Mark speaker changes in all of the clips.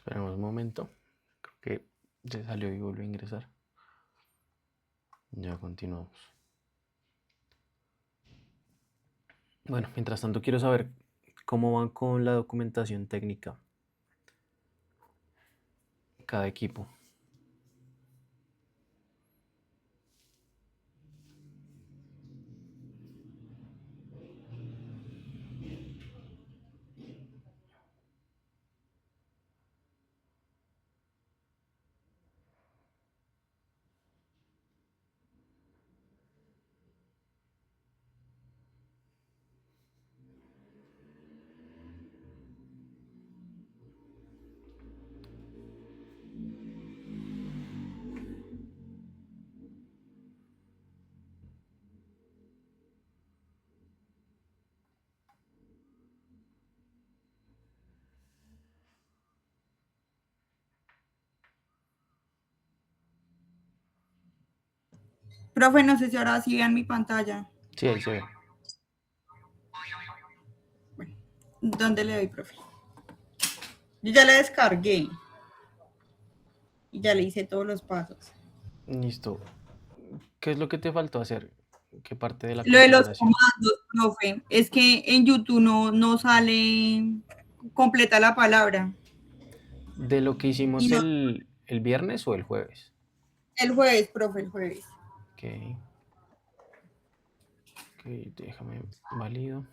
Speaker 1: Esperemos un momento. Creo que se salió y volvió a ingresar. Ya continuamos. Bueno, mientras tanto quiero saber cómo van con la documentación técnica cada equipo.
Speaker 2: Profe, no sé si ahora sí vean mi pantalla.
Speaker 1: Sí, ahí se ve.
Speaker 2: Bueno, ¿dónde le doy, profe? Yo ya la descargué y ya le hice todos los pasos.
Speaker 1: Listo. ¿Qué es lo que te faltó hacer? ¿Qué parte de la
Speaker 2: Lo de los
Speaker 1: configuración?
Speaker 2: comandos, profe, es que en YouTube no sale completa la palabra.
Speaker 1: ¿De lo que
Speaker 2: Y
Speaker 1: hicimos
Speaker 2: no,
Speaker 1: el viernes o el jueves?
Speaker 2: el jueves, profe, el jueves.
Speaker 1: Ok, ok, déjame válido.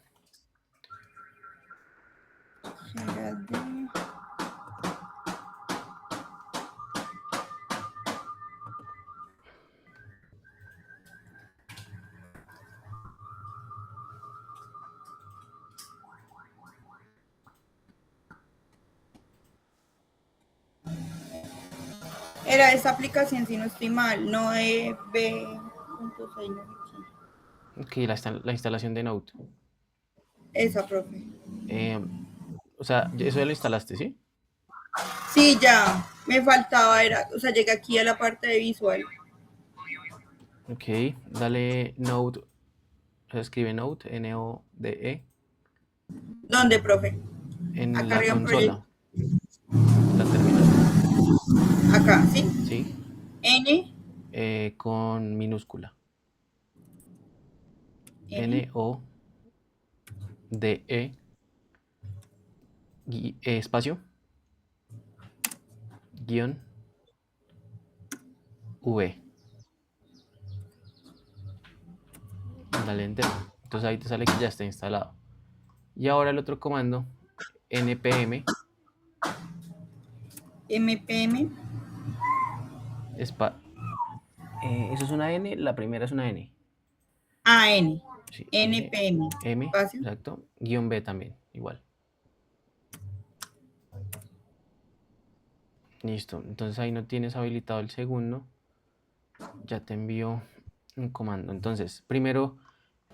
Speaker 2: Era esta aplicación, si no estoy mal, no de B.6, no sé qué.
Speaker 1: Ok, la instalación de Node.
Speaker 2: Esa, profe.
Speaker 1: Eh, o sea, eso ya lo instalaste, ¿sí?
Speaker 2: Sí, ya, me faltaba, era, o sea, llegué aquí a la parte de visual.
Speaker 1: Ok, dale Node, se escribe Node, Node,
Speaker 2: ¿Dónde, profe?
Speaker 1: en
Speaker 2: Acá
Speaker 1: la
Speaker 2: arriba en Project.
Speaker 1: consola, en la terminal,
Speaker 2: Acá, ¿sí?
Speaker 1: ¿sí?
Speaker 2: N,
Speaker 1: Con minúscula,
Speaker 2: N,
Speaker 1: Node, espacio, guión, V, dale Enter. Entonces ahí te sale que ya está instalado. Y ahora el otro comando, npm,
Speaker 2: MPM,
Speaker 1: espa- eso es una N, la primera es una N.
Speaker 2: AN,
Speaker 1: Sí,
Speaker 2: NPM, espacio.
Speaker 1: exacto, guión B también, igual. Listo, entonces ahí no tienes habilitado el segundo, ya te envío un comando. Entonces, primero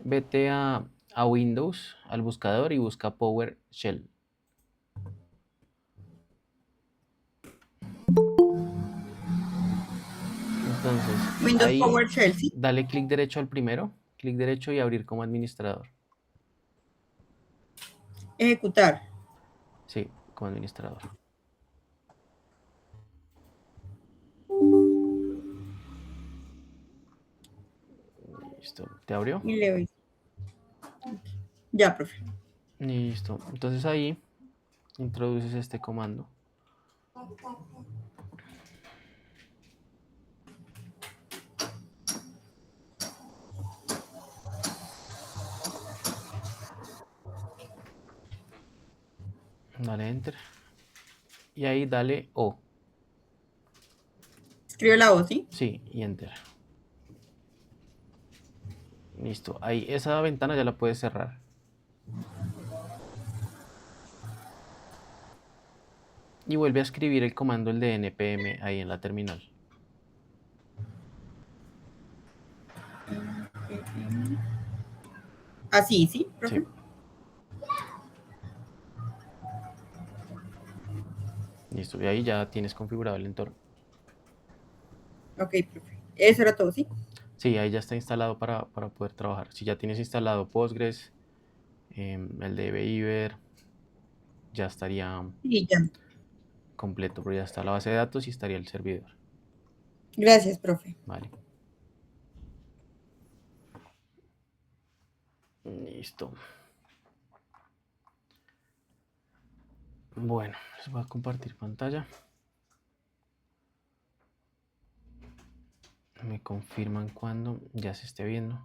Speaker 1: vete a Windows, al buscador y busca PowerShell. Entonces,
Speaker 2: Windows
Speaker 1: ahí
Speaker 2: PowerShell, ¿sí?
Speaker 1: dale clic derecho al primero, clic derecho y abrir como administrador.
Speaker 2: Ejecutar.
Speaker 1: Sí, como administrador. Listo, ¿te abrió?
Speaker 2: Y le doy. Ya, profe.
Speaker 1: Listo, entonces ahí introduces este comando. Dale Enter. Y ahí dale O.
Speaker 2: Escribe la voz, ¿sí?
Speaker 1: Sí, y Enter. Listo. Ahí esa ventana ya la puedes cerrar. Y vuelve a escribir el comando, el de npm, ahí en la terminal.
Speaker 2: Así, ¿sí, profe?
Speaker 1: Sí, listo. Y ahí ya tienes configurado el entorno.
Speaker 2: Ok, profe. Eso era todo, ¿sí?
Speaker 1: Sí, ahí ya está instalado para poder trabajar. Si ya tienes instalado Postgres, el de Beaver, ya estaría
Speaker 2: Sí, ya.
Speaker 1: completo, pero ya está la base de datos y estaría el servidor.
Speaker 2: Gracias, profe.
Speaker 1: Vale. Listo. Bueno, les voy a compartir pantalla. Me confirman cuando ya se esté viendo.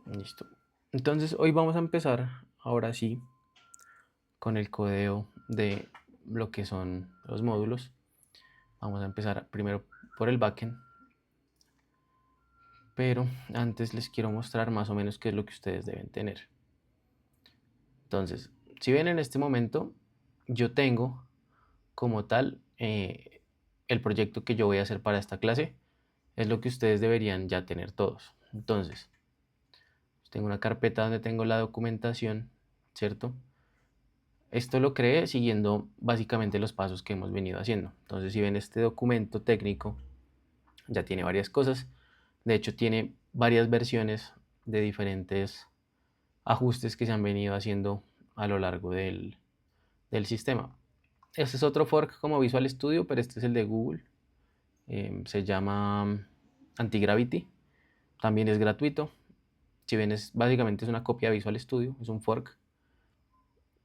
Speaker 1: Listo. Entonces hoy vamos a empezar, ahora sí, con el codeo de lo que son los módulos. Vamos a empezar primero por el backend. Pero antes les quiero mostrar más o menos qué es lo que ustedes deben tener. Entonces, si ven en este momento, yo tengo como tal el proyecto que yo voy a hacer para esta clase. Es lo que ustedes deberían ya tener todos. Entonces, tengo una carpeta donde tengo la documentación, ¿cierto? Esto lo creé siguiendo básicamente los pasos que hemos venido haciendo. Entonces, si ven este documento técnico, ya tiene varias cosas. De hecho, tiene varias versiones de diferentes ajustes que se han venido haciendo a lo largo del sistema. Este es otro fork como Visual Studio, pero este es el de Google. Se llama Antigravity. También es gratuito. Si ven, básicamente es una copia de Visual Studio, es un fork.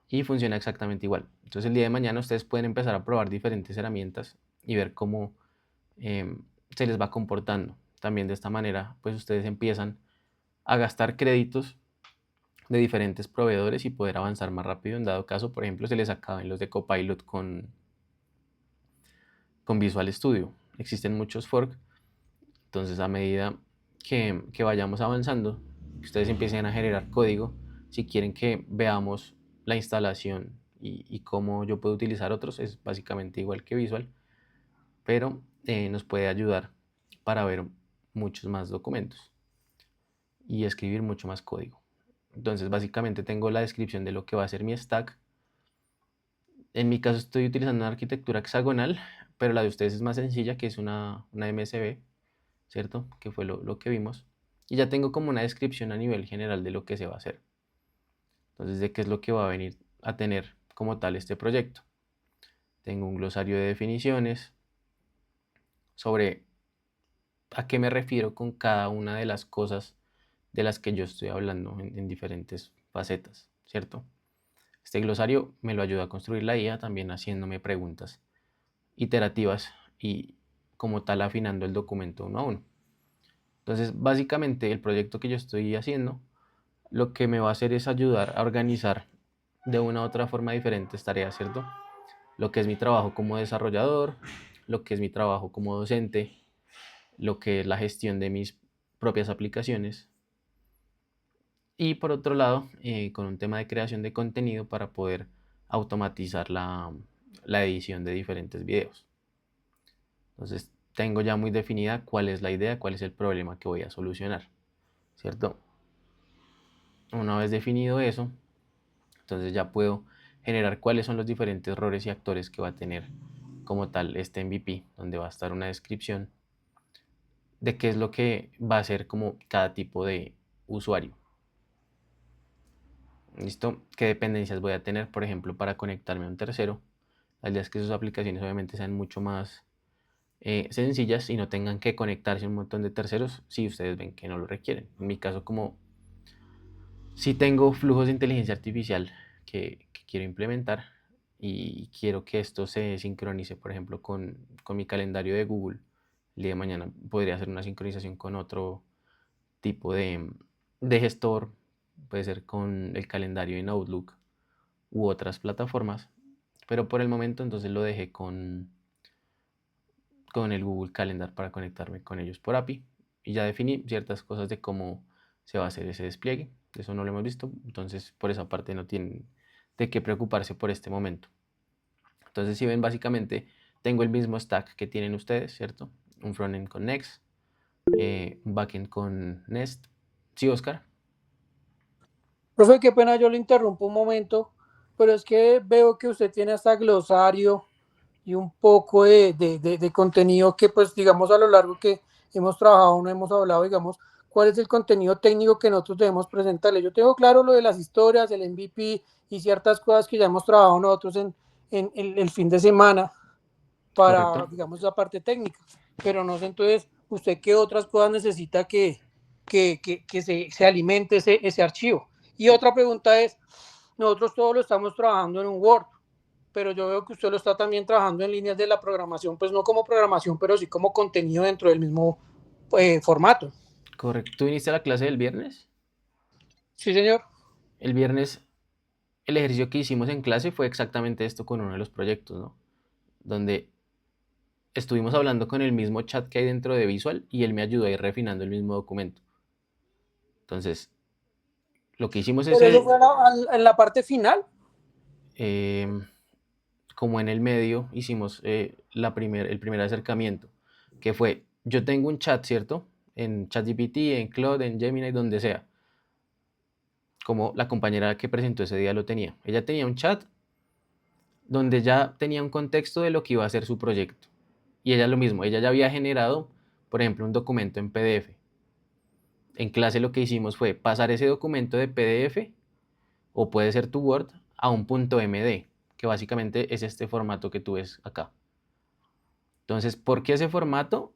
Speaker 1: Y funciona exactamente igual. Entonces el día de mañana ustedes pueden empezar a probar diferentes herramientas y ver cómo se les va comportando. También de esta manera, pues ustedes empiezan a gastar créditos de diferentes proveedores y poder avanzar más rápido en dado caso, por ejemplo, se les acaben los de Copilot con Visual Studio. Existen muchos forks, entonces a medida que vayamos avanzando, que ustedes empiecen a generar código, si quieren que veamos la instalación y cómo yo puedo utilizar otros, es básicamente igual que Visual, pero nos puede ayudar para ver muchos más documentos y escribir mucho más código. Entonces básicamente tengo la descripción de lo que va a ser mi stack. En mi caso estoy utilizando una arquitectura hexagonal, pero la de ustedes es más sencilla, que es una MSB, ¿cierto? Que fue lo que vimos. Y ya tengo como una descripción a nivel general de lo que se va a hacer. Entonces, de qué es lo que va a venir a tener como tal este proyecto. Tengo un glosario de definiciones sobre a qué me refiero con cada una de las cosas de las que yo estoy hablando en diferentes facetas, ¿cierto? Este glosario me lo ayuda a construir la IA, también haciéndome preguntas iterativas y como tal afinando el documento uno a uno. Entonces, básicamente el proyecto que yo estoy haciendo, lo que me va a hacer es ayudar a organizar de una u otra forma diferentes tareas, ¿cierto? Lo que es mi trabajo como desarrollador, lo que es mi trabajo como docente, lo que es la gestión de mis propias aplicaciones. Y por otro lado, con un tema de creación de contenido para poder automatizar la edición de diferentes videos. Entonces, tengo ya muy definida cuál es la idea, cuál es el problema que voy a solucionar, ¿cierto? Una vez definido eso, entonces ya puedo generar cuáles son los diferentes roles y actores que va a tener como tal este MVP, donde va a estar una descripción de qué es lo que va a hacer como cada tipo de usuario. ¿Listo? ¿Qué dependencias voy a tener, por ejemplo, para conectarme a un tercero? La idea es que sus aplicaciones obviamente sean mucho más sencillas y no tengan que conectarse a un montón de terceros si ustedes ven que no lo requieren. En mi caso, como si tengo flujos de inteligencia artificial que quiero implementar y quiero que esto se sincronice, por ejemplo, con mi calendario de Google, el día de mañana podría hacer una sincronización con otro tipo de gestor, puede ser con el calendario en Outlook u otras plataformas, pero por el momento entonces lo dejé con el Google Calendar para conectarme con ellos por API y ya definí ciertas cosas de cómo se va a hacer ese despliegue. Eso no lo hemos visto, entonces por esa parte no tienen de qué preocuparse por este momento. Entonces, si ven, básicamente tengo el mismo stack que tienen ustedes, ¿cierto? Un frontend con Next, un backend con Nest. ¿Sí, Oscar?
Speaker 3: Profe, qué pena, yo le interrumpo un momento, pero es que veo que usted tiene hasta glosario y un poco de contenido que, pues, digamos, a lo largo que hemos trabajado, no hemos hablado, digamos, cuál es el contenido técnico que nosotros debemos presentarle. Yo tengo claro lo de las historias, el MVP y ciertas cosas que ya hemos trabajado nosotros en el fin de semana para,
Speaker 1: Correcto.
Speaker 3: digamos, la parte técnica. Pero no sé, entonces, ¿usted qué otras cosas necesita que se alimente ese archivo? Y otra pregunta es, nosotros todos lo estamos trabajando en un Word, pero yo veo que usted lo está también trabajando en líneas de la programación, pues no como programación, pero sí como contenido dentro del mismo formato.
Speaker 1: Correcto. ¿Tú viniste a la clase del viernes?
Speaker 3: Sí, señor.
Speaker 1: El viernes, el ejercicio que hicimos en clase fue exactamente esto con uno de los proyectos, ¿no? Donde estuvimos hablando con el mismo chat que hay dentro de Visual y él me ayudó a ir refinando el mismo documento. Entonces, lo que hicimos
Speaker 3: Pero eso
Speaker 1: ese,
Speaker 3: fue en la parte final.
Speaker 1: eh, como en el medio, hicimos el primer acercamiento, que fue, yo tengo un chat, ¿cierto? En ChatGPT, en Claude, en Gemini, donde sea, como la compañera que presentó ese día lo tenía. Ella tenía un chat donde ya tenía un contexto de lo que iba a ser su proyecto. Y ella lo mismo, ella ya había generado, por ejemplo, un documento en PDF. En clase lo que hicimos fue pasar ese documento de PDF, o puede ser tu Word, a un .md, que básicamente es este formato que tú ves acá. Entonces, ¿por qué ese formato?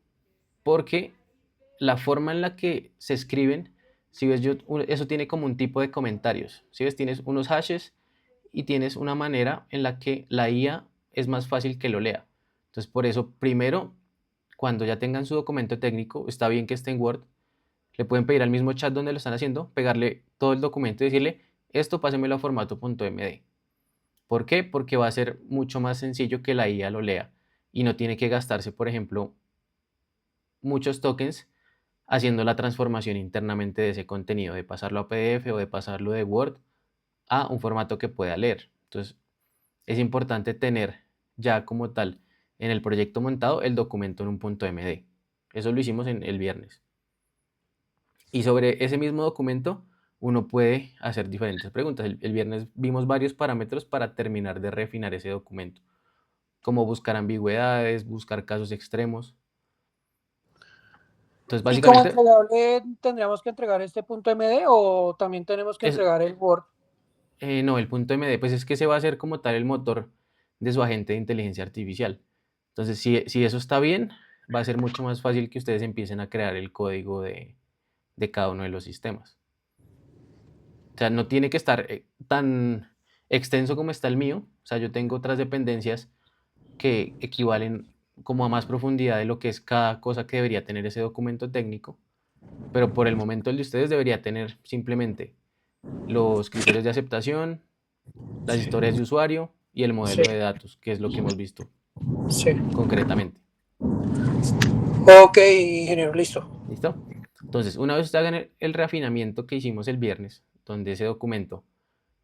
Speaker 1: Porque la forma en la que se escriben, si ves, eso tiene como un tipo de comentarios. Si ves, tienes unos hashes y tienes una manera en la que la IA es más fácil que lo lea. Entonces, por eso, primero, cuando ya tengan su documento técnico, está bien que esté en Word, le pueden pedir al mismo chat donde lo están haciendo, pegarle todo el documento y decirle, esto pásemelo a formato .md. ¿Por qué? Porque va a ser mucho más sencillo que la IA lo lea y no tiene que gastarse, por ejemplo, muchos tokens haciendo la transformación internamente de ese contenido, de pasarlo a PDF o de pasarlo de Word a un formato que pueda leer. Entonces, es importante tener ya como tal en el proyecto montado el documento en un .md. Eso lo hicimos en el viernes. Y sobre ese mismo documento uno puede hacer diferentes preguntas. El viernes vimos varios parámetros para terminar de refinar ese documento, como buscar ambigüedades, buscar casos extremos. Entonces,
Speaker 3: Y como
Speaker 1: básicamente,
Speaker 3: entregable, ¿tendríamos que entregar este punto MD o también tenemos que
Speaker 1: es,
Speaker 3: entregar el Word?
Speaker 1: no, el .md, pues es que se va a hacer como tal el motor de su agente de inteligencia artificial. Entonces, si eso está bien, va a ser mucho más fácil que ustedes empiecen a crear el código de cada uno de los sistemas. O sea, no tiene que estar tan extenso como está el mío. O sea, yo tengo otras dependencias que equivalen como a más profundidad de lo que es cada cosa que debería tener ese documento técnico, pero por el momento el de ustedes debería tener simplemente los criterios de aceptación, las
Speaker 3: Sí,
Speaker 1: historias de usuario y el
Speaker 3: sí,
Speaker 1: modelo de datos, que es lo que hemos visto
Speaker 3: sí.
Speaker 1: concretamente.
Speaker 3: Ok, ingeniero, listo.
Speaker 1: ¿Listo? Entonces, una vez ustedes hagan el reafinamiento que hicimos el viernes, donde ese documento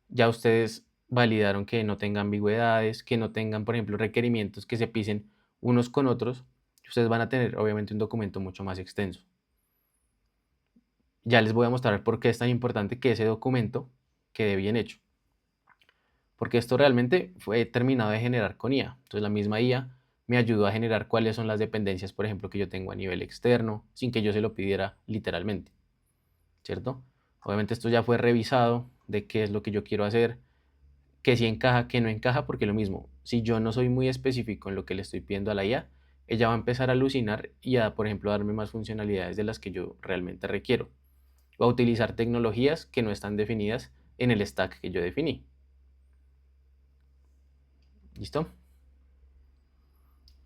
Speaker 1: ya ustedes validaron que no tenga ambigüedades, que no tengan, por ejemplo, requerimientos que se pisen unos con otros, ustedes van a tener obviamente un documento mucho más extenso. Ya les voy a mostrar por qué es tan importante que ese documento quede bien hecho. Porque esto realmente fue terminado de generar con IA. Entonces la misma IA me ayudó a generar cuáles son las dependencias, por ejemplo, que yo tengo a nivel externo, sin que yo se lo pidiera literalmente, ¿cierto? Obviamente esto ya fue revisado de qué es lo que yo quiero hacer, que si encaja, que no encaja, porque lo mismo, si yo no soy muy específico en lo que le estoy pidiendo a la IA, ella va a empezar a alucinar y a, por ejemplo, darme más funcionalidades de las que yo realmente requiero, o a utilizar tecnologías que no están definidas en el stack que yo definí. ¿Listo?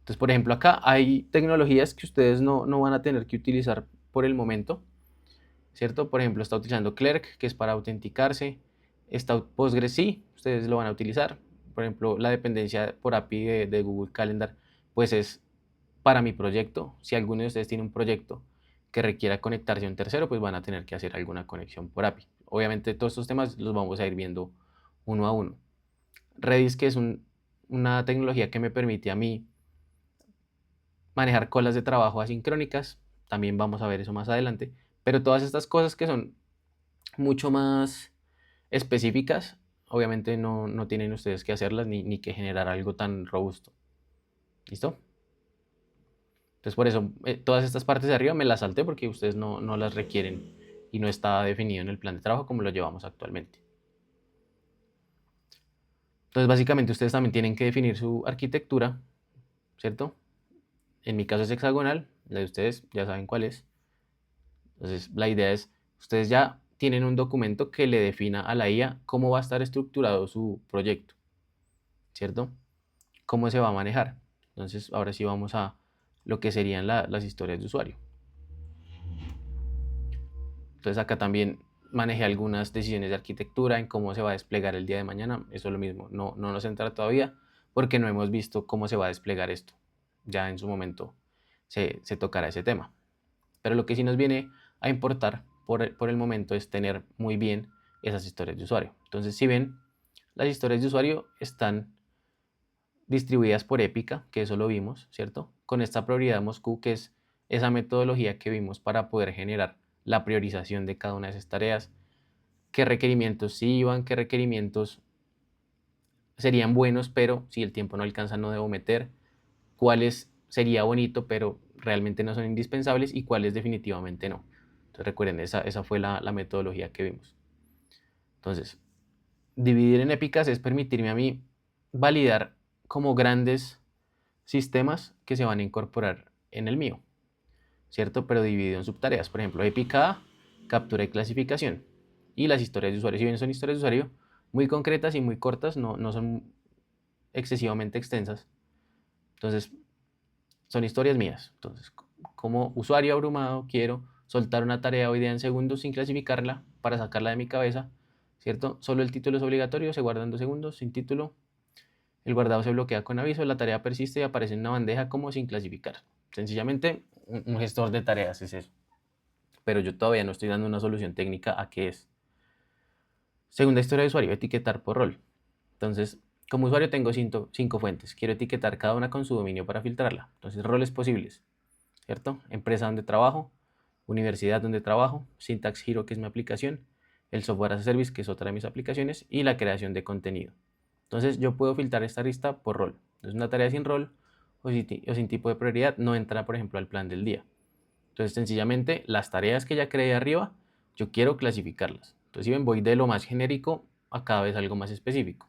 Speaker 1: Entonces, por ejemplo, acá hay tecnologías que ustedes no van a tener que utilizar por el momento, ¿cierto? Por ejemplo, está utilizando Clerk, que es para autenticarse. Está Postgres, sí, ustedes lo van a utilizar. Por ejemplo, la dependencia por API de Google Calendar, pues es para mi proyecto. Si alguno de ustedes tiene un proyecto que requiera conectarse a un tercero, pues van a tener que hacer alguna conexión por API. Obviamente, todos estos temas los vamos a ir viendo uno a uno. Redis, que es una tecnología que me permite a mí manejar colas de trabajo asincrónicas, también vamos a ver eso más adelante, pero todas estas cosas que son mucho más específicas, obviamente no tienen ustedes que hacerlas ni que generar algo tan robusto. ¿Listo? Entonces por eso todas estas partes de arriba me las salté porque ustedes no las requieren y no está definido en el plan de trabajo como lo llevamos actualmente. Entonces básicamente ustedes también tienen que definir su arquitectura, ¿cierto? En mi caso es hexagonal, la de ustedes ya saben cuál es. Entonces la idea es, ustedes ya tienen un documento que le defina a la IA cómo va a estar estructurado su proyecto, ¿cierto? Cómo se va a manejar. Entonces ahora sí vamos a lo que serían las historias de usuario. Entonces acá también manejé algunas decisiones de arquitectura en cómo se va a desplegar el día de mañana. Eso es lo mismo, no nos entra todavía porque no hemos visto cómo se va a desplegar esto. Ya en su momento se tocará ese tema. Pero lo que sí nos viene a importar por el momento es tener muy bien esas historias de usuario. Entonces, si ven, las historias de usuario están distribuidas por épica, que eso lo vimos, ¿cierto? Con esta prioridad de Moscú, que es esa metodología que vimos para poder generar la priorización de cada una de esas tareas, qué requerimientos sí iban, qué requerimientos serían buenos, pero si el tiempo no alcanza no debo meter, cuáles sería bonito, pero realmente no son indispensables y cuáles definitivamente no. Entonces recuerden, esa fue la metodología que vimos. Entonces, dividir en épicas es permitirme a mí validar como grandes sistemas que se van a incorporar en el mío, ¿cierto? Pero dividido en subtareas. Por ejemplo, épica A, captura y clasificación. Y las historias de usuario, si bien son historias de usuario muy concretas y muy cortas, no son excesivamente extensas. Entonces, son historias mías. Entonces, como usuario abrumado, quiero soltar una tarea o idea en segundos sin clasificarla para sacarla de mi cabeza, ¿cierto? Solo el título es obligatorio, se guarda en 2 segundos, sin título. El guardado se bloquea con aviso, la tarea persiste y aparece en una bandeja como sin clasificar. Sencillamente, un gestor de tareas es eso. Pero yo todavía no estoy dando una solución técnica a qué es. Segunda historia de usuario, etiquetar por rol. Entonces, como usuario tengo 5 fuentes. Quiero etiquetar cada una con su dominio para filtrarla. Entonces, roles posibles, ¿cierto? Empresa donde trabajo, universidad donde trabajo, Syntax Hero, que es mi aplicación, el Software as a Service, que es otra de mis aplicaciones, y la creación de contenido. Entonces, yo puedo filtrar esta lista por rol. Entonces, una tarea sin rol o sin tipo de prioridad no entra, por ejemplo, al plan del día. Entonces, sencillamente, las tareas que ya creé arriba, yo quiero clasificarlas. Entonces, si ven, voy de lo más genérico a cada vez algo más específico.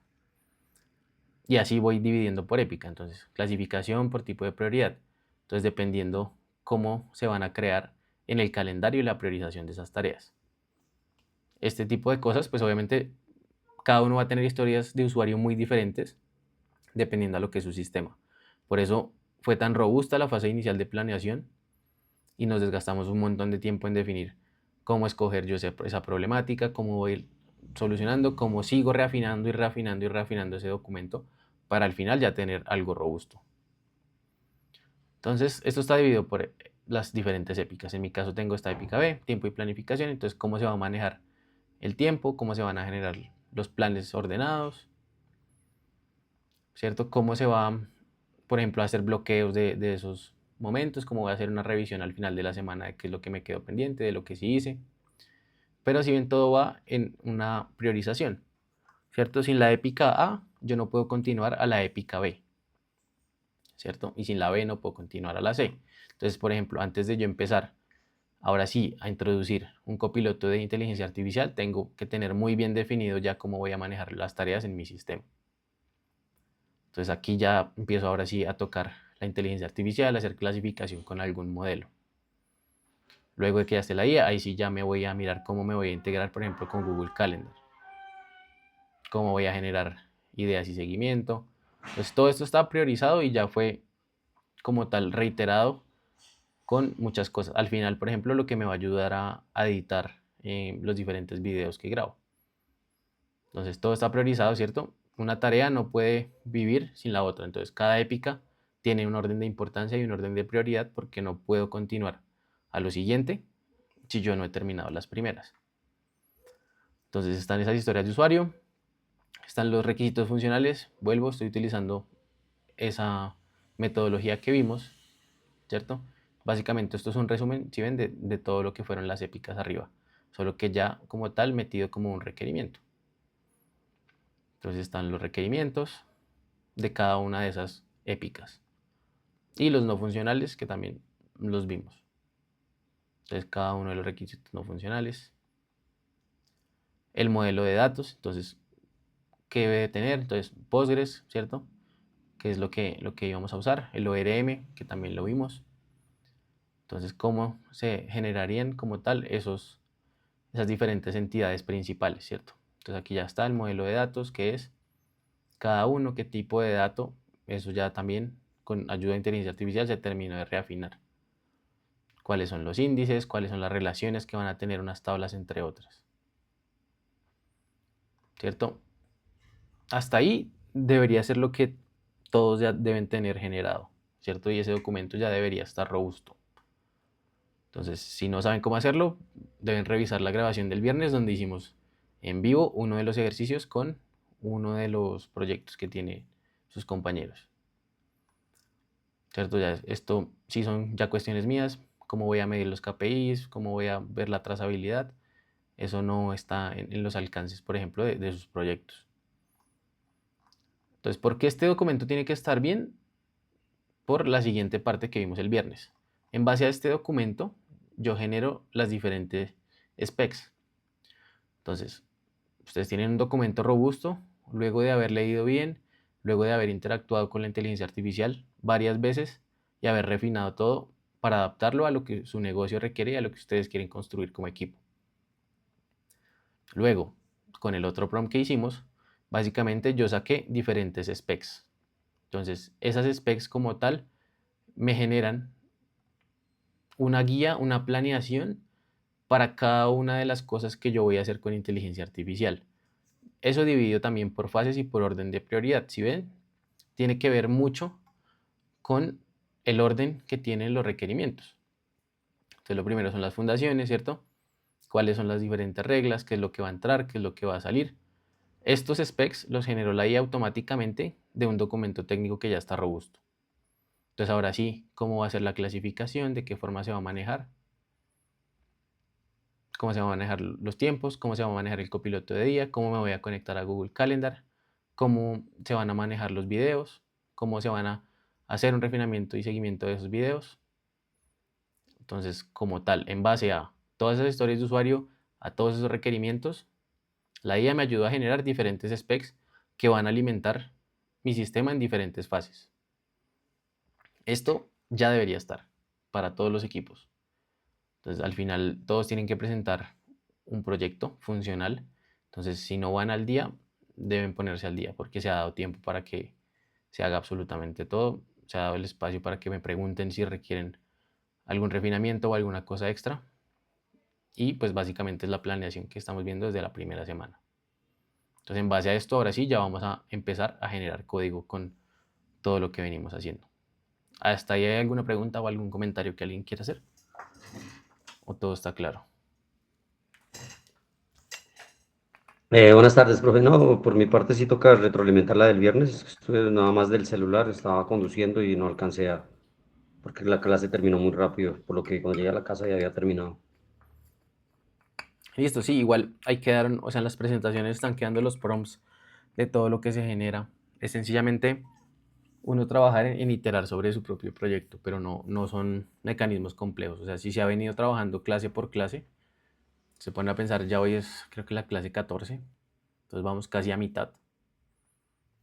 Speaker 1: Y así voy dividiendo por épica. Entonces, clasificación por tipo de prioridad. Entonces, dependiendo cómo se van a crear en el calendario y la priorización de esas tareas. Este tipo de cosas, pues obviamente cada uno va a tener historias de usuario muy diferentes dependiendo a lo que es su sistema. Por eso fue tan robusta la fase inicial de planeación y nos desgastamos un montón de tiempo en definir cómo escoger yo esa problemática, cómo voy solucionando, cómo sigo reafinando y reafinando y reafinando ese documento para al final ya tener algo robusto. Entonces, esto está dividido por las diferentes épicas. En mi caso tengo esta épica B, tiempo y planificación. Entonces, cómo se va a manejar el tiempo, cómo se van a generar los planes ordenados, ¿cierto? Cómo se va, por ejemplo, a hacer bloqueos de esos momentos, cómo voy a hacer una revisión al final de la semana de qué es lo que me quedó pendiente, de lo que sí hice. Pero si bien todo va en una priorización, ¿cierto? Sin la épica A, yo no puedo continuar a la épica B, ¿cierto? Y sin la B no puedo continuar a la C. Entonces, por ejemplo, antes de yo empezar, ahora sí, a introducir un copiloto de inteligencia artificial, tengo que tener muy bien definido ya cómo voy a manejar las tareas en mi sistema. Entonces aquí ya empiezo ahora sí a tocar la inteligencia artificial, a hacer clasificación con algún modelo. Luego de que ya esté la IA, ahí sí ya me voy a mirar cómo me voy a integrar, por ejemplo, con Google Calendar. Cómo voy a generar ideas y seguimiento. Entonces todo esto está priorizado y ya fue como tal reiterado con muchas cosas. Al final, por ejemplo, lo que me va a ayudar a editar los diferentes videos que grabo. Entonces todo está priorizado, ¿cierto? Una tarea no puede vivir sin la otra. Entonces cada épica tiene un orden de importancia y un orden de prioridad porque no puedo continuar a lo siguiente si yo no he terminado las primeras. Entonces están esas historias de usuario, están los requisitos funcionales. Vuelvo, estoy utilizando esa metodología que vimos, ¿cierto? Básicamente esto es un resumen, si ven, de todo lo que fueron las épicas arriba, solo que ya como tal metido como un requerimiento. Entonces están los requerimientos de cada una de esas épicas. Y los no funcionales, que también los vimos. Entonces, cada uno de los requisitos no funcionales. El modelo de datos, entonces, ¿qué debe de tener? Entonces, Postgres, ¿cierto? Que es lo que íbamos a usar. El ORM, que también lo vimos. Entonces, ¿cómo se generarían como tal esas diferentes entidades principales, ¿cierto? Entonces, aquí ya está el modelo de datos, que es cada uno, qué tipo de dato. Eso ya también, con ayuda de inteligencia artificial, se terminó de reafinar. Cuáles son los índices, cuáles son las relaciones que van a tener unas tablas entre otras. ¿Cierto? Hasta ahí debería ser lo que todos ya deben tener generado, ¿cierto? Y ese documento ya debería estar robusto. Entonces, si no saben cómo hacerlo, deben revisar la grabación del viernes donde hicimos en vivo uno de los ejercicios con uno de los proyectos que tiene sus compañeros. ¿Cierto? Ya esto sí son ya cuestiones mías, cómo voy a medir los KPIs, cómo voy a ver la trazabilidad. Eso no está en los alcances, por ejemplo, de sus proyectos. Entonces, ¿por qué este documento tiene que estar bien? Por la siguiente parte que vimos el viernes. En base a este documento, yo genero las diferentes specs. Entonces, ustedes tienen un documento robusto, luego de haber leído bien, luego de haber interactuado con la inteligencia artificial varias veces y haber refinado todo para adaptarlo a lo que su negocio requiere y a lo que ustedes quieren construir como equipo. Luego, con el otro prompt que hicimos, básicamente yo saqué diferentes specs. Entonces, esas specs como tal me generan una guía, una planeación para cada una de las cosas que yo voy a hacer con inteligencia artificial. Eso dividido también por fases y por orden de prioridad. ¿Sí ven? Tiene que ver mucho con el orden que tienen los requerimientos. Entonces, lo primero son las fundaciones, ¿cierto? Cuáles son las diferentes reglas, qué es lo que va a entrar, qué es lo que va a salir. Estos specs los generó la IA automáticamente de un documento técnico que ya está robusto. Entonces, ahora sí, ¿cómo va a ser la clasificación? ¿De qué forma se va a manejar? ¿Cómo se van a manejar los tiempos? ¿Cómo se va a manejar el copiloto de día? ¿Cómo me voy a conectar a Google Calendar? ¿Cómo se van a manejar los videos? ¿Cómo se van a hacer un refinamiento y seguimiento de esos videos? Entonces, como tal, en base a todas esas historias de usuario, a todos esos requerimientos, la IA me ayuda a generar diferentes specs que van a alimentar mi sistema en diferentes fases. Esto ya debería estar para todos los equipos. Entonces, al final, todos tienen que presentar un proyecto funcional. Entonces, si no van al día, deben ponerse al día porque se ha dado tiempo para que se haga absolutamente todo. Se ha dado el espacio para que me pregunten si requieren algún refinamiento o alguna cosa extra. Y pues básicamente es la planeación que estamos viendo desde la primera semana. Entonces, en base a esto, ahora sí, ya vamos a empezar a generar código con todo lo que venimos haciendo. ¿Hasta ahí hay alguna pregunta o algún comentario que alguien quiera hacer? ¿O todo está claro?
Speaker 4: Buenas tardes, profe. No, por mi parte sí toca retroalimentar la del viernes. Estuve nada más del celular, estaba conduciendo y no alcancé a, porque la clase terminó muy rápido, por lo que cuando llegué a la casa ya había terminado.
Speaker 1: Listo, sí, igual ahí quedaron, o sea, en las presentaciones están quedando los prompts de todo lo que se genera. Es sencillamente uno trabajar en iterar sobre su propio proyecto, pero no son mecanismos complejos. O sea, si se ha venido trabajando clase por clase, se pone a pensar, ya hoy es creo que la clase 14, entonces vamos casi a mitad.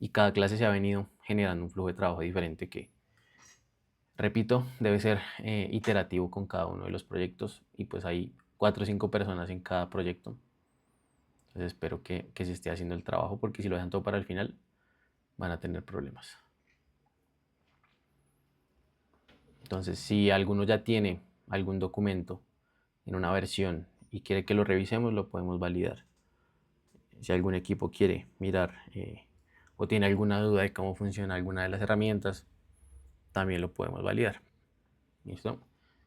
Speaker 1: Y cada clase se ha venido generando un flujo de trabajo diferente que, repito, debe ser iterativo con cada uno de los proyectos y pues hay 4 o 5 personas en cada proyecto. Entonces espero que se esté haciendo el trabajo porque si lo dejan todo para el final van a tener problemas. Entonces si alguno ya tiene algún documento en una versión y quiere que lo revisemos, lo podemos validar. Si algún equipo quiere mirar o tiene alguna duda de cómo funciona alguna de las herramientas, también lo podemos validar. ¿Listo?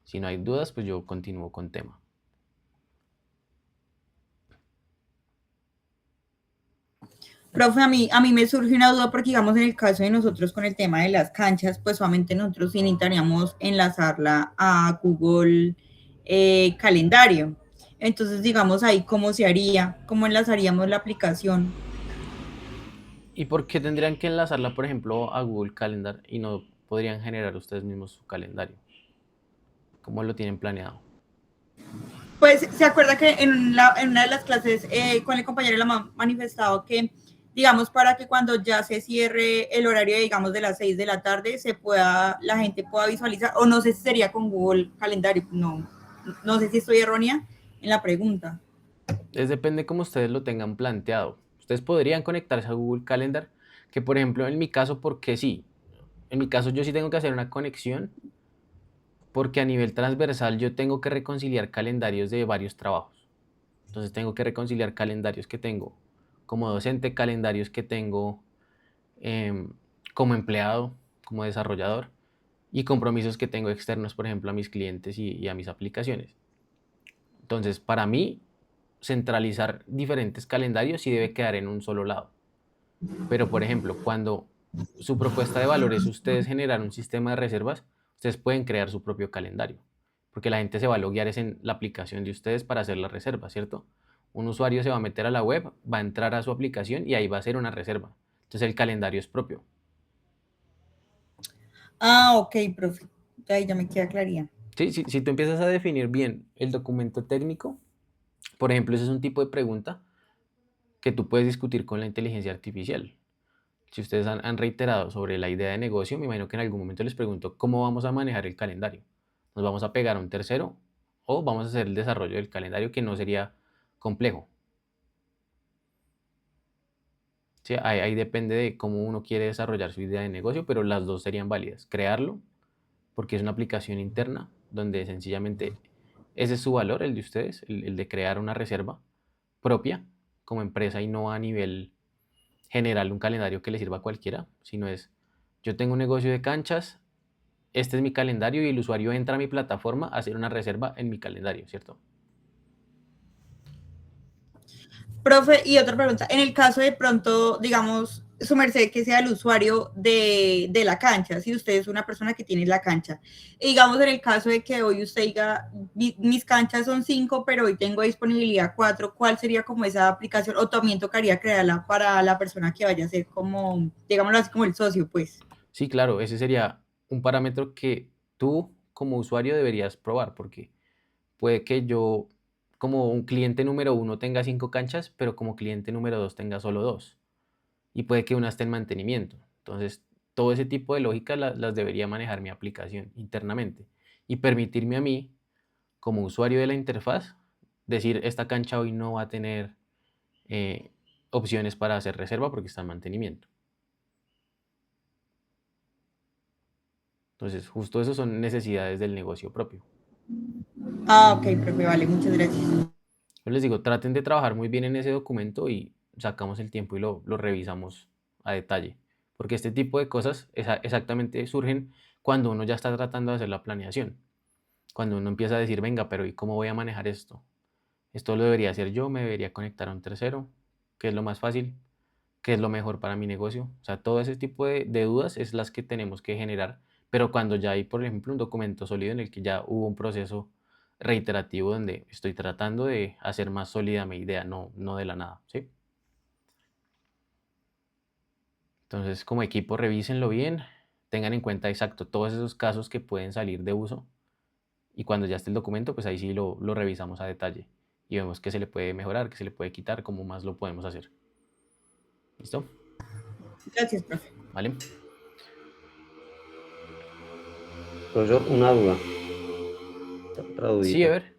Speaker 1: Si no hay dudas, pues yo continúo con tema.
Speaker 2: Profe, a mí me surge una duda porque, digamos, en el caso de nosotros con el tema de las canchas, pues solamente nosotros sí necesitaríamos enlazarla a Google Calendario. Entonces, digamos, ahí cómo se haría, cómo enlazaríamos la aplicación.
Speaker 1: ¿Y por qué tendrían que enlazarla, por ejemplo, a Google Calendar y no podrían generar ustedes mismos su calendario. ¿Cómo lo tienen planeado?
Speaker 2: Pues se acuerda que en una de las clases con el compañero le ha manifestado que, digamos, para que cuando ya se cierre el horario, digamos, de las 6 de la tarde, la gente pueda visualizar, o no sé si sería con Google Calendario, no sé si estoy errónea en la pregunta.
Speaker 1: Depende cómo ustedes lo tengan planteado. Ustedes podrían conectarse a Google Calendar, que por ejemplo en mi caso, porque sí, en mi caso yo sí tengo que hacer una conexión, porque a nivel transversal yo tengo que reconciliar calendarios de varios trabajos. Entonces tengo que reconciliar calendarios que tengo como docente, calendarios que tengo em, como empleado, como desarrollador, y compromisos que tengo externos, por ejemplo, a mis clientes y a mis aplicaciones. Entonces, para mí, centralizar diferentes calendarios sí debe quedar en un solo lado. Pero, por ejemplo, cuando su propuesta de valor es ustedes generar un sistema de reservas, ustedes pueden crear su propio calendario, porque la gente se va a loguear es en la aplicación de ustedes para hacer la reserva, ¿cierto? Un usuario se va a meter a la web, va a entrar a su aplicación y ahí va a hacer una reserva. Entonces el calendario es propio.
Speaker 2: Ah, ok, profe. Ahí ya me queda claridad.
Speaker 1: Sí, si tú empiezas a definir bien el documento técnico, por ejemplo, ese es un tipo de pregunta que tú puedes discutir con la inteligencia artificial. Si ustedes han reiterado sobre la idea de negocio, me imagino que en algún momento les pregunto cómo vamos a manejar el calendario. ¿Nos vamos a pegar a un tercero o vamos a hacer el desarrollo del calendario que no sería complejo? Sí, ahí depende de cómo uno quiere desarrollar su idea de negocio, pero las dos serían válidas. Crearlo, porque es una aplicación interna donde sencillamente ese es su valor, el de ustedes, el de crear una reserva propia como empresa y no a nivel general un calendario que le sirva a cualquiera, sino es, yo tengo un negocio de canchas, este es mi calendario y el usuario entra a mi plataforma a hacer una reserva en mi calendario, ¿cierto?
Speaker 2: Profe, y otra pregunta, en el caso de pronto, digamos, su merced que sea el usuario de la cancha, si usted es una persona que tiene la cancha, y digamos en el caso de que hoy usted diga, mis canchas son 5, pero hoy tengo disponibilidad 4, ¿cuál sería como esa aplicación? O también tocaría crearla para la persona que vaya a ser como, digámoslo así, como el socio, pues.
Speaker 1: Sí, claro, ese sería un parámetro que tú como usuario deberías probar, porque puede que yo como un cliente número uno tenga 5 canchas, pero como cliente número dos tenga solo dos. Y puede que una esté en mantenimiento. Entonces, todo ese tipo de lógicas las debería manejar mi aplicación internamente y permitirme a mí, como usuario de la interfaz, decir, esta cancha hoy no va a tener eh, opciones para hacer reserva porque está en mantenimiento. Entonces, justo eso son necesidades del negocio propio.
Speaker 2: Ah, ok, profe, vale, muchas gracias.
Speaker 1: Yo les digo, traten de trabajar muy bien en ese documento y sacamos el tiempo y lo revisamos a detalle. Porque este tipo de cosas exactamente surgen cuando uno ya está tratando de hacer la planeación. Cuando uno empieza a decir, venga, pero ¿y cómo voy a manejar esto? Esto lo debería hacer yo, me debería conectar a un tercero, ¿qué es lo más fácil? ¿Qué es lo mejor para mi negocio? O sea, todo ese tipo de dudas es las que tenemos que generar, pero cuando ya hay, por ejemplo, un documento sólido en el que ya hubo un proceso reiterativo donde estoy tratando de hacer más sólida mi idea, no de la nada, ¿sí? Entonces, como equipo, revísenlo bien, tengan en cuenta exacto todos esos casos que pueden salir de uso y cuando ya esté el documento, pues ahí sí lo revisamos a detalle y vemos qué se le puede mejorar, qué se le puede quitar, cómo más lo podemos hacer. ¿Listo?
Speaker 2: Gracias, profe.
Speaker 1: ¿Vale?
Speaker 4: Profesor, una duda, otra
Speaker 1: Sí, a
Speaker 4: dudita.
Speaker 1: ver.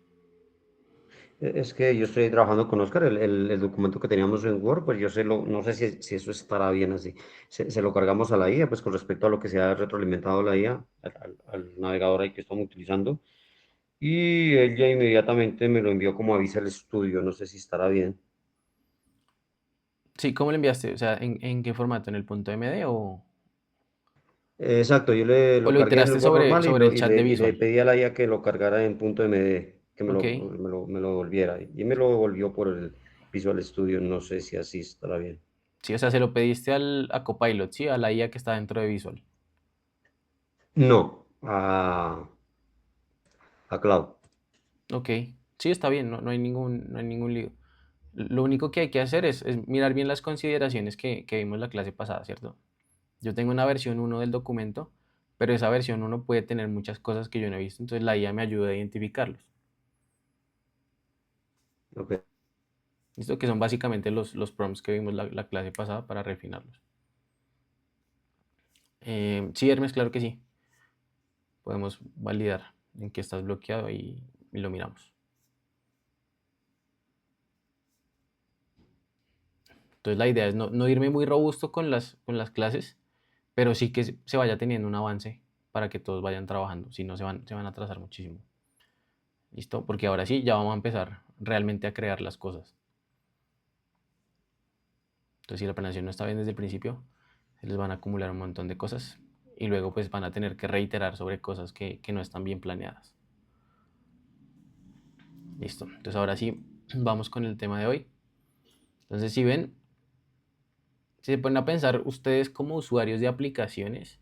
Speaker 4: Es que yo estoy trabajando con Oscar, el documento que teníamos en Word, pues yo no sé si eso estará bien así. Se lo cargamos a la IA, pues con respecto a lo que se ha retroalimentado la IA, al navegador ahí que estamos utilizando. Y él ya inmediatamente me lo envió como avisa al estudio, no sé si estará bien.
Speaker 1: Sí, ¿cómo lo enviaste? O sea, ¿en qué formato? ¿En el punto .md
Speaker 4: Exacto, yo
Speaker 1: o
Speaker 4: lo
Speaker 1: lo
Speaker 4: cargué en el
Speaker 1: iteraste
Speaker 4: Word normal
Speaker 1: sobre el chat de
Speaker 4: y le
Speaker 1: Visual?
Speaker 4: pedí a la IA que lo cargara en punto MD, que
Speaker 1: Ok.
Speaker 4: me lo volviera. Y me lo volvió por el Visual Studio, no sé si así estará bien.
Speaker 1: Sí, o sea, se lo pediste a Copilot, ¿sí? A la IA que está dentro de Visual.
Speaker 4: No, a Cloud.
Speaker 1: Ok. Sí, está bien, no no hay ningún lío. Lo único que hay que hacer es mirar bien las consideraciones que vimos la clase pasada, ¿cierto? Yo tengo una versión 1 del documento, pero esa versión 1 puede tener muchas cosas que yo no he visto, entonces la IA me ayuda a identificarlos.
Speaker 4: Ok.
Speaker 1: ¿Listo? Que son básicamente los prompts que vimos la clase pasada para refinarlos. Sí, Hermes, claro que sí. Podemos validar en que estás bloqueado y lo miramos. Entonces la idea es no irme muy robusto con las clases, pero sí que se vaya teniendo un avance para que todos vayan trabajando, si no se van a atrasar muchísimo. ¿Listo? Porque ahora sí ya vamos a empezar realmente a crear las cosas. Entonces si la planeación no está bien desde el principio, se les van a acumular un montón de cosas y luego pues van a tener que reiterar sobre cosas que no están bien planeadas. Listo. Entonces ahora sí vamos con el tema de hoy. Entonces si ven, si se ponen a pensar ustedes como usuarios de aplicaciones,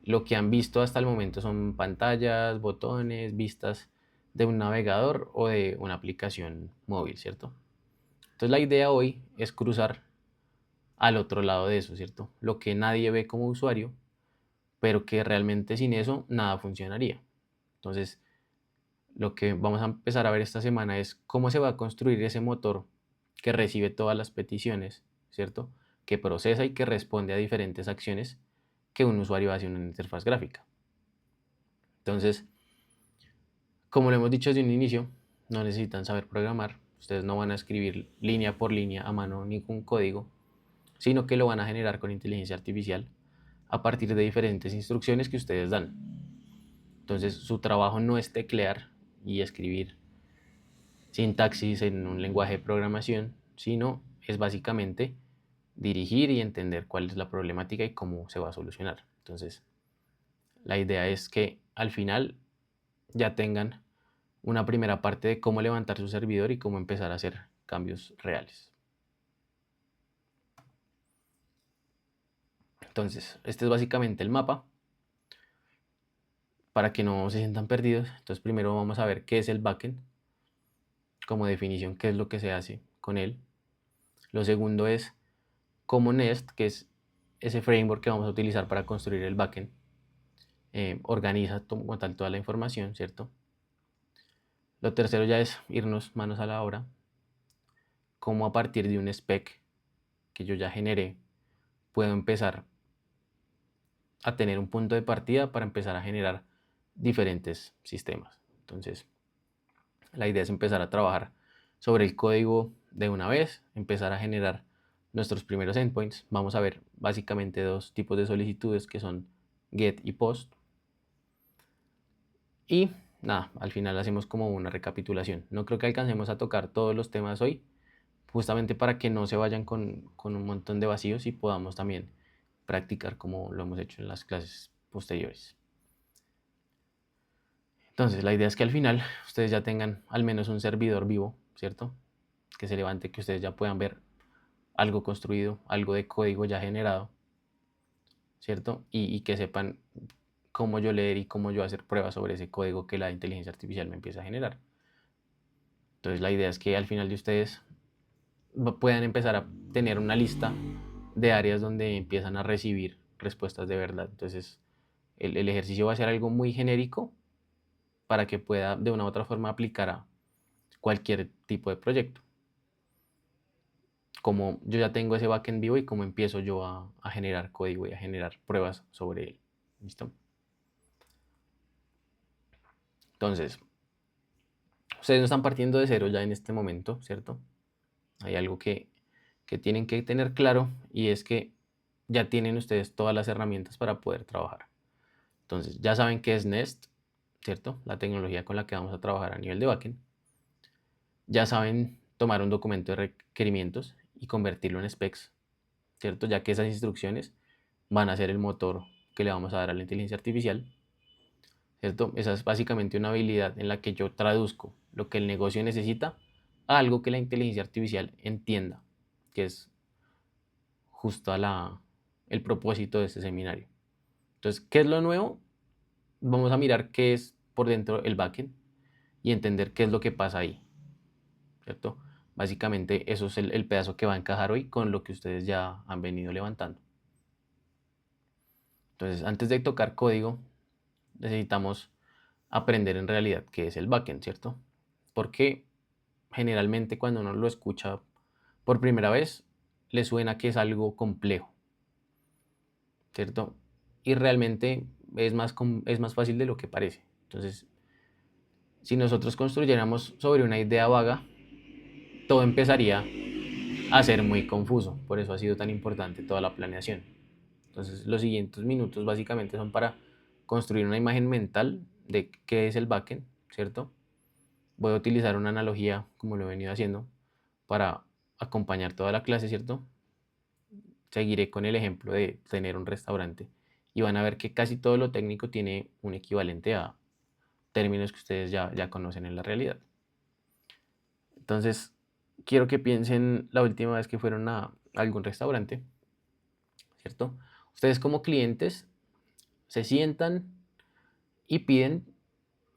Speaker 1: lo que han visto hasta el momento son pantallas, botones, vistas de un navegador o de una aplicación móvil, ¿cierto? Entonces la idea hoy es cruzar al otro lado de eso, ¿cierto? Lo que nadie ve como usuario, pero que realmente sin eso nada funcionaría. Entonces, lo que vamos a empezar a ver esta semana es cómo se va a construir ese motor que recibe todas las peticiones, ¿cierto? Que procesa y que responde a diferentes acciones que un usuario hace en una interfaz gráfica. Entonces, como lo hemos dicho desde un inicio, no necesitan saber programar. Ustedes no van a escribir línea por línea a mano ningún código, sino que lo van a generar con inteligencia artificial a partir de diferentes instrucciones que ustedes dan. Entonces, su trabajo no es teclear y escribir sintaxis en un lenguaje de programación, sino es básicamente dirigir y entender cuál es la problemática y cómo se va a solucionar. Entonces, la idea es que al final ya tengan una primera parte de cómo levantar su servidor y cómo empezar a hacer cambios reales. Entonces, este es básicamente el mapa para que no se sientan perdidos. Entonces, primero vamos a ver qué es el backend, como definición, qué es lo que se hace con él. Lo segundo es cómo Nest, que es ese framework que vamos a utilizar para construir el backend, organiza como tal toda la información, ¿cierto? Lo tercero ya es irnos manos a la obra, cómo a partir de un spec que yo ya generé, puedo empezar a tener un punto de partida para empezar a generar diferentes sistemas. Entonces, la idea es empezar a trabajar sobre el código de una vez, empezar a generar nuestros primeros endpoints. Vamos a ver básicamente dos tipos de solicitudes que son GET y POST. Y nada, al final hacemos como una recapitulación. No creo que alcancemos a tocar todos los temas hoy, justamente para que no se vayan con un montón de vacíos y podamos también practicar como lo hemos hecho en las clases posteriores. Entonces, la idea es que al final ustedes ya tengan al menos un servidor vivo, ¿cierto? Que se levante, que ustedes ya puedan ver algo construido, algo de código ya generado, ¿cierto? Y que sepan cómo yo leer y cómo yo hacer pruebas sobre ese código que la inteligencia artificial me empieza a generar. Entonces, la idea es que al final de ustedes puedan empezar a tener una lista de áreas donde empiezan a recibir respuestas de verdad. Entonces, el ejercicio va a ser algo muy genérico para que pueda de una u otra forma aplicar a cualquier tipo de proyecto. Como yo ya tengo ese backend vivo y cómo empiezo yo a generar código y a generar pruebas sobre él. ¿Listo? Entonces, ustedes no están partiendo de cero ya en este momento, ¿cierto? Hay algo que tienen que tener claro y es que ya tienen ustedes todas las herramientas para poder trabajar. Entonces, ya saben qué es Nest, ¿cierto? La tecnología con la que vamos a trabajar a nivel de backend. Ya saben tomar un documento de requerimientos y convertirlo en specs, ¿cierto? Ya que esas instrucciones van a ser el motor que le vamos a dar a la inteligencia artificial, ¿cierto? Esa es básicamente una habilidad en la que yo traduzco lo que el negocio necesita a algo que la inteligencia artificial entienda, que es justo el propósito de este seminario. Entonces, ¿qué es lo nuevo? Vamos a mirar qué es por dentro el backend y entender qué es lo que pasa ahí, ¿cierto? Básicamente eso es el pedazo que va a encajar hoy con lo que ustedes ya han venido levantando. Entonces, antes de tocar código, necesitamos aprender en realidad qué es el backend, ¿cierto? Porque generalmente cuando uno lo escucha por primera vez, le suena que es algo complejo, ¿cierto? Y realmente es más fácil de lo que parece. Entonces, si nosotros construyéramos sobre una idea vaga, todo empezaría a ser muy confuso. Por eso ha sido tan importante toda la planeación. Entonces, los siguientes minutos básicamente son para construir una imagen mental de qué es el backend, ¿cierto? Voy a utilizar una analogía, como lo he venido haciendo, para acompañar toda la clase, ¿cierto? Seguiré con el ejemplo de tener un restaurante y van a ver que casi todo lo técnico tiene un equivalente a términos que ustedes ya conocen en la realidad. Entonces, quiero que piensen la última vez que fueron a algún restaurante, ¿cierto? Ustedes como clientes se sientan y piden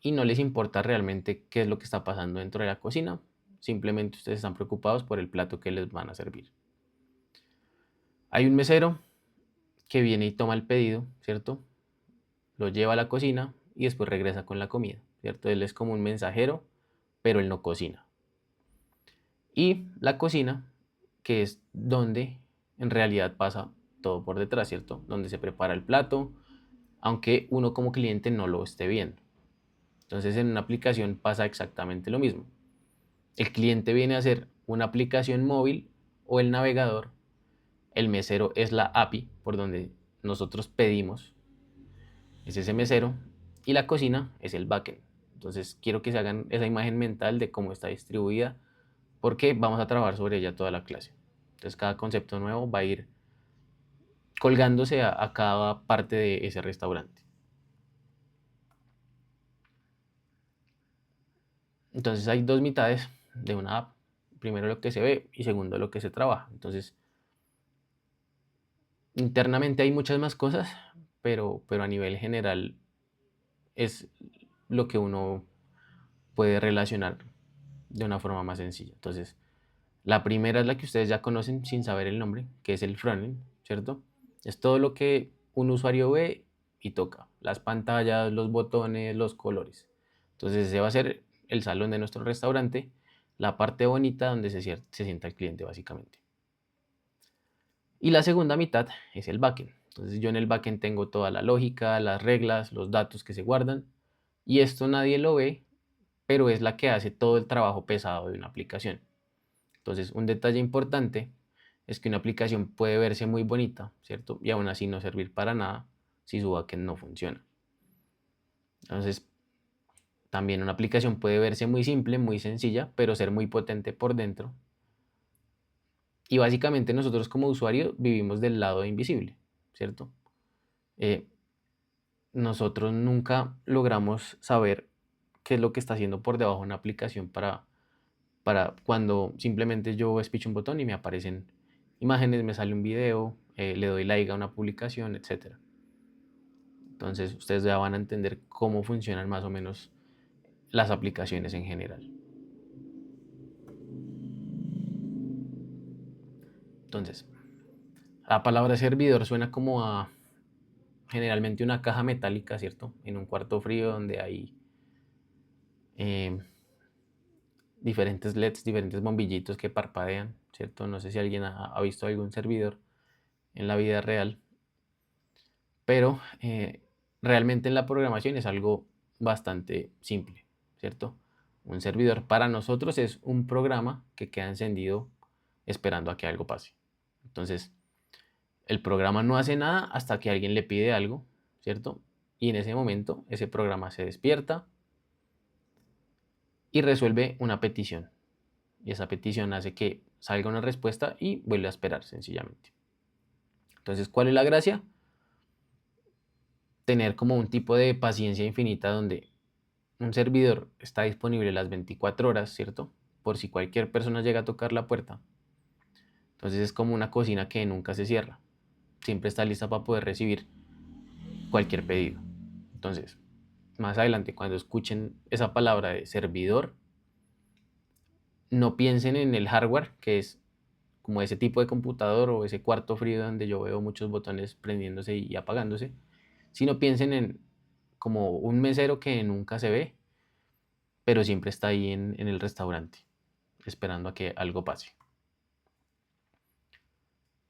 Speaker 1: y no les importa realmente qué es lo que está pasando dentro de la cocina, simplemente ustedes están preocupados por el plato que les van a servir. Hay un mesero que viene y toma el pedido, ¿cierto? Lo lleva a la cocina y después regresa con la comida, ¿cierto? Él es como un mensajero, pero él no cocina. Y la cocina, que es donde en realidad pasa todo por detrás, ¿cierto? Donde se prepara el plato, aunque uno como cliente no lo esté viendo. Entonces en una aplicación pasa exactamente lo mismo. El cliente viene a hacer una aplicación móvil o el navegador. El mesero es la API por donde nosotros pedimos, es ese mesero, y la cocina es el backend. Entonces quiero que se hagan esa imagen mental de cómo está distribuida, porque vamos a trabajar sobre ella toda la clase. Entonces cada concepto nuevo va a ir colgándose a cada parte de ese restaurante. Entonces hay dos mitades de una app. Primero lo que se ve y segundo lo que se trabaja. Entonces internamente hay muchas más cosas, pero a nivel general es lo que uno puede relacionar de una forma más sencilla. Entonces, la primera es la que ustedes ya conocen sin saber el nombre, que es el frontend, ¿cierto? Es todo lo que un usuario ve y toca, las pantallas, los botones, los colores. Entonces, ese va a ser el salón de nuestro restaurante, la parte bonita donde se sienta el cliente básicamente. Y la segunda mitad es el backend. Entonces, yo en el backend tengo toda la lógica, las reglas, los datos que se guardan, y esto nadie lo ve, pero es la que hace todo el trabajo pesado de una aplicación. Entonces, un detalle importante es que una aplicación puede verse muy bonita, ¿cierto? Y aún así no servir para nada si su backend no funciona. Entonces, también una aplicación puede verse muy simple, muy sencilla, pero ser muy potente por dentro. Y básicamente nosotros como usuarios vivimos del lado invisible, ¿cierto? Eh, nosotros nunca logramos saber qué es lo que está haciendo por debajo una aplicación para cuando simplemente yo espicho un botón y me aparecen imágenes, me sale un video, le doy like a una publicación, etcétera. Entonces ustedes ya van a entender cómo funcionan más o menos las aplicaciones en general. Entonces, la palabra servidor suena como a generalmente una caja metálica, ¿cierto? En un cuarto frío donde hay eh, diferentes LEDs, diferentes bombillitos que parpadean, ¿cierto? No sé si alguien ha visto algún servidor en la vida real, pero realmente en la programación es algo bastante simple, ¿cierto? Un servidor para nosotros es un programa que queda encendido esperando a que algo pase. Entonces, el programa no hace nada hasta que alguien le pide algo, ¿cierto? Y en ese momento ese programa se despierta y resuelve una petición. Y esa petición hace que salga una respuesta y vuelve a esperar sencillamente. Entonces, ¿cuál es la gracia? Tener como un tipo de paciencia infinita donde un servidor está disponible las 24 horas, ¿cierto? Por si cualquier persona llega a tocar la puerta. Entonces es como una cocina que nunca se cierra. Siempre está lista para poder recibir cualquier pedido. Entonces, más adelante, cuando escuchen esa palabra de servidor, no piensen en el hardware, que es como ese tipo de computador o ese cuarto frío donde yo veo muchos botones prendiéndose y apagándose, sino piensen en como un mesero que nunca se ve, pero siempre está ahí en el restaurante, esperando a que algo pase.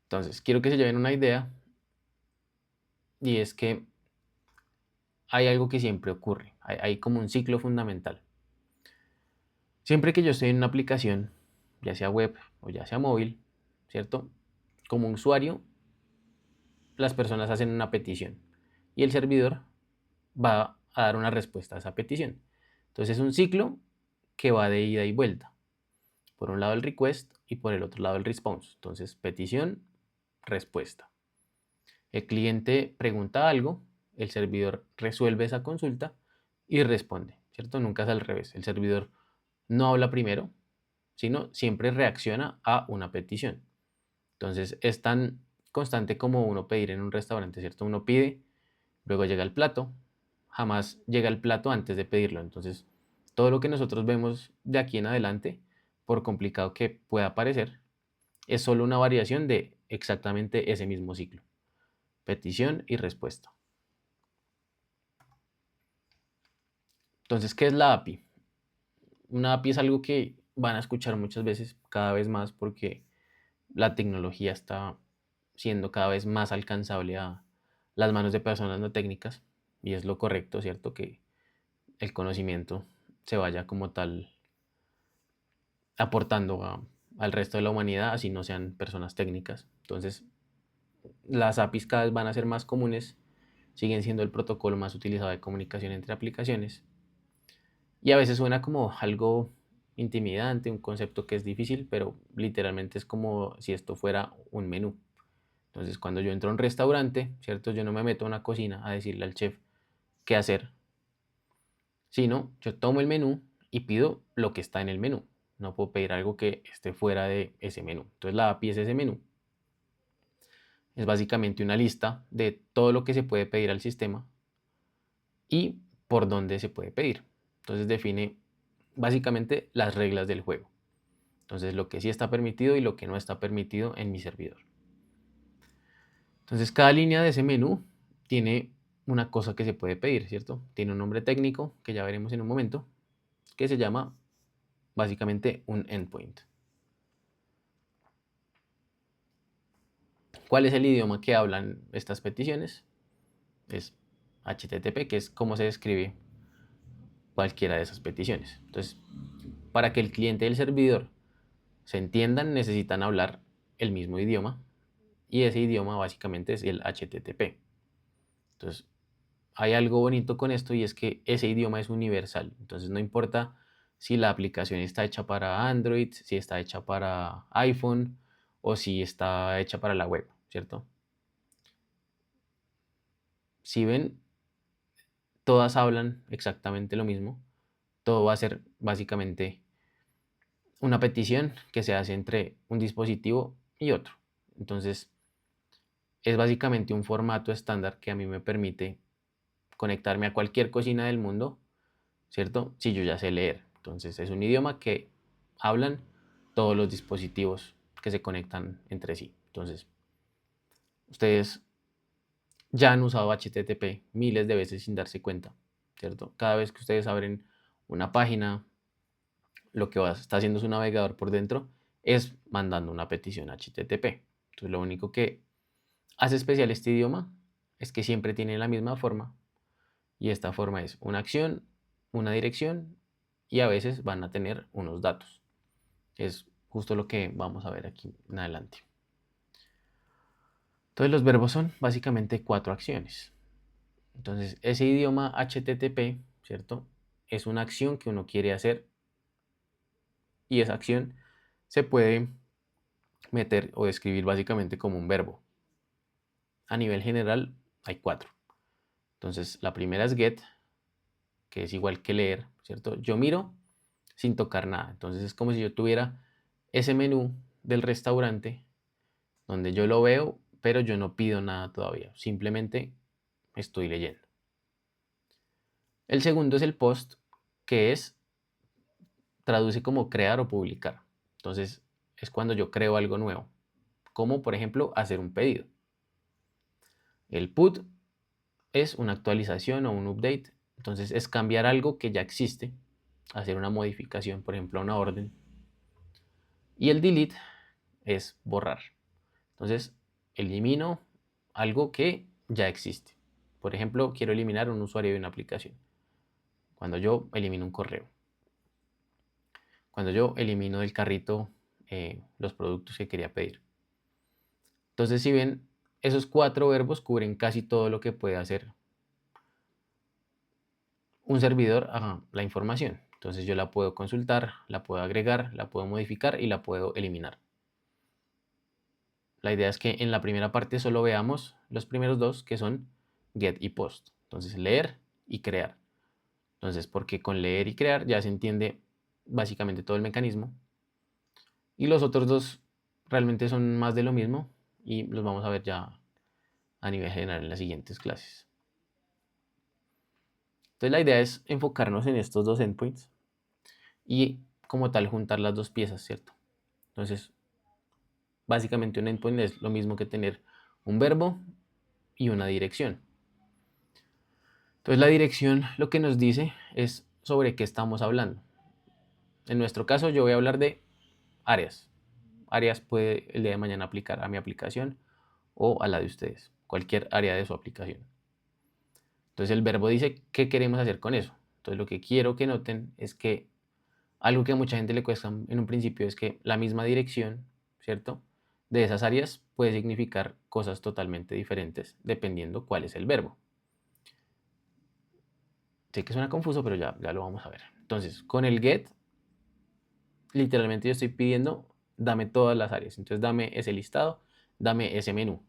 Speaker 1: Entonces, quiero que se lleven una idea, y es que hay algo que siempre ocurre, hay como un ciclo fundamental. Siempre que yo estoy en una aplicación, ya sea web o ya sea móvil, ¿cierto? Como usuario, las personas hacen una petición y el servidor va a dar una respuesta a esa petición. Entonces es un ciclo que va de ida y vuelta. Por un lado el request y por el otro lado el response. Entonces petición, respuesta. El cliente pregunta algo, el servidor resuelve esa consulta y responde, ¿cierto? Nunca es al revés. El servidor no habla primero, sino siempre reacciona a una petición. Entonces es tan constante como uno pedir en un restaurante, ¿cierto? Uno pide, luego llega el plato, jamás llega el plato antes de pedirlo. Entonces todo lo que nosotros vemos de aquí en adelante, por complicado que pueda parecer, es solo una variación de exactamente ese mismo ciclo. Petición y respuesta. Entonces, ¿qué es la API? Una API es algo que van a escuchar muchas veces, cada vez más, porque la tecnología está siendo cada vez más alcanzable a las manos de personas no técnicas, y es lo correcto, ¿cierto? Que el conocimiento se vaya como tal aportando al resto de la humanidad, así no sean personas técnicas. Entonces, las APIs cada vez van a ser más comunes, siguen siendo el protocolo más utilizado de comunicación entre aplicaciones, y a veces suena como algo intimidante, un concepto que es difícil, pero literalmente es como si esto fuera un menú. Entonces, cuando yo entro a un restaurante, ¿cierto? Yo no me meto a una cocina a decirle al chef qué hacer, sino yo tomo el menú y pido lo que está en el menú. No puedo pedir algo que esté fuera de ese menú. Entonces, la API es ese menú. Es básicamente una lista de todo lo que se puede pedir al sistema y por dónde se puede pedir. Entonces, define básicamente las reglas del juego. Entonces, lo que sí está permitido y lo que no está permitido en mi servidor. Entonces, cada línea de ese menú tiene una cosa que se puede pedir, ¿cierto? Tiene un nombre técnico que ya veremos en un momento, que se llama básicamente un endpoint. ¿Cuál es el idioma que hablan estas peticiones? Es HTTP, que es como se escribe cualquiera de esas peticiones. Entonces, para que el cliente y el servidor se entiendan, necesitan hablar el mismo idioma, y ese idioma básicamente es el HTTP. Entonces, hay algo bonito con esto, y es que ese idioma es universal. Entonces, no importa si la aplicación está hecha para Android, si está hecha para iPhone o si está hecha para la web, ¿cierto? Si ven, todas hablan exactamente lo mismo. Todo va a ser básicamente una petición que se hace entre un dispositivo y otro. Entonces, es básicamente un formato estándar que a mí me permite conectarme a cualquier cocina del mundo, ¿cierto? Si yo ya sé leer. Entonces, es un idioma que hablan todos los dispositivos que se conectan entre sí. Entonces, ustedes ya han usado HTTP miles de veces sin darse cuenta, ¿cierto? Cada vez que ustedes abren una página, lo que está haciendo su navegador por dentro es mandando una petición HTTP. Entonces, lo único que hace especial este idioma es que siempre tiene la misma forma, y esta forma es una acción, una dirección, y a veces van a tener unos datos. Es justo lo que vamos a ver aquí en adelante. Entonces, los verbos son básicamente 4 acciones. Entonces, ese idioma HTTP, ¿cierto? Es una acción que uno quiere hacer, y esa acción se puede meter o describir básicamente como un verbo. A nivel general hay 4. Entonces, la primera es get, que es igual que leer, ¿cierto? Yo miro sin tocar nada. Entonces, es como si yo tuviera ese menú del restaurante donde yo lo veo, pero yo no pido nada todavía. Simplemente estoy leyendo. El segundo es el post, que traduce como crear o publicar. Entonces, es cuando yo creo algo nuevo, como por ejemplo hacer un pedido. El put es una actualización o un update. Entonces es cambiar algo que ya existe, hacer una modificación, por ejemplo, a una orden. Y el delete es borrar. Entonces elimino algo que ya existe. Por ejemplo, quiero eliminar un usuario de una aplicación. Cuando yo elimino un correo. Cuando yo elimino del carrito los productos que quería pedir. Entonces, si ven, esos 4 verbos cubren casi todo lo que puede hacer un servidor a la información. Entonces yo la puedo consultar, la puedo agregar, la puedo modificar y la puedo eliminar. La idea es que en la primera parte solo veamos los primeros 2, que son get y post. Entonces leer y crear. Entonces, porque con leer y crear ya se entiende básicamente todo el mecanismo. Y los otros 2 realmente son más de lo mismo y los vamos a ver ya a nivel general en las siguientes clases. Entonces la idea es enfocarnos en estos 2 endpoints y como tal juntar las 2 piezas, ¿cierto? Entonces, básicamente un endpoint es lo mismo que tener un verbo y una dirección. Entonces la dirección lo que nos dice es sobre qué estamos hablando. En nuestro caso yo voy a hablar de áreas. Áreas puede el día de mañana aplicar a mi aplicación o a la de ustedes, cualquier área de su aplicación. Entonces el verbo dice qué queremos hacer con eso. Entonces lo que quiero que noten es que algo que a mucha gente le cuesta en un principio es que la misma dirección, ¿cierto?, de esas áreas puede significar cosas totalmente diferentes dependiendo cuál es el verbo. Sé que suena confuso, pero ya lo vamos a ver. Entonces, con el get, literalmente yo estoy pidiendo, dame todas las áreas. Entonces, dame ese listado, dame ese menú.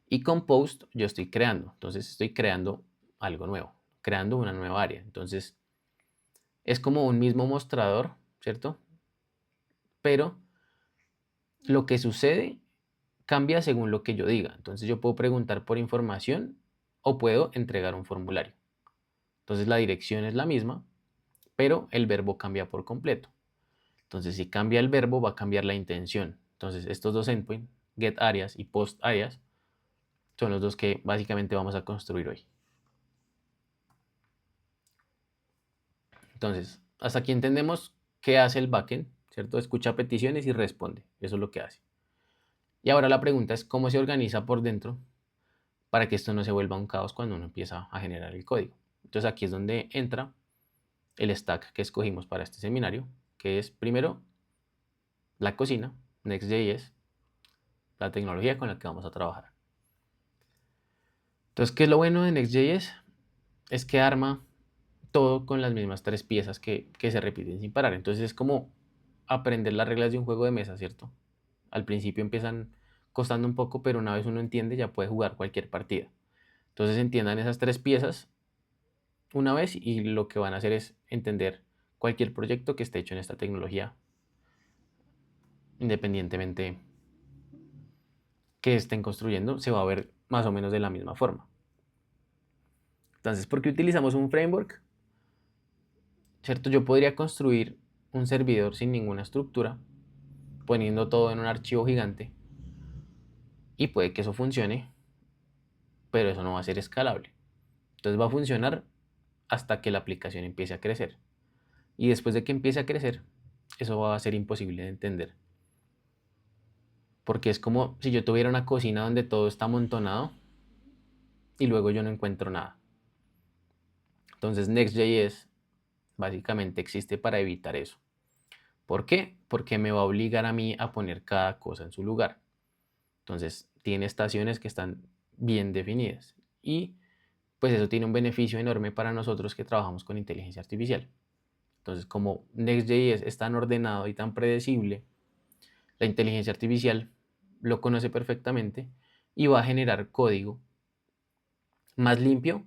Speaker 1: Y con post, yo estoy creando. Entonces, estoy creando algo nuevo, creando una nueva área. Entonces, es como un mismo mostrador, ¿cierto? Pero lo que sucede cambia según lo que yo diga. Entonces, yo puedo preguntar por información o puedo entregar un formulario. Entonces, la dirección es la misma, pero el verbo cambia por completo. Entonces, si cambia el verbo, va a cambiar la intención. Entonces, estos 2 endpoints, get áreas y post áreas, son los 2 que básicamente vamos a construir hoy. Entonces, hasta aquí entendemos qué hace el backend, ¿cierto? Escucha peticiones y responde. Eso es lo que hace. Y ahora la pregunta es cómo se organiza por dentro para que esto no se vuelva un caos cuando uno empieza a generar el código. Entonces, aquí es donde entra el stack que escogimos para este seminario, que es primero la cocina, Next.js, la tecnología con la que vamos a trabajar. Entonces, ¿qué es lo bueno de Next.js? Es que arma todo con las mismas 3 piezas que se repiten sin parar. Entonces es como aprender las reglas de un juego de mesa, ¿cierto? Al principio empiezan costando un poco, pero una vez uno entiende ya puede jugar cualquier partida. Entonces entiendan esas 3 piezas una vez y lo que van a hacer es entender cualquier proyecto que esté hecho en esta tecnología, independientemente que estén construyendo, se va a ver más o menos de la misma forma. Entonces, ¿por qué utilizamos un framework? ¿Cierto? Yo podría construir un servidor sin ninguna estructura, poniendo todo en un archivo gigante, y puede que eso funcione, pero eso no va a ser escalable. Entonces va a funcionar hasta que la aplicación empiece a crecer. Y después de que empiece a crecer, eso va a ser imposible de entender. Porque es como si yo tuviera una cocina donde todo está amontonado y luego yo no encuentro nada. Entonces Next.js básicamente existe para evitar eso. ¿Por qué? Porque me va a obligar a mí a poner cada cosa en su lugar. Entonces tiene estaciones que están bien definidas y pues eso tiene un beneficio enorme para nosotros que trabajamos con inteligencia artificial. Entonces, como Next.js es tan ordenado y tan predecible, la inteligencia artificial lo conoce perfectamente y va a generar código más limpio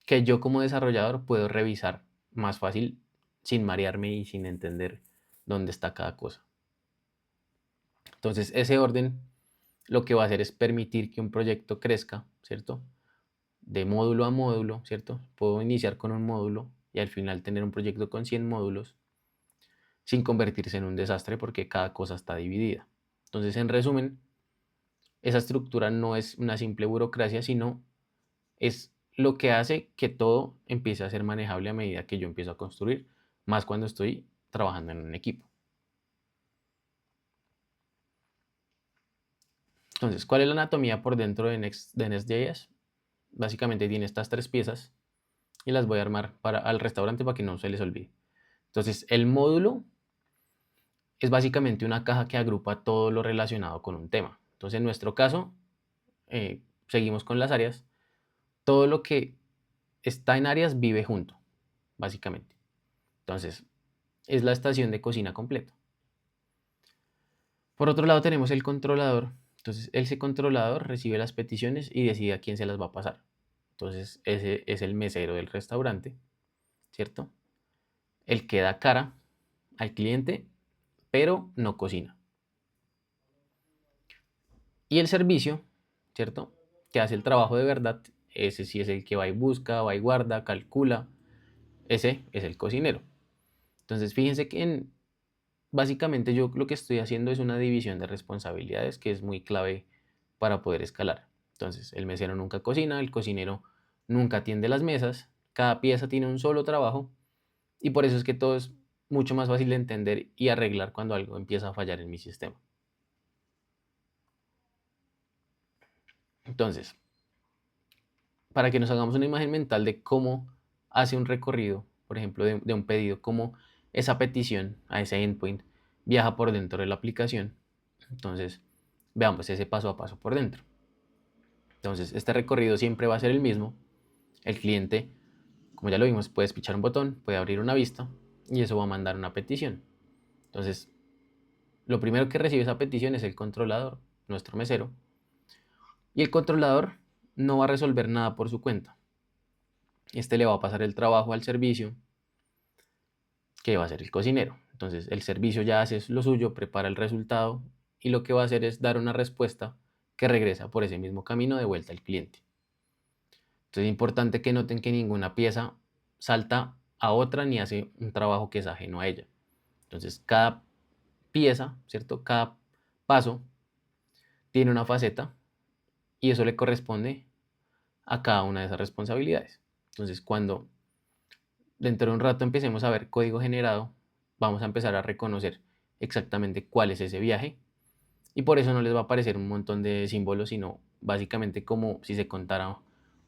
Speaker 1: que yo como desarrollador puedo revisar más fácil sin marearme y sin entender dónde está cada cosa. Entonces, ese orden lo que va a hacer es permitir que un proyecto crezca, ¿cierto? De módulo a módulo, ¿cierto? Puedo iniciar con un módulo y al final tener un proyecto con 100 módulos sin convertirse en un desastre porque cada cosa está dividida. Entonces, en resumen, esa estructura no es una simple burocracia, sino es lo que hace que todo empiece a ser manejable a medida que yo empiezo a construir, más cuando estoy trabajando en un equipo. Entonces, ¿cuál es la anatomía por dentro de Next.js? Básicamente tiene estas tres piezas y las voy a armar al restaurante para que no se les olvide. Entonces, el módulo es básicamente una caja que agrupa todo lo relacionado con un tema. Entonces, en nuestro caso, seguimos con las áreas. Todo lo que está en áreas vive junto, básicamente. Entonces, es la estación de cocina completa. Por otro lado, tenemos el controlador. Entonces, ese controlador recibe las peticiones y decide a quién se las va a pasar. Entonces, ese es el mesero del restaurante, ¿cierto? El que da cara al cliente, pero no cocina. Y el servicio, ¿cierto? Que hace el trabajo de verdad, ese sí es el que va y busca, va y guarda, calcula. Ese es el cocinero. Entonces, fíjense que básicamente yo lo que estoy haciendo es una división de responsabilidades que es muy clave para poder escalar. Entonces, el mesero nunca cocina, el cocinero nunca atiende las mesas, cada pieza tiene un solo trabajo y por eso es que todo es mucho más fácil de entender y arreglar cuando algo empieza a fallar en mi sistema. Entonces, para que nos hagamos una imagen mental de cómo hace un recorrido, por ejemplo, de un pedido, cómo esa petición a ese endpoint viaja por dentro de la aplicación. Entonces, veamos ese paso a paso por dentro. Entonces, este recorrido siempre va a ser el mismo. El cliente, como ya lo vimos, puede pichar un botón, puede abrir una vista y eso va a mandar una petición. Entonces, lo primero que recibe esa petición es el controlador, nuestro mesero. Y el controlador no va a resolver nada por su cuenta. Este le va a pasar el trabajo al servicio, que va a ser el cocinero. Entonces, el servicio ya hace lo suyo, prepara el resultado y lo que va a hacer es dar una respuesta que regresa por ese mismo camino de vuelta al cliente. Entonces es importante que noten que ninguna pieza salta a otra ni hace un trabajo que es ajeno a ella. Entonces cada pieza, ¿cierto? Cada paso tiene una faceta y eso le corresponde a cada una de esas responsabilidades. Entonces cuando dentro de un rato empecemos a ver código generado, vamos a empezar a reconocer exactamente cuál es ese viaje y por eso no les va a aparecer un montón de símbolos, sino básicamente como si se contara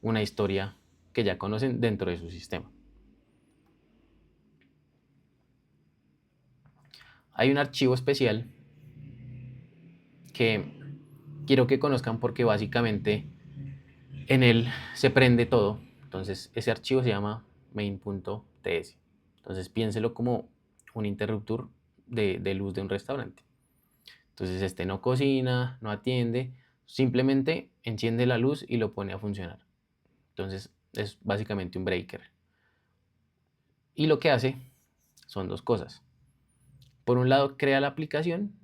Speaker 1: una historia que ya conocen dentro de su sistema. Hay un archivo especial que quiero que conozcan porque básicamente en él se prende todo. Entonces ese archivo se llama main.ts. Entonces piénselo como un interruptor de luz de un restaurante. Entonces este no cocina, no atiende, simplemente enciende la luz y lo pone a funcionar. Entonces es básicamente un breaker. Y lo que hace son dos cosas. Por un lado crea la aplicación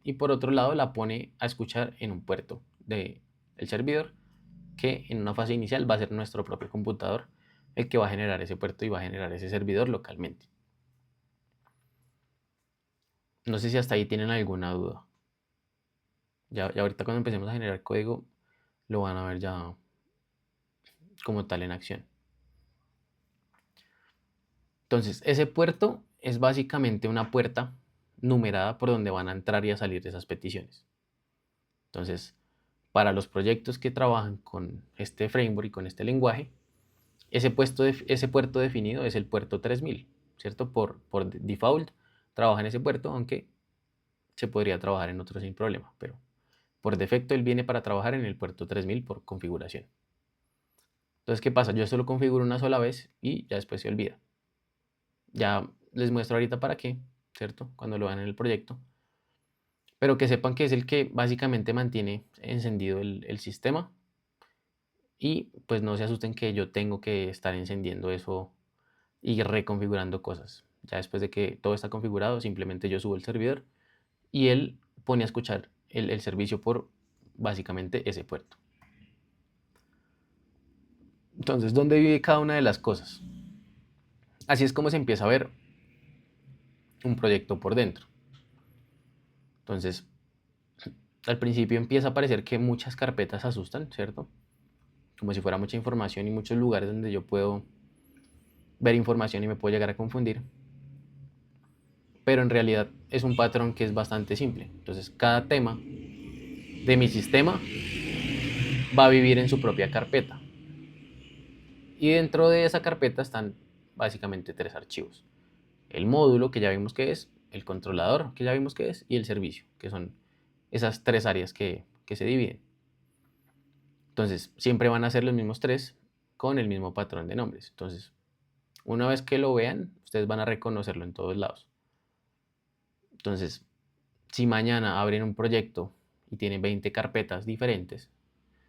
Speaker 1: y por otro lado la pone a escuchar en un puerto del servidor que en una fase inicial va a ser nuestro propio computador el que va a generar ese puerto y va a generar ese servidor localmente. No sé si hasta ahí tienen alguna duda. Ya ahorita cuando empecemos a generar código lo van a ver ya como tal en acción. Entonces ese puerto es básicamente una puerta numerada por donde van a entrar y a salir esas peticiones. Entonces, para los proyectos que trabajan con este framework y con este lenguaje, ese puerto definido es el puerto 3000, ¿cierto? Por default trabaja en ese puerto, aunque se podría trabajar en otro sin problema, pero por defecto él viene para trabajar en el puerto 3000 por configuración. Entonces, ¿qué pasa? Yo esto lo configuro una sola vez y ya después se olvida. Ya les muestro ahorita para qué, ¿cierto? Cuando lo vean en el proyecto. Pero que sepan que es el que básicamente mantiene encendido el sistema. Y pues no se asusten que yo tengo que estar encendiendo eso y reconfigurando cosas. Ya después de que todo está configurado, simplemente yo subo el servidor y él pone a escuchar el servicio por básicamente ese puerto. Entonces, ¿dónde vive cada una de las cosas? Así es como se empieza a ver un proyecto por dentro. Entonces, al principio empieza a parecer que muchas carpetas asustan, ¿cierto? Como si fuera mucha información y muchos lugares donde yo puedo ver información y me puedo llegar a confundir. Pero en realidad es un patrón que es bastante simple. Entonces cada tema de mi sistema va a vivir en su propia carpeta. Y dentro de esa carpeta están básicamente 3 archivos. El módulo, que ya vimos que es, el controlador, que ya vimos que es, y el servicio, que son esas 3 áreas que se dividen. Entonces, siempre van a ser los mismos 3 con el mismo patrón de nombres. Entonces, una vez que lo vean, ustedes van a reconocerlo en todos lados. Entonces, si mañana abren un proyecto y tienen 20 carpetas diferentes,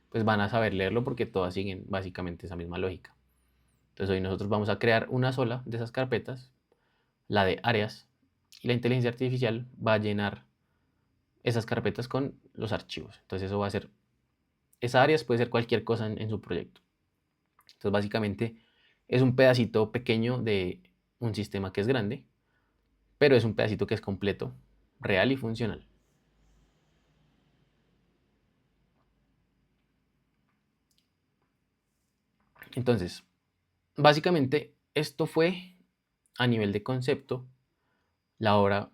Speaker 1: pues van a saber leerlo porque todas siguen básicamente esa misma lógica. Entonces hoy nosotros vamos a crear una sola de esas carpetas, la de áreas, y la inteligencia artificial va a llenar esas carpetas con los archivos. Entonces eso va a ser, esa áreas puede ser cualquier cosa en su proyecto. Entonces básicamente es un pedacito pequeño de un sistema que es grande, pero es un pedacito que es completo, real y funcional. Entonces, básicamente esto fue a nivel de concepto. Ahora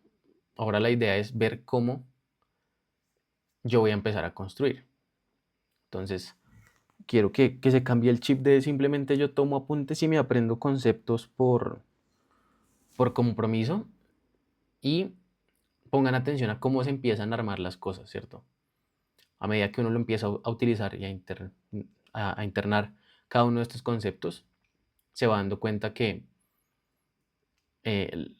Speaker 1: la idea es ver cómo yo voy a empezar a construir. Entonces, quiero que se cambie el chip de simplemente yo tomo apuntes y me aprendo conceptos por compromiso y pongan atención a cómo se empiezan a armar las cosas, ¿cierto? A medida que uno lo empieza a utilizar y a internar cada uno de estos conceptos, se va dando cuenta que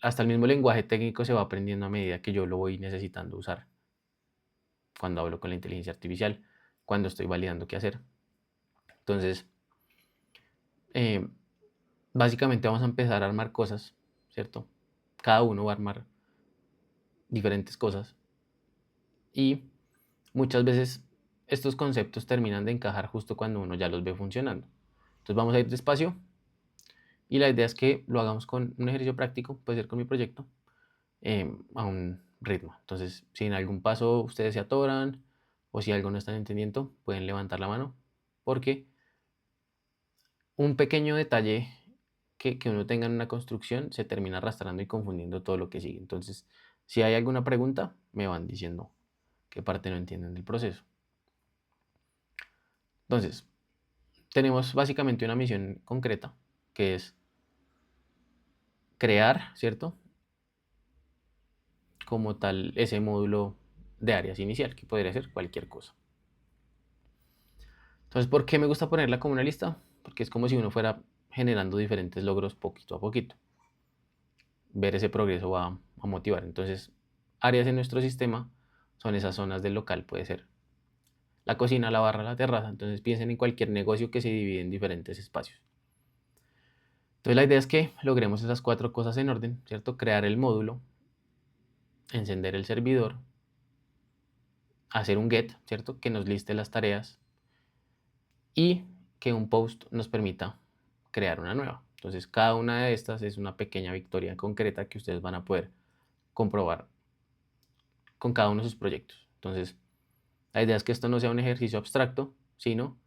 Speaker 1: hasta el mismo lenguaje técnico se va aprendiendo a medida que yo lo voy necesitando usar. Cuando hablo con la inteligencia artificial, cuando estoy validando qué hacer. Entonces, eh, básicamente vamos a empezar a armar cosas, ¿cierto? Cada uno va a armar diferentes cosas y muchas veces estos conceptos terminan de encajar justo cuando uno ya los ve funcionando. Entonces vamos a ir despacio y la idea es que lo hagamos con un ejercicio práctico, puede ser con mi proyecto, a un ritmo. Entonces, si en algún paso ustedes se atoran o si algo no están entendiendo, pueden levantar la mano porque un pequeño detalle que uno tenga en una construcción se termina arrastrando y confundiendo todo lo que sigue. Entonces, si hay alguna pregunta, me van diciendo qué parte no entienden del proceso. Entonces, tenemos básicamente una misión concreta, que es crear, ¿cierto? Como tal, ese módulo de áreas inicial, que podría ser cualquier cosa. Entonces, ¿por qué me gusta ponerla como una lista? Porque es como si uno fuera generando diferentes logros poquito a poquito. Ver ese progreso va a motivar. Entonces, áreas en nuestro sistema son esas zonas del local, puede ser la cocina, la barra, la terraza. Entonces piensen en cualquier negocio que se divide en diferentes espacios. Entonces la idea es que logremos esas 4 cosas en orden, ¿cierto? Crear el módulo, encender el servidor, hacer un get, ¿cierto? Que nos liste las tareas y que un post nos permita crear una nueva. Entonces cada una de estas es una pequeña victoria concreta que ustedes van a poder comprobar con cada uno de sus proyectos. Entonces, la idea es que esto no sea un ejercicio abstracto, sino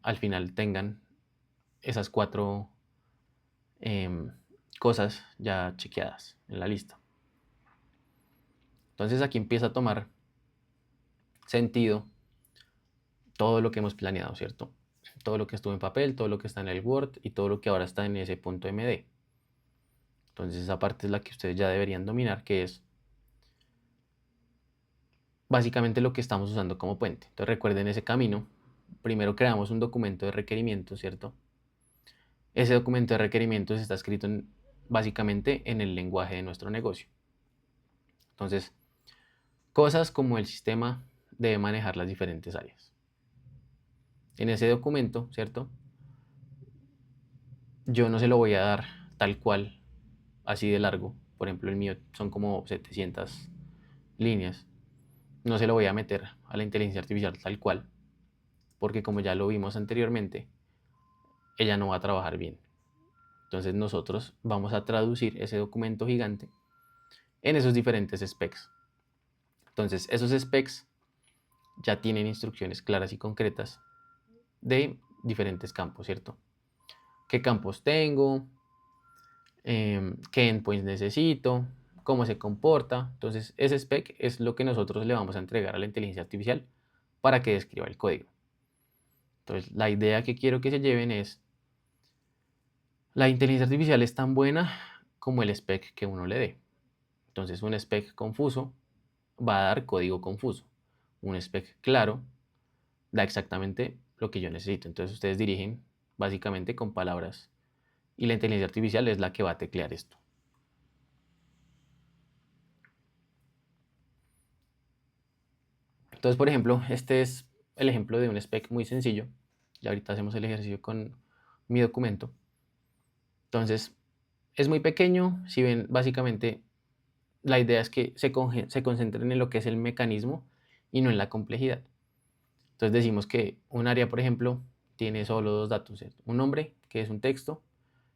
Speaker 1: al final tengan esas 4 cosas ya chequeadas en la lista. Entonces aquí empieza a tomar sentido todo lo que hemos planeado, ¿cierto? Todo lo que estuvo en papel, todo lo que está en el Word y todo lo que ahora está en ese punto MD. Entonces esa parte es la que ustedes ya deberían dominar, que es básicamente lo que estamos usando como puente. Entonces recuerden ese camino. Primero creamos un documento de requerimientos, ¿cierto? Ese documento de requerimientos está escrito básicamente en el lenguaje de nuestro negocio. Entonces, cosas como el sistema debe manejar las diferentes áreas. En ese documento, ¿cierto? Yo no se lo voy a dar tal cual, así de largo. Por ejemplo, el mío son como 700 líneas. No se lo voy a meter a la inteligencia artificial tal cual, porque como ya lo vimos anteriormente, ella no va a trabajar bien. Entonces nosotros vamos a traducir ese documento gigante en esos diferentes specs. Entonces esos specs ya tienen instrucciones claras y concretas de diferentes campos, ¿cierto? ¿Qué campos tengo? ¿Qué endpoints necesito? ¿Cómo se comporta? Entonces, ese spec es lo que nosotros le vamos a entregar a la inteligencia artificial para que describa el código. Entonces, la idea que quiero que se lleven es, la inteligencia artificial es tan buena como el spec que uno le dé. Entonces, un spec confuso va a dar código confuso. Un spec claro da exactamente lo que yo necesito. Entonces, ustedes dirigen básicamente con palabras y la inteligencia artificial es la que va a teclear esto. Entonces, por ejemplo, este es el ejemplo de un spec muy sencillo. Y ahorita hacemos el ejercicio con mi documento. Entonces, es muy pequeño. Si ven, básicamente la idea es que se concentren en lo que es el mecanismo y no en la complejidad. Entonces decimos que un área, por ejemplo, tiene solo dos datos, ¿cierto? Un nombre, que es un texto,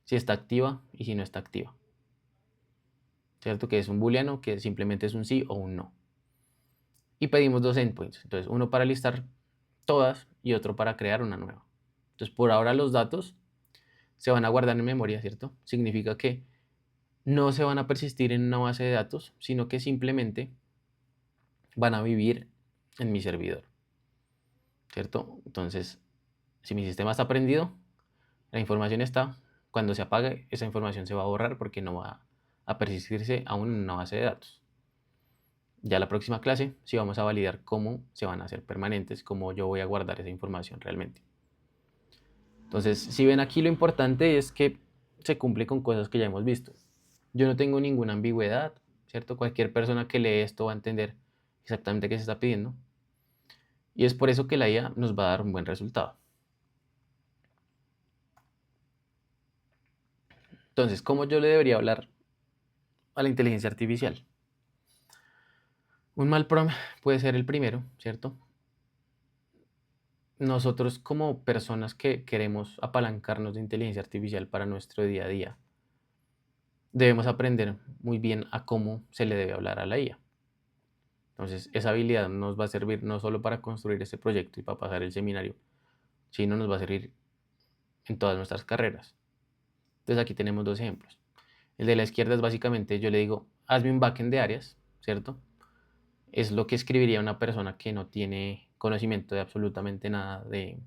Speaker 1: si está activa y si no está activa, ¿cierto? Que es un booleano, que simplemente es un sí o un no. Y pedimos dos endpoints, entonces uno para listar todas y otro para crear una nueva. Entonces por ahora los datos se van a guardar en memoria, ¿cierto? Significa que no se van a persistir en una base de datos, sino que simplemente van a vivir en mi servidor, ¿cierto? Entonces, si mi sistema está prendido, la información está. Cuando se apague, esa información se va a borrar porque no va a persistirse aún en una base de datos. Ya la próxima clase sí vamos a validar cómo se van a hacer permanentes, cómo yo voy a guardar esa información realmente. Entonces, si ven aquí, lo importante es que se cumple con cosas que ya hemos visto. Yo no tengo ninguna ambigüedad, ¿cierto? Cualquier persona que lee esto va a entender exactamente qué se está pidiendo. Y es por eso que la IA nos va a dar un buen resultado. Entonces, ¿cómo yo le debería hablar a la inteligencia artificial? Un mal prompt puede ser el primero, ¿cierto? Nosotros como personas que queremos apalancarnos de inteligencia artificial para nuestro día a día, debemos aprender muy bien a cómo se le debe hablar a la IA. Entonces, esa habilidad nos va a servir no solo para construir este proyecto y para pasar el seminario, sino nos va a servir en todas nuestras carreras. Entonces, aquí tenemos dos ejemplos. El de la izquierda es básicamente, yo le digo, hazme un backend de áreas, ¿cierto? Es lo que escribiría una persona que no tiene conocimiento de absolutamente nada de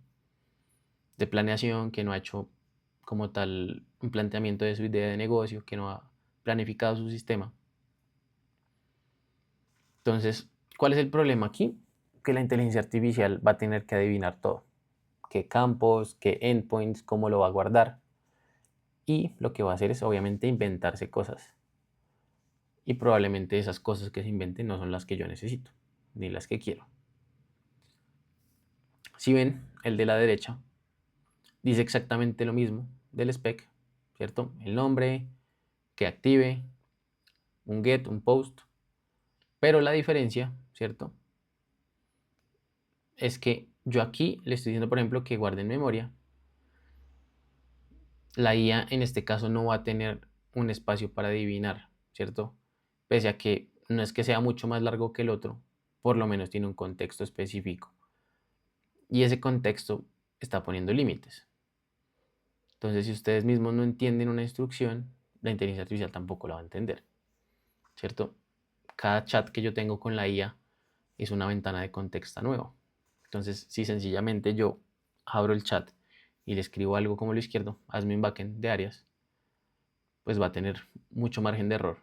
Speaker 1: planeación, que no ha hecho como tal un planteamiento de su idea de negocio, que no ha planificado su sistema. Entonces, ¿cuál es el problema aquí? Que la inteligencia artificial va a tener que adivinar todo. Qué campos, qué endpoints, cómo lo va a guardar. Y lo que va a hacer es obviamente inventarse cosas. Y probablemente esas cosas que se inventen no son las que yo necesito, ni las que quiero. Si ven, el de la derecha dice exactamente lo mismo del spec, ¿cierto? El nombre, que active, un get, un post. Pero la diferencia, ¿cierto? Es que yo aquí le estoy diciendo, por ejemplo, que guarde en memoria. La IA en este caso no va a tener un espacio para adivinar, ¿cierto? Pese a que no es que sea mucho más largo que el otro, por lo menos tiene un contexto específico. Y ese contexto está poniendo límites. Entonces, si ustedes mismos no entienden una instrucción, la inteligencia artificial tampoco la va a entender, ¿cierto? Cada chat que yo tengo con la IA es una ventana de contexto nuevo. Entonces, si sencillamente yo abro el chat y le escribo algo como lo izquierdo, hazme un backend de áreas, pues va a tener mucho margen de error.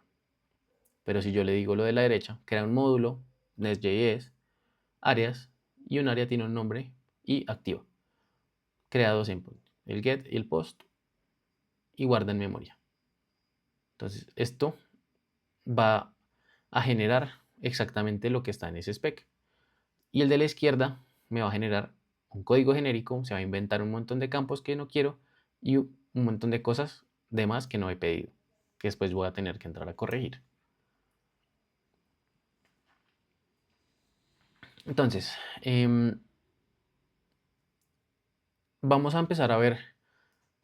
Speaker 1: Pero si yo le digo lo de la derecha, crea un módulo, Nest.js, áreas, y un área tiene un nombre y activa. Crea dos endpoints, el get y el post, y guarda en memoria. Entonces, esto va a generar exactamente lo que está en ese spec. Y el de la izquierda me va a generar un código genérico, se va a inventar un montón de campos que no quiero y un montón de cosas de más que no he pedido, que después voy a tener que entrar a corregir. Entonces, vamos a empezar a ver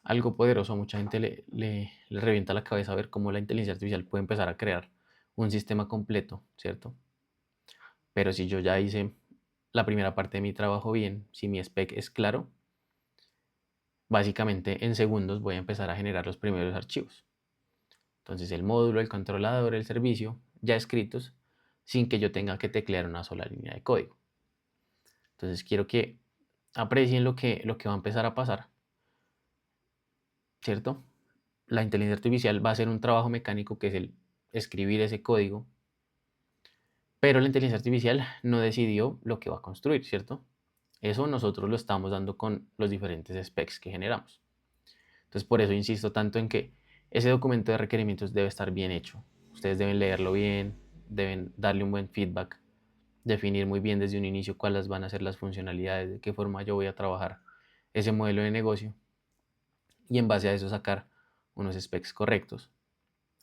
Speaker 1: algo poderoso. A mucha gente le revienta la cabeza ver cómo la inteligencia artificial puede empezar a crear un sistema completo, ¿cierto? Pero si yo ya hice la primera parte de mi trabajo bien, si mi spec es claro, básicamente en segundos voy a empezar a generar los primeros archivos. Entonces el módulo, el controlador, el servicio, ya escritos, sin que yo tenga que teclear una sola línea de código. Entonces quiero que aprecien lo que va a empezar a pasar, ¿cierto? La inteligencia artificial va a hacer un trabajo mecánico que es el escribir ese código, pero la inteligencia artificial no decidió lo que va a construir, ¿cierto? Eso nosotros lo estamos dando con los diferentes specs que generamos. Entonces por eso insisto tanto en que ese documento de requerimientos debe estar bien hecho. Ustedes deben leerlo bien, deben darle un buen feedback, definir muy bien desde un inicio cuáles van a ser las funcionalidades, de qué forma yo voy a trabajar ese modelo de negocio y en base a eso sacar unos specs correctos.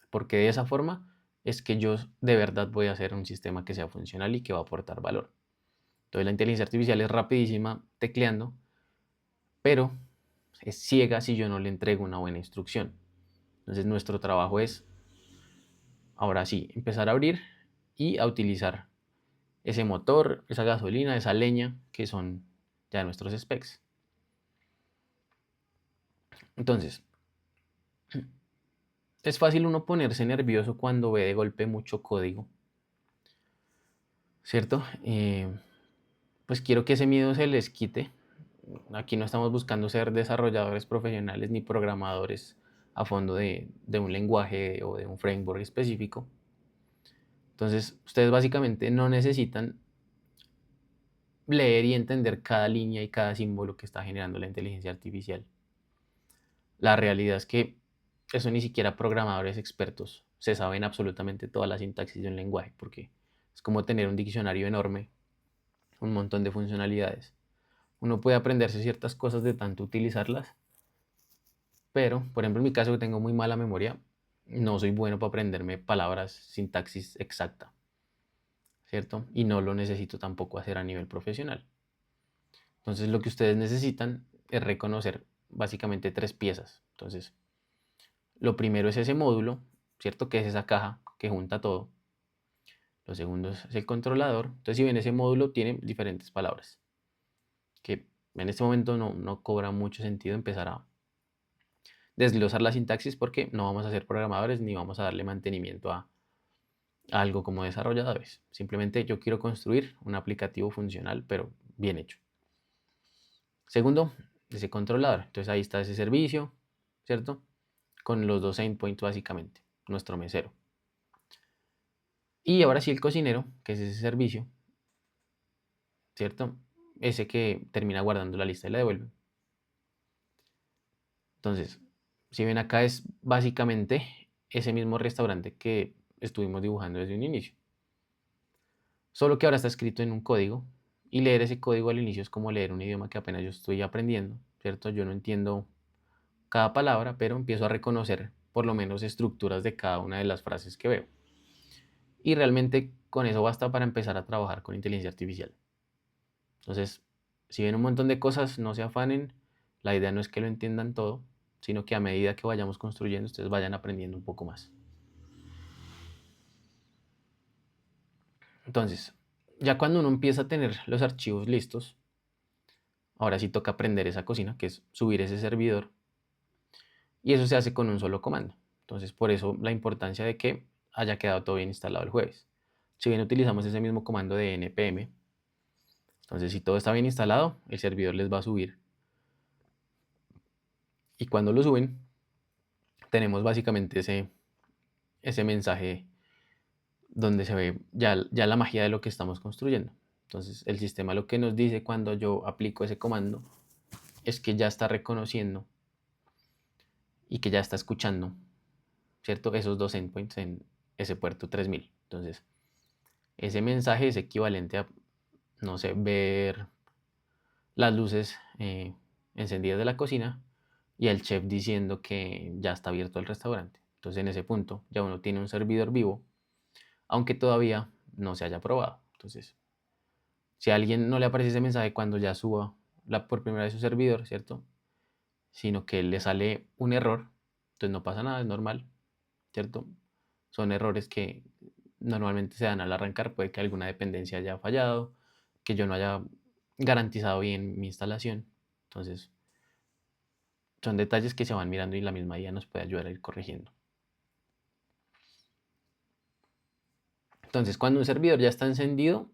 Speaker 1: Porque de esa forma es que yo de verdad voy a hacer un sistema que sea funcional y que va a aportar valor. Entonces la inteligencia artificial es rapidísima tecleando, pero es ciega si yo no le entrego una buena instrucción. Entonces nuestro trabajo es, ahora sí, empezar a abrir y a utilizar ese motor, esa gasolina, esa leña, que son ya nuestros specs. Entonces, es fácil uno ponerse nervioso cuando ve de golpe mucho código, ¿cierto? Pues quiero que ese miedo se les quite. Aquí no estamos buscando ser desarrolladores profesionales ni programadores a fondo de un lenguaje o de un framework específico. Entonces, ustedes básicamente no necesitan leer y entender cada línea y cada símbolo que está generando la inteligencia artificial. La realidad es que eso ni siquiera programadores expertos se saben absolutamente toda la sintaxis de un lenguaje, porque es como tener un diccionario enorme, un montón de funcionalidades. Uno puede aprenderse ciertas cosas de tanto utilizarlas, pero, por ejemplo, en mi caso que tengo muy mala memoria, no soy bueno para aprenderme palabras, sintaxis exacta, ¿cierto? Y no lo necesito tampoco hacer a nivel profesional. Entonces, lo que ustedes necesitan es reconocer básicamente tres piezas. Entonces, lo primero es ese módulo, ¿cierto? Que es esa caja que junta todo. Lo segundo es el controlador. Entonces, si ven, ese módulo tiene diferentes palabras, que en este momento no cobra mucho sentido empezar a desglosar la sintaxis porque no vamos a ser programadores ni vamos a darle mantenimiento a algo como desarrolladores. Simplemente yo quiero construir un aplicativo funcional, pero bien hecho. Segundo, ese controlador. Entonces ahí está ese servicio, ¿cierto? Con los dos endpoints básicamente, nuestro mesero. Y ahora sí el cocinero, que es ese servicio, ¿cierto? Ese que termina guardando la lista y la devuelve. Entonces, si ven acá es básicamente ese mismo restaurante que estuvimos dibujando desde un inicio. Solo que ahora está escrito en un código y leer ese código al inicio es como leer un idioma que apenas yo estoy aprendiendo, ¿cierto? Yo no entiendo cada palabra, pero empiezo a reconocer por lo menos estructuras de cada una de las frases que veo. Y realmente con eso basta para empezar a trabajar con inteligencia artificial. Entonces, si ven un montón de cosas, no se afanen. La idea no es que lo entiendan todo, sino que a medida que vayamos construyendo, ustedes vayan aprendiendo un poco más. Entonces, ya cuando uno empieza a tener los archivos listos, ahora sí toca aprender esa cocina, que es subir ese servidor. Y eso se hace con un solo comando. Entonces, por eso la importancia de que haya quedado todo bien instalado el jueves. Si bien utilizamos ese mismo comando de npm, entonces si todo está bien instalado, el servidor les va a subir. Y cuando lo suben, tenemos básicamente ese mensaje donde se ve ya la magia de lo que estamos construyendo. Entonces, el sistema lo que nos dice cuando yo aplico ese comando es que ya está reconociendo y que ya está escuchando, ¿cierto? Esos dos endpoints en ese puerto 3000. Entonces, ese mensaje es equivalente a, no sé, ver las luces encendidas de la cocina y el chef diciendo que ya está abierto el restaurante. Entonces, en ese punto ya uno tiene un servidor vivo, aunque todavía no se haya probado. Entonces, si a alguien no le aparece ese mensaje cuando ya suba por primera vez su servidor, ¿cierto? Sino que le sale un error, entonces no pasa nada, es normal, ¿cierto? Son errores que normalmente se dan al arrancar, puede que alguna dependencia haya fallado, que yo no haya garantizado bien mi instalación. Entonces, son detalles que se van mirando y la misma IA nos puede ayudar a ir corrigiendo. Entonces, cuando un servidor ya está encendido,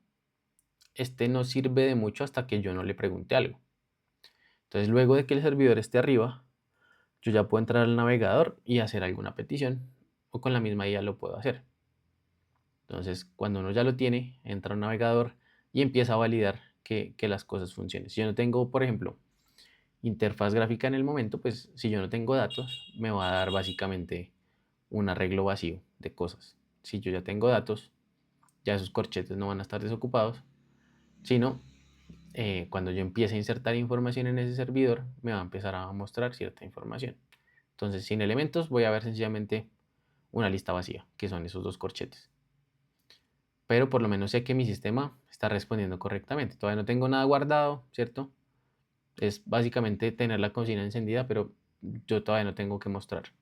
Speaker 1: este no sirve de mucho hasta que yo no le pregunte algo. Entonces, luego de que el servidor esté arriba, yo ya puedo entrar al navegador y hacer alguna petición, o con la misma IA lo puedo hacer. Entonces, cuando uno ya lo tiene, entra al navegador y empieza a validar que las cosas funcionen. Si yo no tengo, por ejemplo, interfaz gráfica en el momento, pues si yo no tengo datos, me va a dar básicamente un arreglo vacío de cosas. Si yo ya tengo datos, ya esos corchetes no van a estar desocupados, sino cuando yo empiece a insertar información en ese servidor, me va a empezar a mostrar cierta información. Entonces, sin elementos, voy a ver sencillamente una lista vacía, que son esos dos corchetes. Pero por lo menos sé que mi sistema está respondiendo correctamente. Todavía no tengo nada guardado, ¿cierto? Es básicamente tener la cocina encendida, pero yo todavía no tengo que mostrar.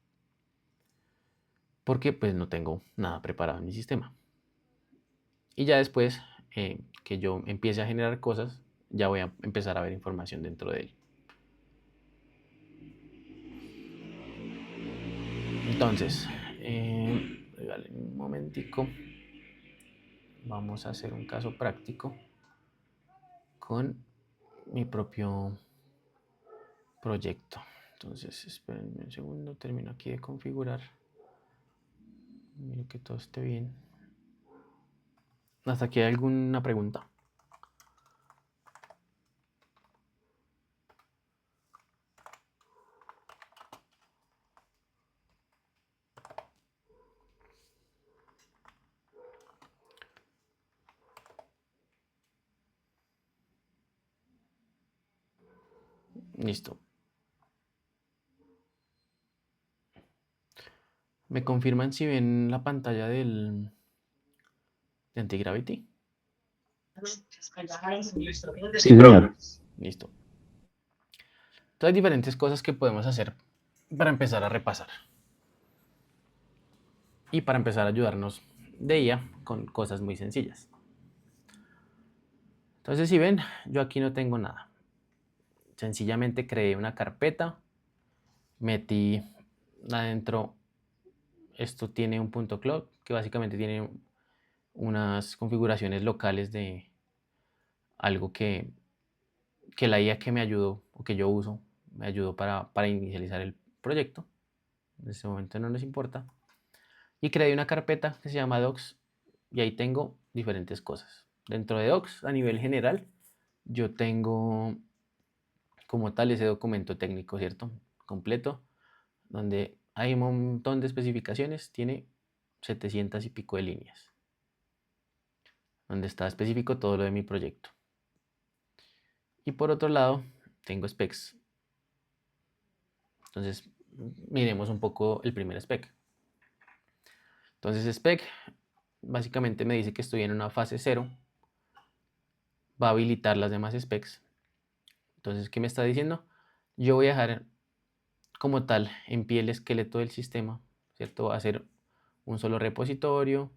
Speaker 1: Porque pues no tengo nada preparado en mi sistema. Y ya después que yo empiece a generar cosas, ya voy a empezar a ver información dentro de él. Entonces, regalen un momentico. Vamos a hacer un caso práctico con mi propio proyecto. Entonces, espérenme un segundo, termino aquí de configurar. Miro que todo esté bien. ¿Hasta aquí hay alguna pregunta? Listo. ¿Me confirman si ven la pantalla de Antigravity?
Speaker 4: Sí, señor.
Speaker 1: Listo. Entonces hay diferentes cosas que podemos hacer para empezar a repasar. Y para empezar a ayudarnos de IA con cosas muy sencillas. Entonces, si ven, yo aquí no tengo nada. Sencillamente creé una carpeta, metí adentro, esto tiene un punto .cloud, que básicamente tiene unas configuraciones locales de algo que la IA que me ayudó, o que yo uso, me ayudó para inicializar el proyecto. En este momento no nos importa. Y creé una carpeta que se llama docs, y ahí tengo diferentes cosas. Dentro de docs, a nivel general, yo tengo como tal ese documento técnico, ¿cierto? Completo, donde hay un montón de especificaciones, tiene 700 y pico de líneas, donde está específico todo lo de mi proyecto. Y por otro lado, tengo specs. Entonces, miremos un poco el primer spec. Entonces, spec básicamente me dice que estoy en una fase 0. Va a habilitar las demás specs. Entonces, ¿qué me está diciendo? Yo voy a dejar como tal en pie el esqueleto del sistema, ¿cierto? Va a ser un solo repositorio,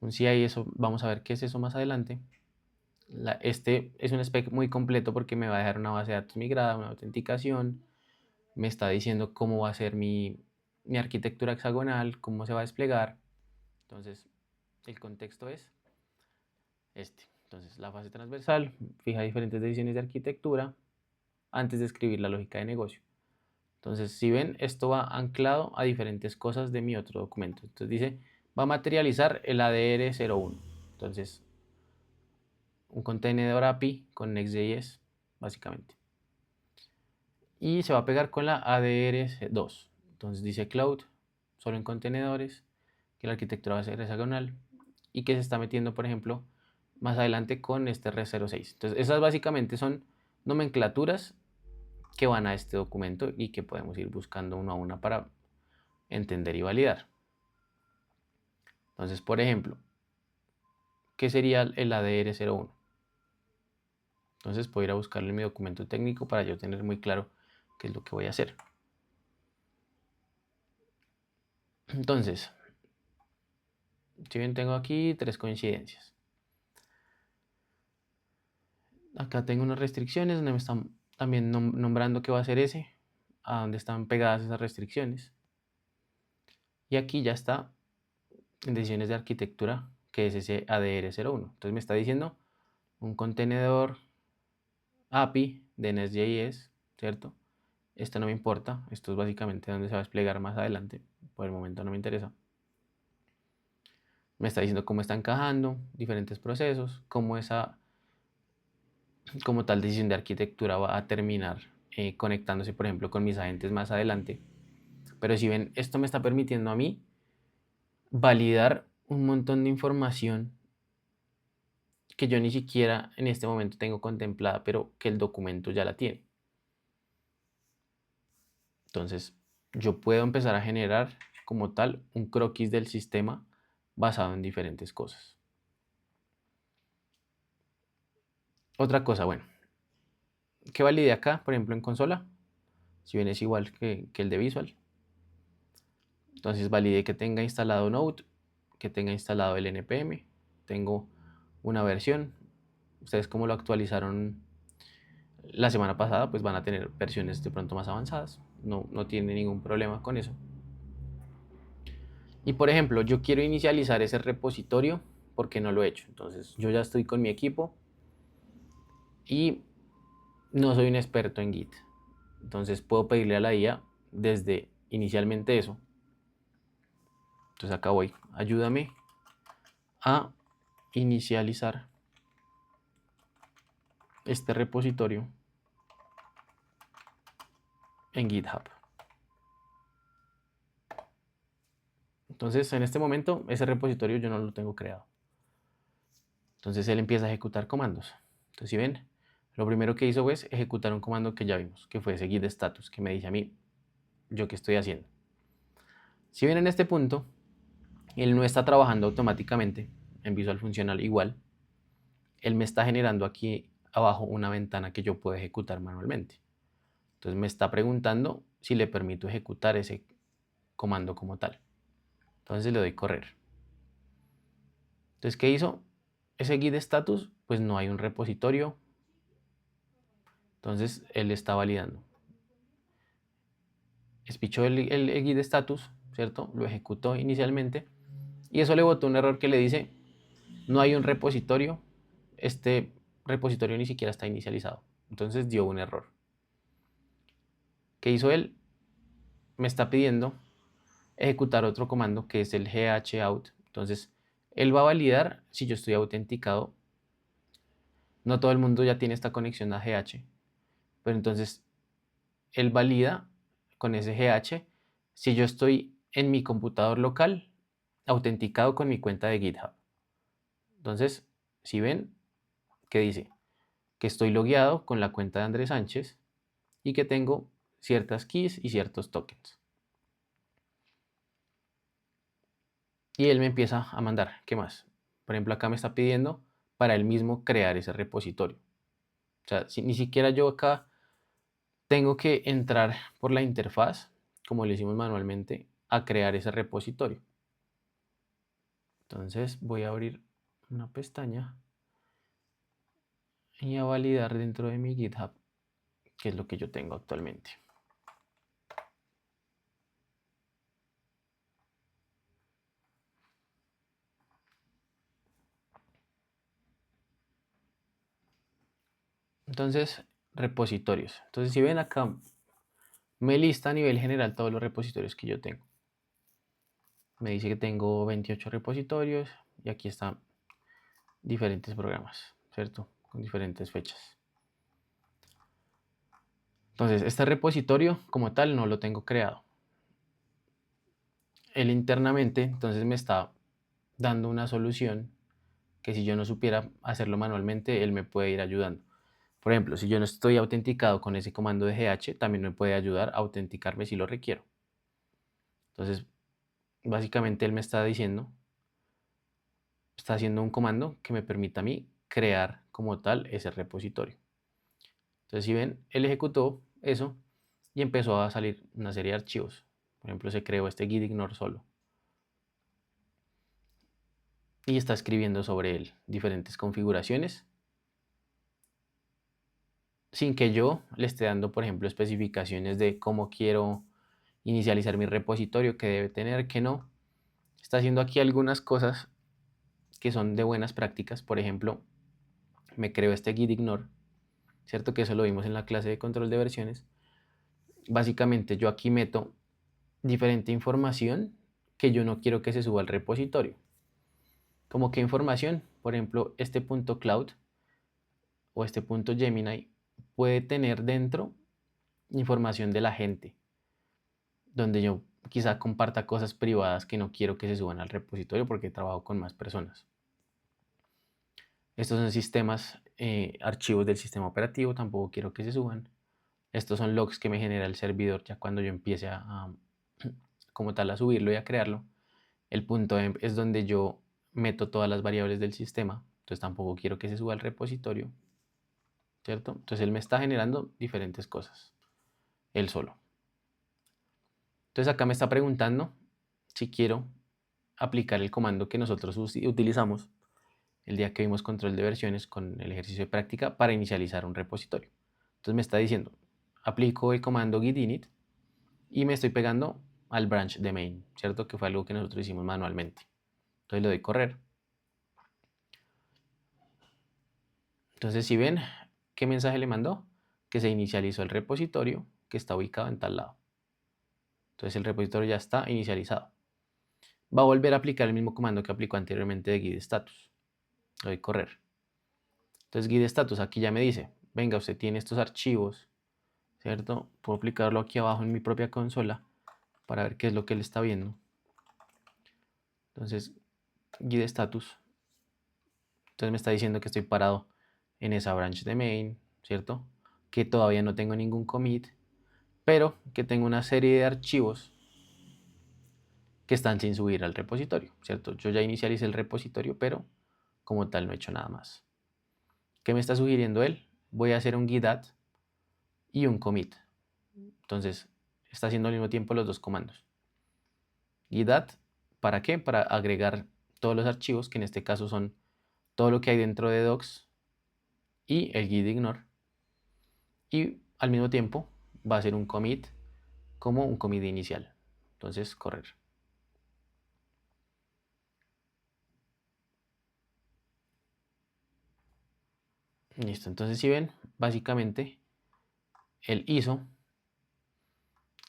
Speaker 1: un CI, eso, vamos a ver qué es eso más adelante. Este es un spec muy completo porque me va a dejar una base de datos migrada, una autenticación, me está diciendo cómo va a ser mi arquitectura hexagonal, cómo se va a desplegar. Entonces, el contexto es este. Entonces, la fase transversal fija diferentes decisiones de arquitectura antes de escribir la lógica de negocio. Entonces, si ven, esto va anclado a diferentes cosas de mi otro documento. Entonces dice, va a materializar el ADR01. Entonces, un contenedor API con Next.js, básicamente. Y se va a pegar con la ADR2. Entonces dice Cloud, solo en contenedores, que la arquitectura va a ser hexagonal y que se está metiendo, por ejemplo, más adelante con este R06. Entonces, esas básicamente son nomenclaturas que van a este documento y que podemos ir buscando uno a una para entender y validar. Entonces, por ejemplo, ¿qué sería el ADR01? Entonces, puedo ir a buscarlo en mi documento técnico para yo tener muy claro qué es lo que voy a hacer. Entonces, si bien tengo aquí 3 coincidencias. Acá tengo unas restricciones donde me están también nombrando qué va a ser ese, a dónde están pegadas esas restricciones. Y aquí ya está en decisiones de arquitectura, que es ese ADR01. Entonces me está diciendo un contenedor API de Nest.js, ¿cierto? Esto no me importa, esto es básicamente donde se va a desplegar más adelante, por el momento no me interesa. Me está diciendo cómo está encajando, diferentes procesos, cómo esa, como tal decisión de arquitectura va a terminar conectándose, por ejemplo, con mis agentes más adelante. Pero si ven, esto me está permitiendo a mí validar un montón de información que yo ni siquiera en este momento tengo contemplada, pero que el documento ya la tiene. Entonces, yo puedo empezar a generar como tal un croquis del sistema basado en diferentes cosas. Otra cosa, bueno, ¿qué valide acá? Por ejemplo, en consola, si bien es igual que el de Visual. Entonces valide que tenga instalado Node, que tenga instalado el NPM, tengo una versión. Ustedes como lo actualizaron la semana pasada, pues van a tener versiones de pronto más avanzadas. No tiene ningún problema con eso. Y por ejemplo, yo quiero inicializar ese repositorio porque no lo he hecho. Entonces yo ya estoy con mi equipo y no soy un experto en Git. Entonces puedo pedirle a la IA desde inicialmente eso. Entonces acá voy, ayúdame a inicializar este repositorio en GitHub. Entonces en este momento ese repositorio yo no lo tengo creado. Entonces él empieza a ejecutar comandos. Entonces si ven, lo primero que hizo fue ejecutar un comando que ya vimos, que fue ese git status, que me dice a mí, yo qué estoy haciendo. Si ven en este punto, él no está trabajando automáticamente en Visual Funcional igual. Él me está generando aquí abajo una ventana que yo puedo ejecutar manualmente. Entonces me está preguntando si le permito ejecutar ese comando como tal. Entonces le doy correr. Entonces, ¿qué hizo? Ese git status, pues no hay un repositorio. Entonces él está validando. Espichó el git status, ¿cierto? Lo ejecutó inicialmente. Y eso le botó un error que le dice, no hay un repositorio. Este repositorio ni siquiera está inicializado. Entonces dio un error. ¿Qué hizo él? Me está pidiendo ejecutar otro comando que es el ghout. Entonces, él va a validar si yo estoy autenticado. No todo el mundo ya tiene esta conexión a GH, pero entonces él valida con ese GH si yo estoy en mi computador local autenticado con mi cuenta de GitHub. Entonces, si ven, que dice que estoy logueado con la cuenta de Andrés Sánchez y que tengo ciertas keys y ciertos tokens. Y él me empieza a mandar, ¿qué más? Por ejemplo, acá me está pidiendo para él mismo crear ese repositorio. O sea, ni siquiera yo acá tengo que entrar por la interfaz, como lo hicimos manualmente, a crear ese repositorio. Entonces voy a abrir una pestaña y a validar dentro de mi GitHub qué es lo que yo tengo actualmente. Entonces, repositorios. Entonces, si ven acá, me lista a nivel general todos los repositorios que yo tengo. Me dice que tengo 28 repositorios y aquí están diferentes programas, ¿cierto? Con diferentes fechas. Entonces, este repositorio como tal no lo tengo creado. Él internamente, entonces me está dando una solución que si yo no supiera hacerlo manualmente, él me puede ir ayudando. Por ejemplo, si yo no estoy autenticado con ese comando de GH, también me puede ayudar a autenticarme si lo requiero. Entonces, básicamente él me está diciendo, está haciendo un comando que me permita a mí crear como tal ese repositorio. Entonces, si ven, él ejecutó eso y empezó a salir una serie de archivos. Por ejemplo, se creó este git ignore solo. Y está escribiendo sobre él diferentes configuraciones sin que yo le esté dando, por ejemplo, especificaciones de cómo quiero inicializar mi repositorio, qué debe tener, qué no. Está haciendo aquí algunas cosas que son de buenas prácticas. Por ejemplo, me creo este git ignore, ¿cierto? Que eso lo vimos en la clase de control de versiones. Básicamente yo aquí meto diferente información que yo no quiero que se suba al repositorio. ¿Como qué información? Por ejemplo, este punto cloud o este punto Gemini puede tener dentro información de la gente, donde yo quizá comparta cosas privadas que no quiero que se suban al repositorio porque trabajo con más personas. Estos son sistemas, archivos del sistema operativo, tampoco quiero que se suban. Estos son logs que me genera el servidor ya cuando yo empiece como tal a subirlo y a crearlo. El punto .env es donde yo meto todas las variables del sistema, entonces tampoco quiero que se suba al repositorio, ¿cierto? Entonces él me está generando diferentes cosas, él solo. Entonces acá me está preguntando si quiero aplicar el comando que nosotros utilizamos el día que vimos control de versiones con el ejercicio de práctica para inicializar un repositorio. Entonces me está diciendo, aplico el comando git init y me estoy pegando al branch de main, ¿cierto? Que fue algo que nosotros hicimos manualmente. Entonces le doy correr. Entonces si ven, ¿qué mensaje le mandó? Que se inicializó el repositorio que está ubicado en tal lado. Entonces el repositorio ya está inicializado. Va a volver a aplicar el mismo comando que aplicó anteriormente de git status. Le doy correr. Entonces git status aquí ya me dice, venga, usted tiene estos archivos, ¿cierto? Puedo aplicarlo aquí abajo en mi propia consola para ver qué es lo que él está viendo. Entonces git status. Entonces me está diciendo que estoy parado en esa branch de main, ¿cierto? Que todavía no tengo ningún commit, pero que tengo una serie de archivos que están sin subir al repositorio, ¿cierto? Yo ya inicialicé el repositorio, pero como tal no he hecho nada más. ¿Qué me está sugiriendo él? Voy a hacer un git add y un commit. Entonces está haciendo al mismo tiempo los dos comandos. Git add, ¿para qué? Para agregar todos los archivos, que en este caso son todo lo que hay dentro de docs y el git ignore. Y al mismo tiempo va a ser un commit como un commit inicial. Entonces correr. Listo, entonces si ven, básicamente él hizo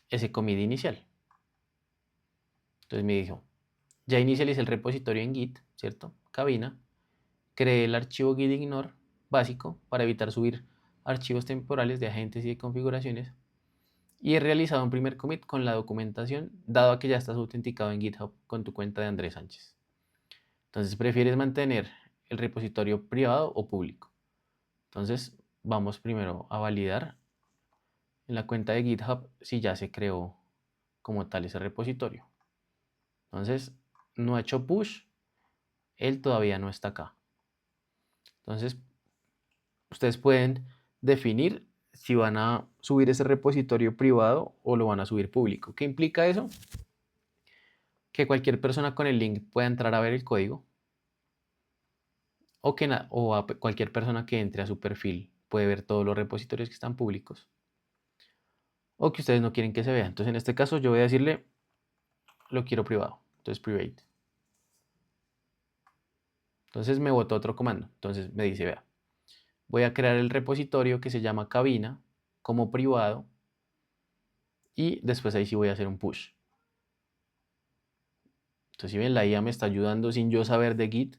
Speaker 1: ese commit inicial. Entonces me dijo, ya inicialicé el repositorio en Git, ¿cierto? Cabina. Creé el archivo git ignore básico para evitar subir archivos temporales de agentes y de configuraciones. Y he realizado un primer commit con la documentación, dado que ya estás autenticado en GitHub con tu cuenta de Andrés Sánchez. Entonces, ¿prefieres mantener el repositorio privado o público? Entonces, vamos primero a validar en la cuenta de GitHub si ya se creó como tal ese repositorio. Entonces, no ha hecho push, él todavía no está acá. Entonces, ustedes pueden definir si van a subir ese repositorio privado o lo van a subir público. ¿Qué implica eso? Que cualquier persona con el link pueda entrar a ver el código o que cualquier persona que entre a su perfil puede ver todos los repositorios que están públicos o que ustedes no quieren que se vea. Entonces, en este caso, yo voy a decirle lo quiero privado. Entonces, private. Entonces, me botó otro comando. Entonces, me dice, vea, voy a crear el repositorio que se llama cabina como privado y después ahí sí voy a hacer un push. Entonces, si ven, la IA me está ayudando sin yo saber de Git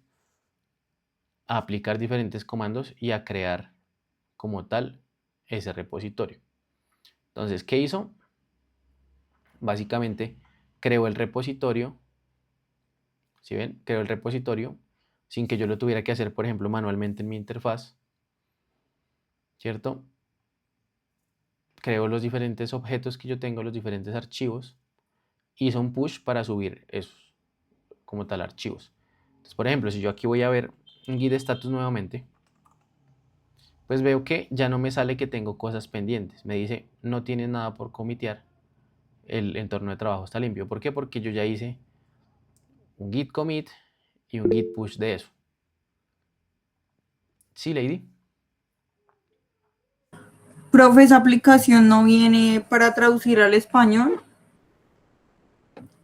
Speaker 1: a aplicar diferentes comandos y a crear como tal ese repositorio. Entonces, ¿qué hizo? Básicamente, creó el repositorio. ¿Sí ven? Creó el repositorio sin que yo lo tuviera que hacer, por ejemplo, manualmente en mi interfaz. ¿Cierto? Creo los diferentes objetos que yo tengo, los diferentes archivos. Hizo un push para subir esos como tal archivos. Entonces, por ejemplo, si yo aquí voy a ver un git status nuevamente, pues veo que ya no me sale que tengo cosas pendientes. Me dice, no tienes nada por comitear. El entorno de trabajo está limpio. ¿Por qué? Porque yo ya hice un git commit y un git push de eso. ¿Sí, Lady?
Speaker 2: Profe, esa aplicación no viene para traducir al español.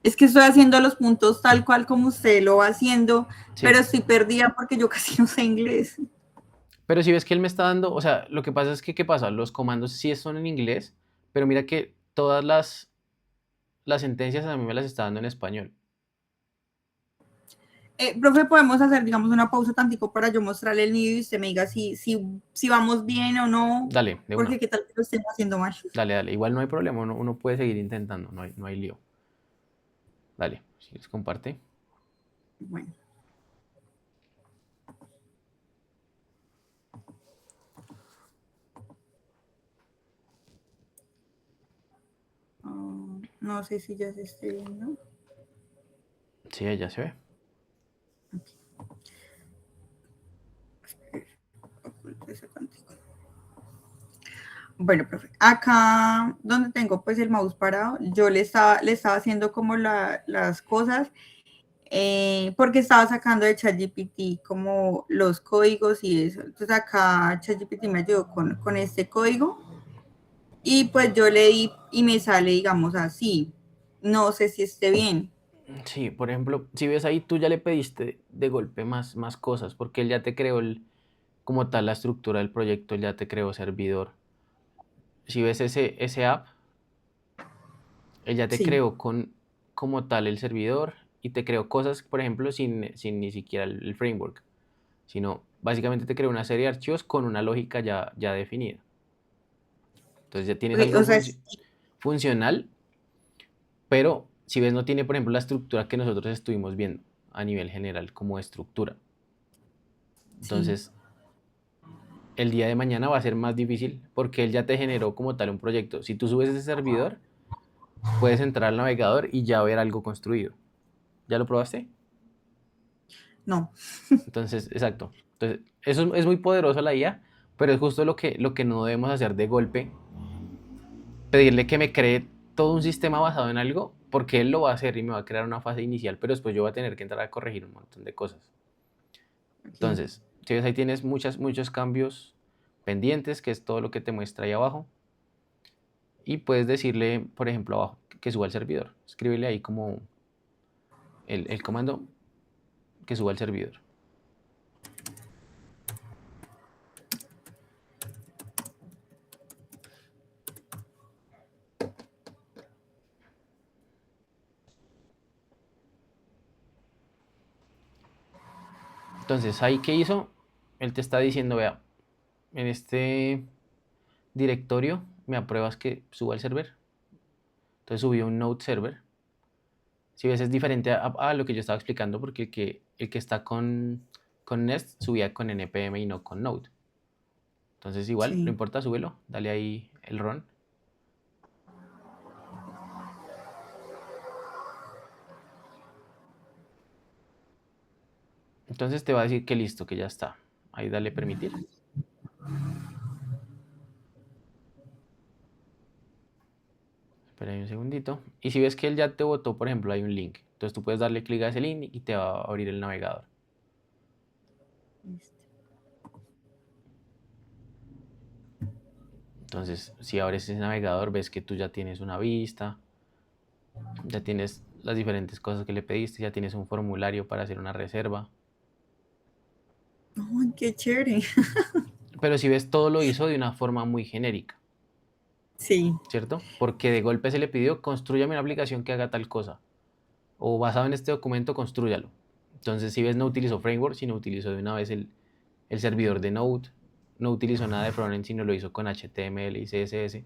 Speaker 2: Es que estoy haciendo los puntos tal cual como usted lo va haciendo, pero
Speaker 1: Sí,
Speaker 2: estoy perdida porque yo casi no sé inglés.
Speaker 1: pero si ves que él me está dando, o sea, lo que pasa es que, ¿qué pasa? Los comandos sí son en inglés, pero mira que todas las sentencias a mí me las está dando en español.
Speaker 2: Profe, podemos hacer, digamos, una pausa tantico para yo mostrarle el nido y usted me diga si vamos bien o no,
Speaker 1: Dale, de una.
Speaker 2: porque qué tal que lo estemos haciendo mal.
Speaker 1: Dale, dale. Igual no hay problema, uno puede seguir intentando, no hay lío. Dale, si les comparte.
Speaker 2: Bueno, no sé si ya se esté viendo.
Speaker 1: Sí, ya se ve.
Speaker 2: Oculto ese tantico. Bueno, profe, acá donde tengo pues el mouse parado, yo le estaba haciendo como las cosas porque estaba sacando de ChatGPT como los códigos y eso. Entonces acá ChatGPT me ayudó con este código y pues yo le di y me sale, digamos así. No sé si esté bien.
Speaker 1: Sí, por ejemplo, si ves ahí, tú ya le pediste de golpe más cosas, porque él ya te creó como tal la estructura del proyecto, él ya te creó servidor. Si ves ese app, él ya te
Speaker 2: Sí.
Speaker 1: creó como tal el servidor y te creó cosas, por ejemplo, sin ni siquiera el framework, sino básicamente te creó una serie de archivos con una lógica ya definida. Entonces ya tienes
Speaker 2: Okay,
Speaker 1: algo
Speaker 2: o sea,
Speaker 1: funcional, pero si ves no tiene, por ejemplo, la estructura que nosotros estuvimos viendo a nivel general como estructura.
Speaker 2: sí.
Speaker 1: Entonces, el día de mañana va a ser más difícil porque él ya te generó como tal un proyecto. Si tú subes ese servidor, puedes entrar al navegador y ya ver algo construido. ¿Ya lo probaste?
Speaker 2: No.
Speaker 1: Entonces, exacto. Entonces, eso es muy poderoso la IA, pero es justo lo que no debemos hacer de golpe, pedirle que me cree todo un sistema basado en algo, porque él lo va a hacer y me va a crear una fase inicial, pero después yo voy a tener que entrar a corregir un montón de cosas.
Speaker 2: Okay.
Speaker 1: Entonces, si ves ahí tienes muchos cambios pendientes, que es todo lo que te muestra ahí abajo, y puedes decirle, por ejemplo, abajo, que suba al servidor. Escríbele ahí como el comando que suba al servidor. Entonces, ahí qué hizo, él te está diciendo, vea, en este directorio me apruebas que suba al server. Entonces subió un node server. Si ves, es diferente a lo que yo estaba explicando, porque el que está con Nest subía con npm y no con node. Entonces, igual, no
Speaker 2: Sí.
Speaker 1: importa, súbelo, dale ahí el run. Entonces te va a decir que listo, que ya está. Ahí dale permitir. Espera ahí un segundito. Y si ves que él ya te botó, por ejemplo, hay un link. Entonces tú puedes darle clic a ese link y te va a abrir el navegador. Entonces, si abres ese navegador, ves que tú ya tienes una vista, ya tienes las diferentes cosas que le pediste, ya tienes un formulario para hacer una reserva.
Speaker 2: Ay, qué chévere.
Speaker 1: Pero si ves, todo lo hizo de una forma muy genérica,
Speaker 2: Sí.
Speaker 1: ¿cierto? Porque de golpe se le pidió, construyame una aplicación que haga tal cosa. O basado en este documento, construyalo. Entonces, si ves, no utilizó framework, sino utilizó de una vez el servidor de Node. No utilizó nada de frontend, sino lo hizo con HTML y CSS.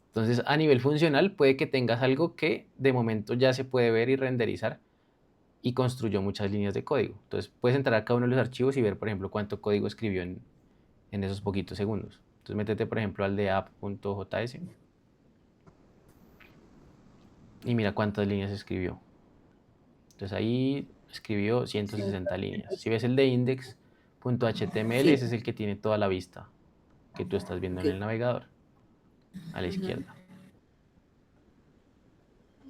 Speaker 1: Entonces, a nivel funcional, puede que tengas algo que de momento ya se puede ver y renderizar y construyó muchas líneas de código. Entonces, puedes entrar a cada uno de los archivos y ver, por ejemplo, cuánto código escribió en esos poquitos segundos. Entonces, métete, por ejemplo, al de app.js y mira cuántas líneas escribió. Entonces, ahí escribió 160 líneas. Si ves el de index.html,
Speaker 2: Sí.
Speaker 1: ese es el que tiene toda la vista que tú estás viendo en
Speaker 2: Ok.
Speaker 1: el navegador, a la izquierda.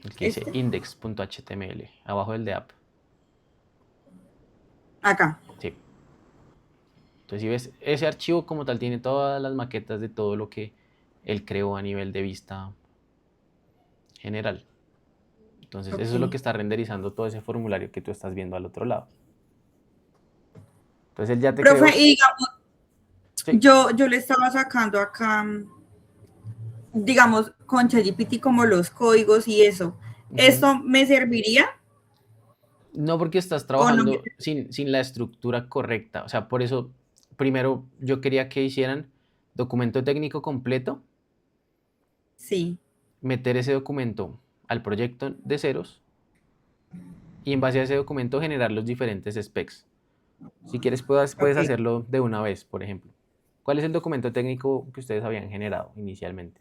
Speaker 1: El que dice
Speaker 2: Este.
Speaker 1: index.html, abajo del de app.
Speaker 2: Acá.
Speaker 1: Sí. Entonces, si ves, ese archivo como tal tiene todas las maquetas de todo lo que él creó a nivel de vista general. Entonces, eso es lo
Speaker 2: Ok.
Speaker 1: que está renderizando todo ese formulario que tú estás viendo al otro lado. Entonces, él ya te
Speaker 2: Profe,
Speaker 1: creó.
Speaker 2: y digamos,
Speaker 1: Sí.
Speaker 2: yo le estaba sacando acá, digamos, con ChatGPT como los códigos y eso.
Speaker 1: Ujú.
Speaker 2: ¿Esto me serviría
Speaker 1: No, porque estás
Speaker 2: o no me
Speaker 1: trabajando sin la estructura correcta. O sea, por eso, primero yo quería que hicieran documento técnico completo,
Speaker 2: Sí,
Speaker 1: meter ese documento al proyecto de ceros y en base a ese documento generar los diferentes specs. Si quieres, puedes
Speaker 2: ok.
Speaker 1: hacerlo de una vez, por ejemplo. ¿Cuál es el documento técnico que ustedes habían generado inicialmente?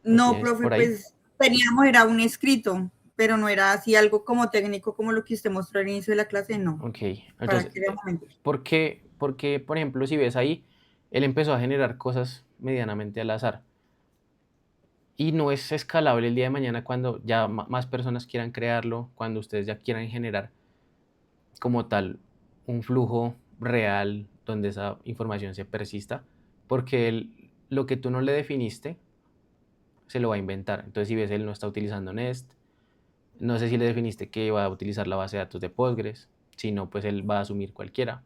Speaker 1: ¿Lo
Speaker 2: No,
Speaker 1: tienes
Speaker 2: profe,
Speaker 1: por ahí?
Speaker 2: pues teníamos, era un escrito, pero no era así algo como técnico como lo que usted mostró al inicio de la clase, no.
Speaker 1: Ok,
Speaker 2: ¿Para
Speaker 1: entonces,
Speaker 2: qué le vamos a mentir?
Speaker 1: porque, por ejemplo, si ves ahí, él empezó a generar cosas medianamente al azar y no es escalable el día de mañana cuando ya más personas quieran crearlo, cuando ustedes ya quieran generar como tal un flujo real donde esa información se persista, porque lo que tú no le definiste se lo va a inventar. Entonces, si ves, él no está utilizando Nest, no sé si le definiste que va a utilizar la base de datos de Postgres, si no, pues él va a asumir cualquiera.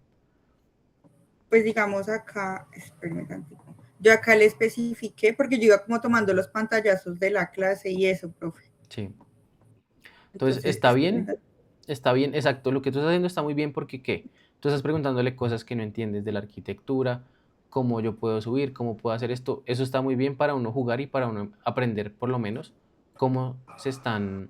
Speaker 2: Pues digamos acá, espérame tantito. Yo acá le especifiqué porque yo iba como tomando los pantallazos de la clase y eso, profe.
Speaker 1: Sí. Entonces,
Speaker 2: Entonces, espérame tantito.
Speaker 1: está bien, exacto. Lo que tú estás haciendo está muy bien porque, ¿qué? Tú estás preguntándole cosas que no entiendes de la arquitectura, cómo yo puedo subir, cómo puedo hacer esto. Eso está muy bien para uno jugar y para uno aprender, por lo menos, cómo se están.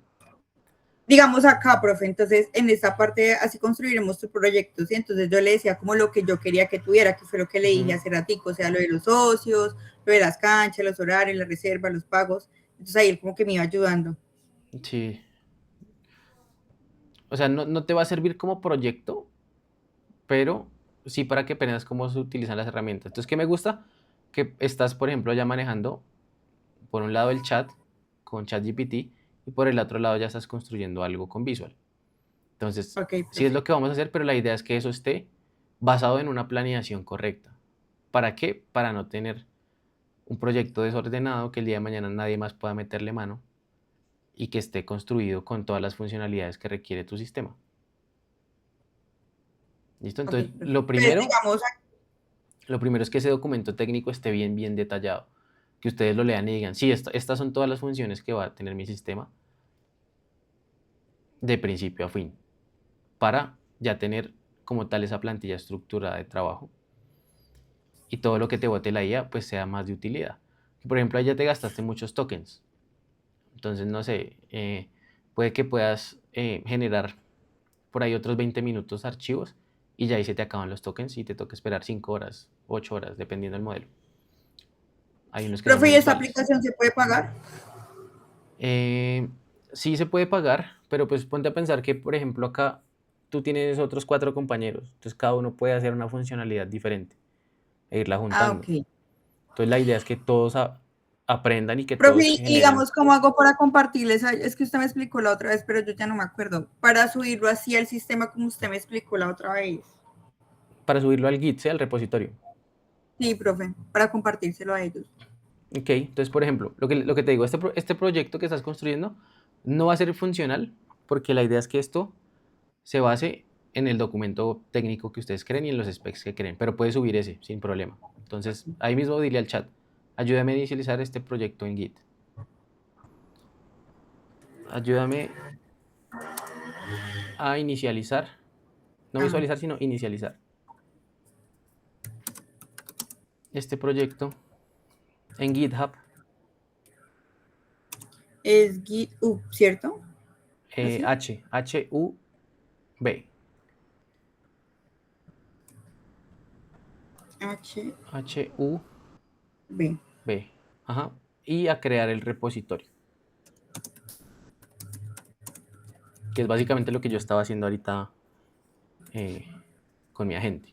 Speaker 2: Digamos acá, profe, entonces en esta parte así construiremos tu proyecto, ¿sí? Entonces yo le decía como lo que yo quería que tuviera, que fue lo que le dije
Speaker 1: Ujú.
Speaker 2: hace ratico, o sea, lo de los socios, lo de las canchas, los horarios, la reserva, los pagos. Entonces ahí él como que me iba ayudando.
Speaker 1: Sí. O sea, no te va a servir como proyecto, pero sí para que aprendas cómo se utilizan las herramientas. Entonces, ¿qué me gusta? Que estás, por ejemplo, ya manejando por un lado el chat con ChatGPT y por el otro lado ya estás construyendo algo con Visual. Entonces,
Speaker 2: Ok,
Speaker 1: sí es
Speaker 2: profe.
Speaker 1: lo que vamos a hacer, pero la idea es que eso esté basado en una planeación correcta. ¿Para qué? Para no tener un proyecto desordenado que el día de mañana nadie más pueda meterle mano y que esté construido con todas las funcionalidades que requiere tu sistema. ¿Listo?
Speaker 2: Ok,
Speaker 1: Entonces,
Speaker 2: profe. Entonces digamos,
Speaker 1: lo primero es que ese documento técnico esté bien, bien detallado. Que ustedes lo lean y digan, sí, estas son todas las funciones que va a tener mi sistema de principio a fin, para ya tener como tal esa plantilla estructurada de trabajo y todo lo que te bote la IA pues sea más de utilidad. Por ejemplo, ahí ya te gastaste muchos tokens, entonces no sé, puede que puedas generar por ahí otros 20 minutos archivos y ya ahí se te acaban los tokens y te toca esperar 5 horas, 8 horas, dependiendo del modelo. Hay unos que son
Speaker 2: profe, ¿y esta
Speaker 1: mensuales.
Speaker 2: aplicación se puede pagar?
Speaker 1: Eh, sí se puede pagar, pero pues ponte a pensar que, por ejemplo, acá tú tienes otros 4 compañeros, entonces cada uno puede hacer una funcionalidad diferente e irla
Speaker 2: Ah,
Speaker 1: juntando.
Speaker 2: ok.
Speaker 1: Entonces la idea es que todos aprendan y que
Speaker 2: Profe,
Speaker 1: todos
Speaker 2: y
Speaker 1: generen
Speaker 2: digamos, ¿cómo hago para compartirles? Es que usted me explicó la otra vez, pero yo ya no me acuerdo. Para subirlo así al sistema como usted me explicó la otra vez.
Speaker 1: para subirlo al Git, ¿sí? Al repositorio.
Speaker 2: Sí, profe, para compartírselo a ellos.
Speaker 1: Ok, entonces, por ejemplo, lo que te digo, este proyecto que estás construyendo no va a ser funcional porque la idea es que esto se base en el documento técnico que ustedes creen y en los specs que creen, pero puedes subir ese sin problema. Entonces, ahí mismo dile al chat, ayúdame a inicializar este proyecto en Git. Ayúdame a inicializar, no
Speaker 2: Ajá.
Speaker 1: visualizar, sino inicializar este proyecto en GitHub,
Speaker 2: Es GitHub, ¿cierto? ¿Así?
Speaker 1: H-U-B,
Speaker 2: HB.
Speaker 1: H-U-B, ajá, y a crear el repositorio, que es básicamente lo que yo estaba haciendo ahorita eh, con mi agente.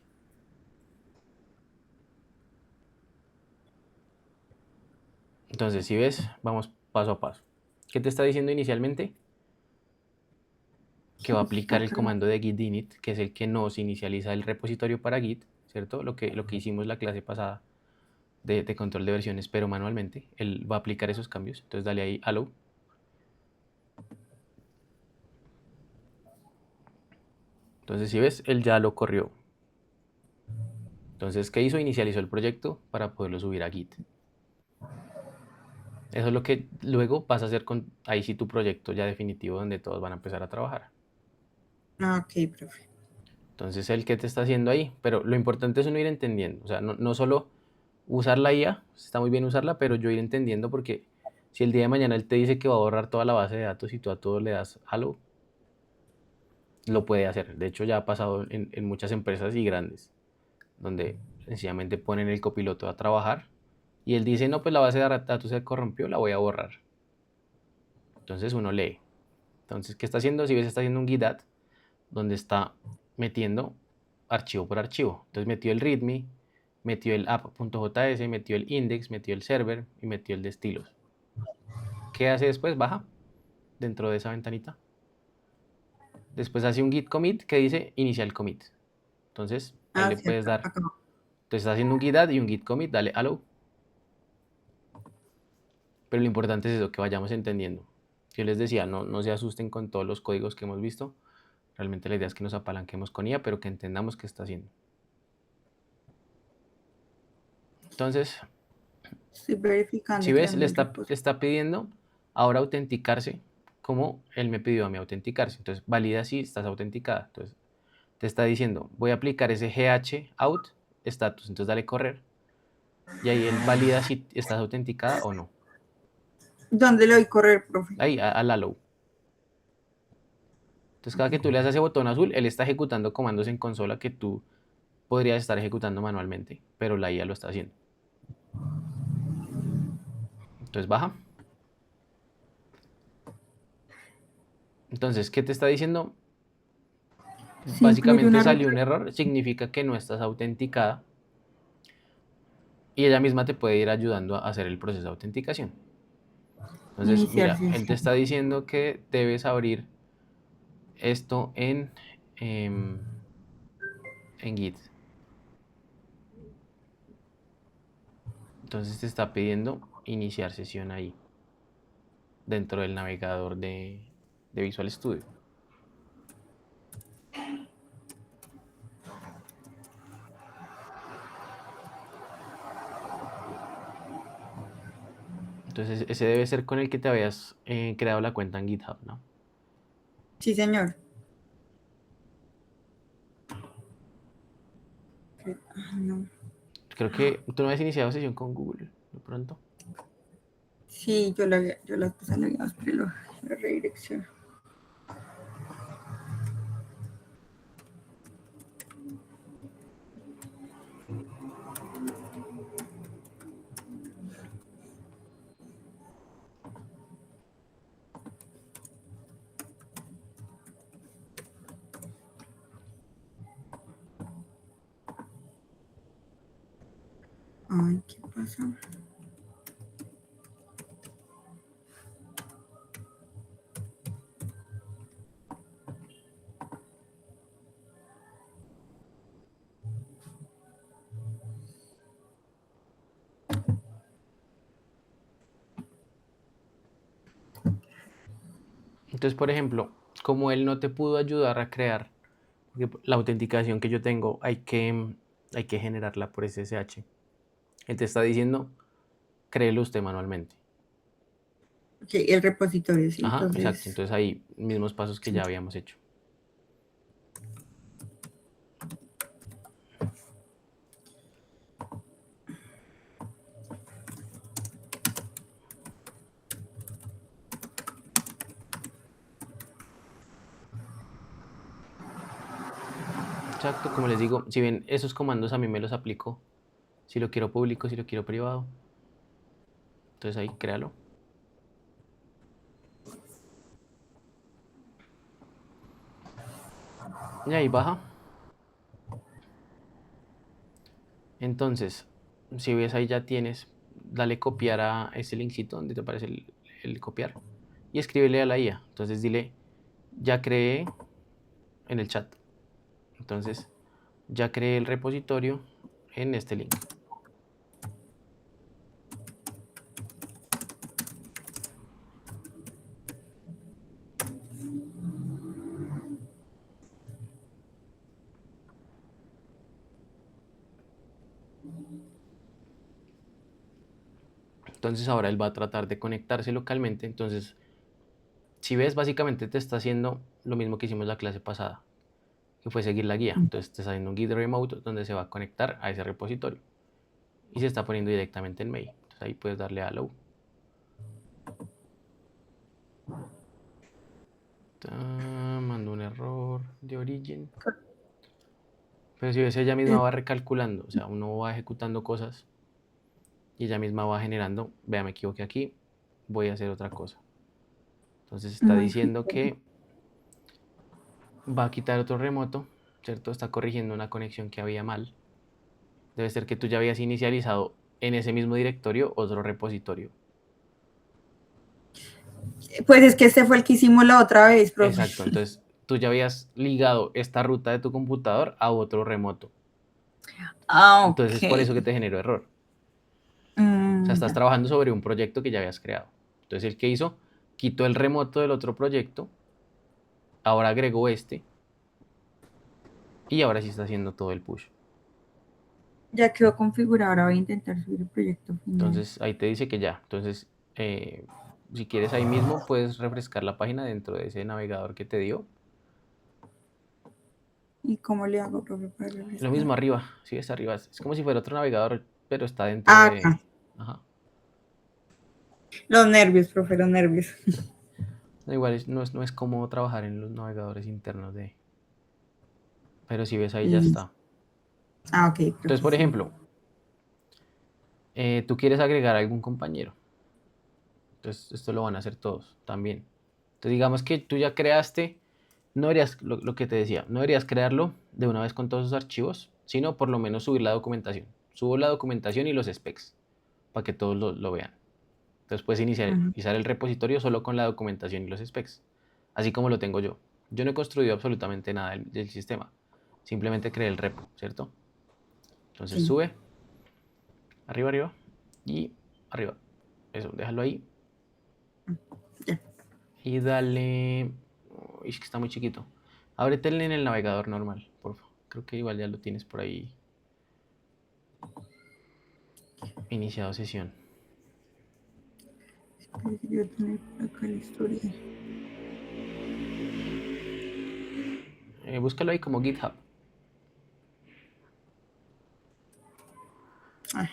Speaker 1: Entonces, si ves, vamos paso a paso. ¿Qué te está diciendo inicialmente? que va a aplicar el comando de git init, que es el que nos inicializa el repositorio para Git, ¿cierto? Lo que hicimos la clase pasada de control de versiones, pero manualmente. Él va a aplicar esos cambios. Entonces dale ahí allow. Entonces si ves, él ya lo corrió. Entonces, ¿qué hizo? Inicializó el proyecto para poderlo subir a Git. Eso es lo que luego vas a hacer con ahí sí tu proyecto ya definitivo donde todos van a empezar a trabajar.
Speaker 2: Ah, ok, profe.
Speaker 1: Entonces, el que te está haciendo ahí, pero lo importante es uno ir entendiendo, o sea, no solo usar la IA, está muy bien usarla, pero yo ir entendiendo porque si el día de mañana él te dice que va a borrar toda la base de datos y tú a todo le das algo, lo puede hacer. De hecho, ya ha pasado en muchas empresas y grandes, donde sencillamente ponen el copiloto a trabajar y él dice, no, pues la base de datos se corrompió, la voy a borrar. Entonces uno lee. Entonces, ¿qué está haciendo? Si ves, está haciendo un git add, donde está metiendo archivo por archivo. Entonces metió el readme, metió el app.js, metió el index, metió el server y metió el de estilos. ¿Qué hace después? Baja dentro de esa ventanita. Después hace un git commit que dice inicial commit. Entonces ahí le puedes
Speaker 2: Cierto,
Speaker 1: dar.
Speaker 2: acá.
Speaker 1: Entonces está haciendo un git add y un git commit, dale allow. Pero lo importante es eso, que vayamos entendiendo. Yo les decía, no se asusten con todos los códigos que hemos visto. Realmente la idea es que nos apalanquemos con IA, pero que entendamos qué está haciendo. Entonces,
Speaker 2: Estoy verificando.
Speaker 1: si ves,
Speaker 2: creando
Speaker 1: le
Speaker 2: el repositorio.
Speaker 1: está pidiendo ahora autenticarse como él me pidió a mí autenticarse. Entonces, valida si estás autenticada. Entonces, te está diciendo, voy a aplicar ese GH out status. Entonces, dale correr. Y ahí él valida si estás autenticada o no.
Speaker 2: ¿Dónde le doy correr, profe?
Speaker 1: Ahí, al allow. Entonces, cada que tú le das a ese botón azul, él está ejecutando comandos en consola que tú podrías estar ejecutando manualmente, pero la IA lo está haciendo. Entonces, baja. Entonces, ¿qué te está diciendo?
Speaker 2: Si incluye
Speaker 1: Básicamente
Speaker 2: una
Speaker 1: salió un error, significa que no estás autenticada y ella misma te puede ir ayudando a hacer el proceso de autenticación. Entonces,
Speaker 2: iniciar
Speaker 1: mira, él te
Speaker 2: sesión.
Speaker 1: está diciendo que debes abrir esto en Git. Entonces te está pidiendo iniciar sesión ahí, dentro del navegador de Visual Studio. Entonces ese debe ser con el que te habías creado la cuenta en GitHub, ¿no?
Speaker 2: Sí, señor. No.
Speaker 1: Creo que tú no habías iniciado sesión con Google, de pronto.
Speaker 2: Sí, yo las puse logueadas, pero la redirección. Ay, ¿qué pasa?
Speaker 1: Entonces, por ejemplo, como él no te pudo ayudar a crear, porque la autenticación que yo tengo hay que generarla por SSH. Él te está diciendo, créelo usted manualmente.
Speaker 2: Ok, el repositorio, sí.
Speaker 1: Ajá, exacto.
Speaker 2: Entonces,
Speaker 1: Entonces ahí mismos pasos que
Speaker 2: sí.
Speaker 1: ya habíamos hecho. Exacto, como les digo, si bien esos comandos a mí me los aplico, si lo quiero público, si lo quiero privado, entonces ahí créalo. Y ahí baja. Entonces, si ves ahí ya tienes, dale copiar a ese linkcito donde te aparece el copiar y escríbele a la IA. Entonces dile, ya creé en el chat. Entonces, ya creé el repositorio en este link. Entonces ahora él va a tratar de conectarse localmente. Entonces, si ves, básicamente te está haciendo lo mismo que hicimos la clase pasada, que fue seguir la guía. Entonces te está haciendo un git remote donde se va a conectar a ese repositorio y se está poniendo directamente en mail. Entonces ahí puedes darle a allow. Mando un error de origin. Pero si ves, ella misma va recalculando, o sea, uno va ejecutando cosas y ella misma va generando. Vea, me equivoqué aquí, voy a hacer otra cosa. Entonces está diciendo que va a quitar otro remoto, ¿cierto? Está corrigiendo una conexión que había mal. Debe ser que tú ya habías inicializado en ese mismo directorio otro repositorio.
Speaker 2: Pues es que este fue el que hicimos la otra vez, profe.
Speaker 1: Exacto, entonces tú ya habías ligado esta ruta de tu computador a otro remoto. Entonces es por eso que te generó error. O sea, estás trabajando sobre un proyecto que ya habías creado. Entonces el que hizo, quitó el remoto del otro proyecto, ahora agregó este y ahora sí está haciendo todo el push.
Speaker 2: Ya quedó configurado, ahora voy a intentar subir el proyecto final.
Speaker 1: Entonces ahí te dice que ya. Entonces, si quieres ahí mismo, puedes refrescar la página dentro de ese navegador que te dio.
Speaker 2: ¿Y cómo le hago, profe, para refrescar?
Speaker 1: Lo mismo arriba, sí, está arriba. Es como si fuera otro navegador, pero está dentro de...
Speaker 2: Acá.
Speaker 1: Ajá.
Speaker 2: Los nervios, profe, los nervios.
Speaker 1: No, igual no es cómodo trabajar en los navegadores internos de... Pero si ves ahí ya está.
Speaker 2: Ok, profe.
Speaker 1: Entonces, por ejemplo, tú quieres agregar a algún compañero. Entonces, esto lo van a hacer todos también. Entonces, digamos que tú ya creaste, no deberías, lo que te decía, no deberías crearlo de una vez con todos sus archivos, sino por lo menos subir la documentación. Subo la documentación y los specs para que todos lo vean. Entonces puedes iniciar el repositorio solo con la documentación y los specs, así como lo tengo yo. Yo no he construido absolutamente nada del sistema, simplemente creé el repo, ¿cierto? Entonces sube, arriba y arriba. Eso, déjalo ahí. Y dale... Uy, es que está muy chiquito. Ábrete en el navegador normal, por favor. Creo que igual ya lo tienes por ahí. Iniciado sesión.
Speaker 2: Yo tener por acá la historia.
Speaker 1: Búscalo ahí como GitHub.
Speaker 2: Ay.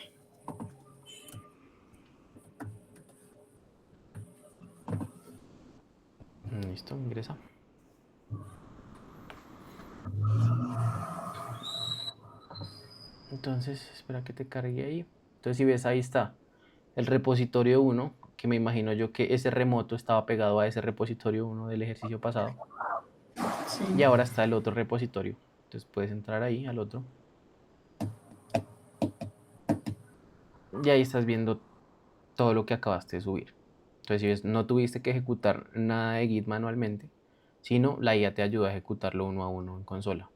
Speaker 1: Listo, ingresa. Entonces, espera que te cargue ahí. Entonces, si ves, ahí está el repositorio 1, que me imagino yo que ese remoto estaba pegado a ese repositorio 1 del ejercicio pasado.
Speaker 2: Sí.
Speaker 1: Y ahora está el otro repositorio. Entonces, puedes entrar ahí al otro. Y ahí estás viendo todo lo que acabaste de subir. Entonces, si ves, no tuviste que ejecutar nada de Git manualmente, sino la IA te ayuda a ejecutarlo uno a uno en consola.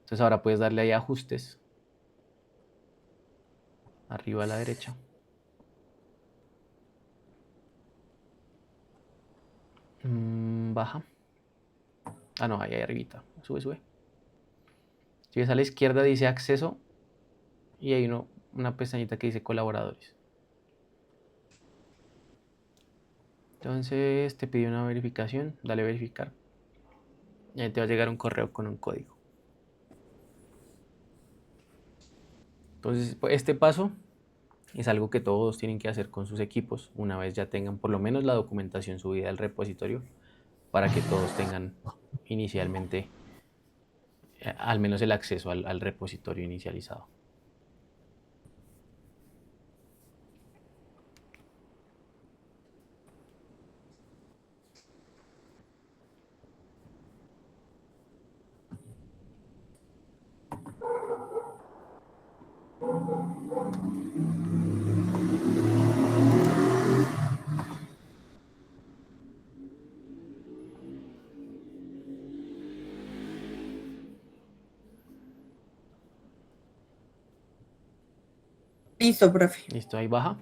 Speaker 1: Entonces, ahora puedes darle ahí a ajustes, arriba a la derecha. Baja. Ah, no, ahí arribita. Sube. Si ves a la izquierda dice acceso y hay una pestañita que dice colaboradores. Entonces te pide una verificación, dale verificar. Y ahí te va a llegar un correo con un código. Entonces, este paso es algo que todos tienen que hacer con sus equipos una vez ya tengan por lo menos la documentación subida al repositorio para que todos tengan inicialmente al menos el acceso al repositorio inicializado.
Speaker 2: Listo, profe.
Speaker 1: Listo, ahí baja.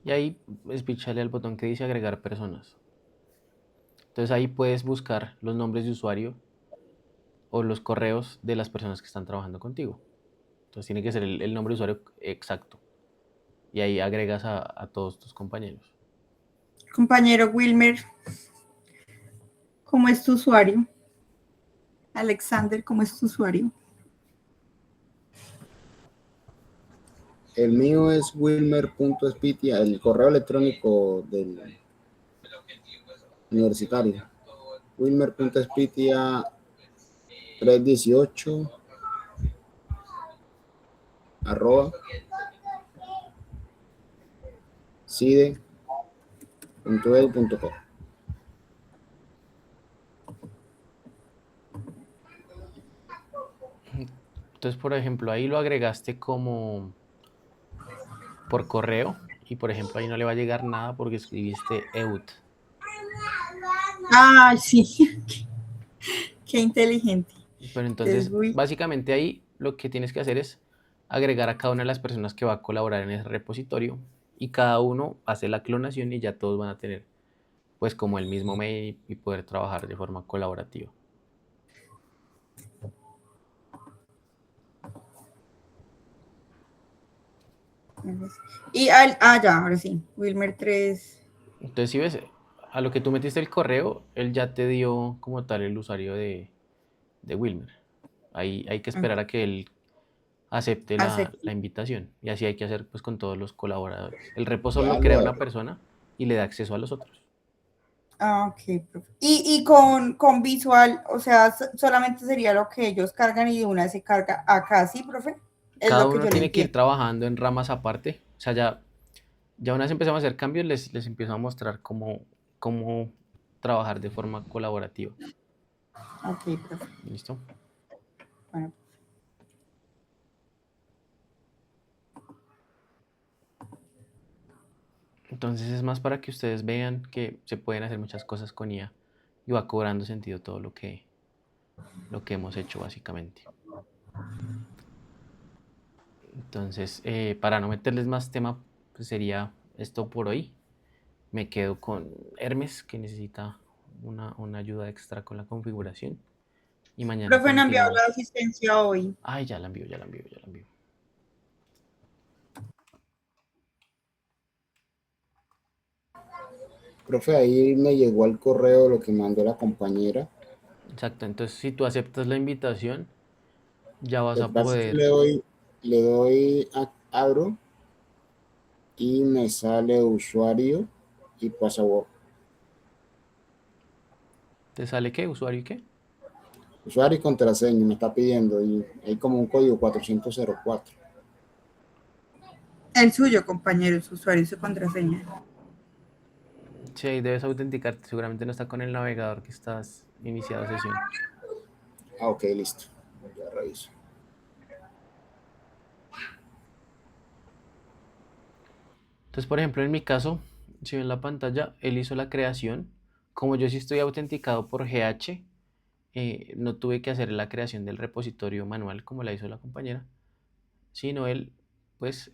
Speaker 1: Y ahí es píchale al botón que dice agregar personas. Entonces ahí puedes buscar los nombres de usuario o los correos de las personas que están trabajando contigo. Entonces tiene que ser el nombre de usuario exacto. Y ahí agregas a todos tus compañeros.
Speaker 2: Compañero Wilmer, ¿cómo es tu usuario? Alexander, ¿cómo es tu usuario?
Speaker 5: El mío es wilmer.spitia, el correo electrónico del universitario. Wilmer.spitia 318 arroba cide.edu.co.
Speaker 1: Entonces, por ejemplo, ahí lo agregaste como por correo y, por ejemplo, ahí no le va a llegar nada porque escribiste EUT.
Speaker 2: Ah, sí. Qué inteligente.
Speaker 1: Pero
Speaker 2: Entonces,
Speaker 1: entonces, básicamente ahí lo que tienes que hacer es agregar a cada una de las personas que va a colaborar en ese repositorio y cada uno hace la clonación y ya todos van a tener pues como el mismo mail y poder trabajar de forma colaborativa.
Speaker 2: y ya, ahora sí. Wilmer 3.
Speaker 1: Entonces, si ves, a lo que tú metiste el correo, él ya te dio como tal el usuario de Wilmer. Ahí hay que esperar a que él acepte la invitación. Y así hay que hacer pues con todos los colaboradores. El repo solo
Speaker 5: Ya
Speaker 1: lo crea
Speaker 5: lo,
Speaker 1: una persona y le da acceso a los otros.
Speaker 2: Ah, ok, profe. Y con Visual, o sea, solamente sería lo que ellos cargan y de una se carga acá, ¿sí, profe? Es
Speaker 1: Cada
Speaker 2: lo que
Speaker 1: uno
Speaker 2: yo le
Speaker 1: tiene que ir
Speaker 2: entiendo.
Speaker 1: trabajando en ramas aparte. O sea, ya una vez empezamos a hacer cambios, les empiezo a mostrar cómo trabajar de forma colaborativa.
Speaker 2: Ok, profe.
Speaker 1: ¿Listo?
Speaker 2: Bueno.
Speaker 1: Entonces es más para que ustedes vean que se pueden hacer muchas cosas con IA y va cobrando sentido todo lo que hemos hecho básicamente. Entonces, para no meterles más tema, pues sería esto por hoy. Me quedo con Hermes, que necesita una ayuda extra con la configuración. Y mañana
Speaker 2: Profe, no ha enviado la
Speaker 1: continuamos.
Speaker 2: asistencia hoy.
Speaker 1: Ay, ya la envío, ya la envío, ya la envío.
Speaker 5: profe, ahí me llegó al correo lo que mandó la compañera.
Speaker 1: Exacto, entonces si tú aceptas la invitación, ya vas
Speaker 5: Lo que
Speaker 1: a
Speaker 5: pasa es que
Speaker 1: poder.
Speaker 5: le doy a abro y me sale usuario y password.
Speaker 1: ¿Te sale qué? ¿Usuario y qué?
Speaker 5: Usuario y contraseña me está pidiendo y hay como un código 404.
Speaker 2: El suyo, compañero, su usuario y su contraseña.
Speaker 1: Sí, ahí debes autenticarte. Seguramente no está con el navegador que estás iniciado sesión.
Speaker 5: Ah, ok, listo. Ya reviso.
Speaker 1: Entonces, por ejemplo, en mi caso, si ven la pantalla, él hizo la creación. Como yo sí estoy autenticado por GH, no tuve que hacer la creación del repositorio manual como la hizo la compañera, sino él, pues,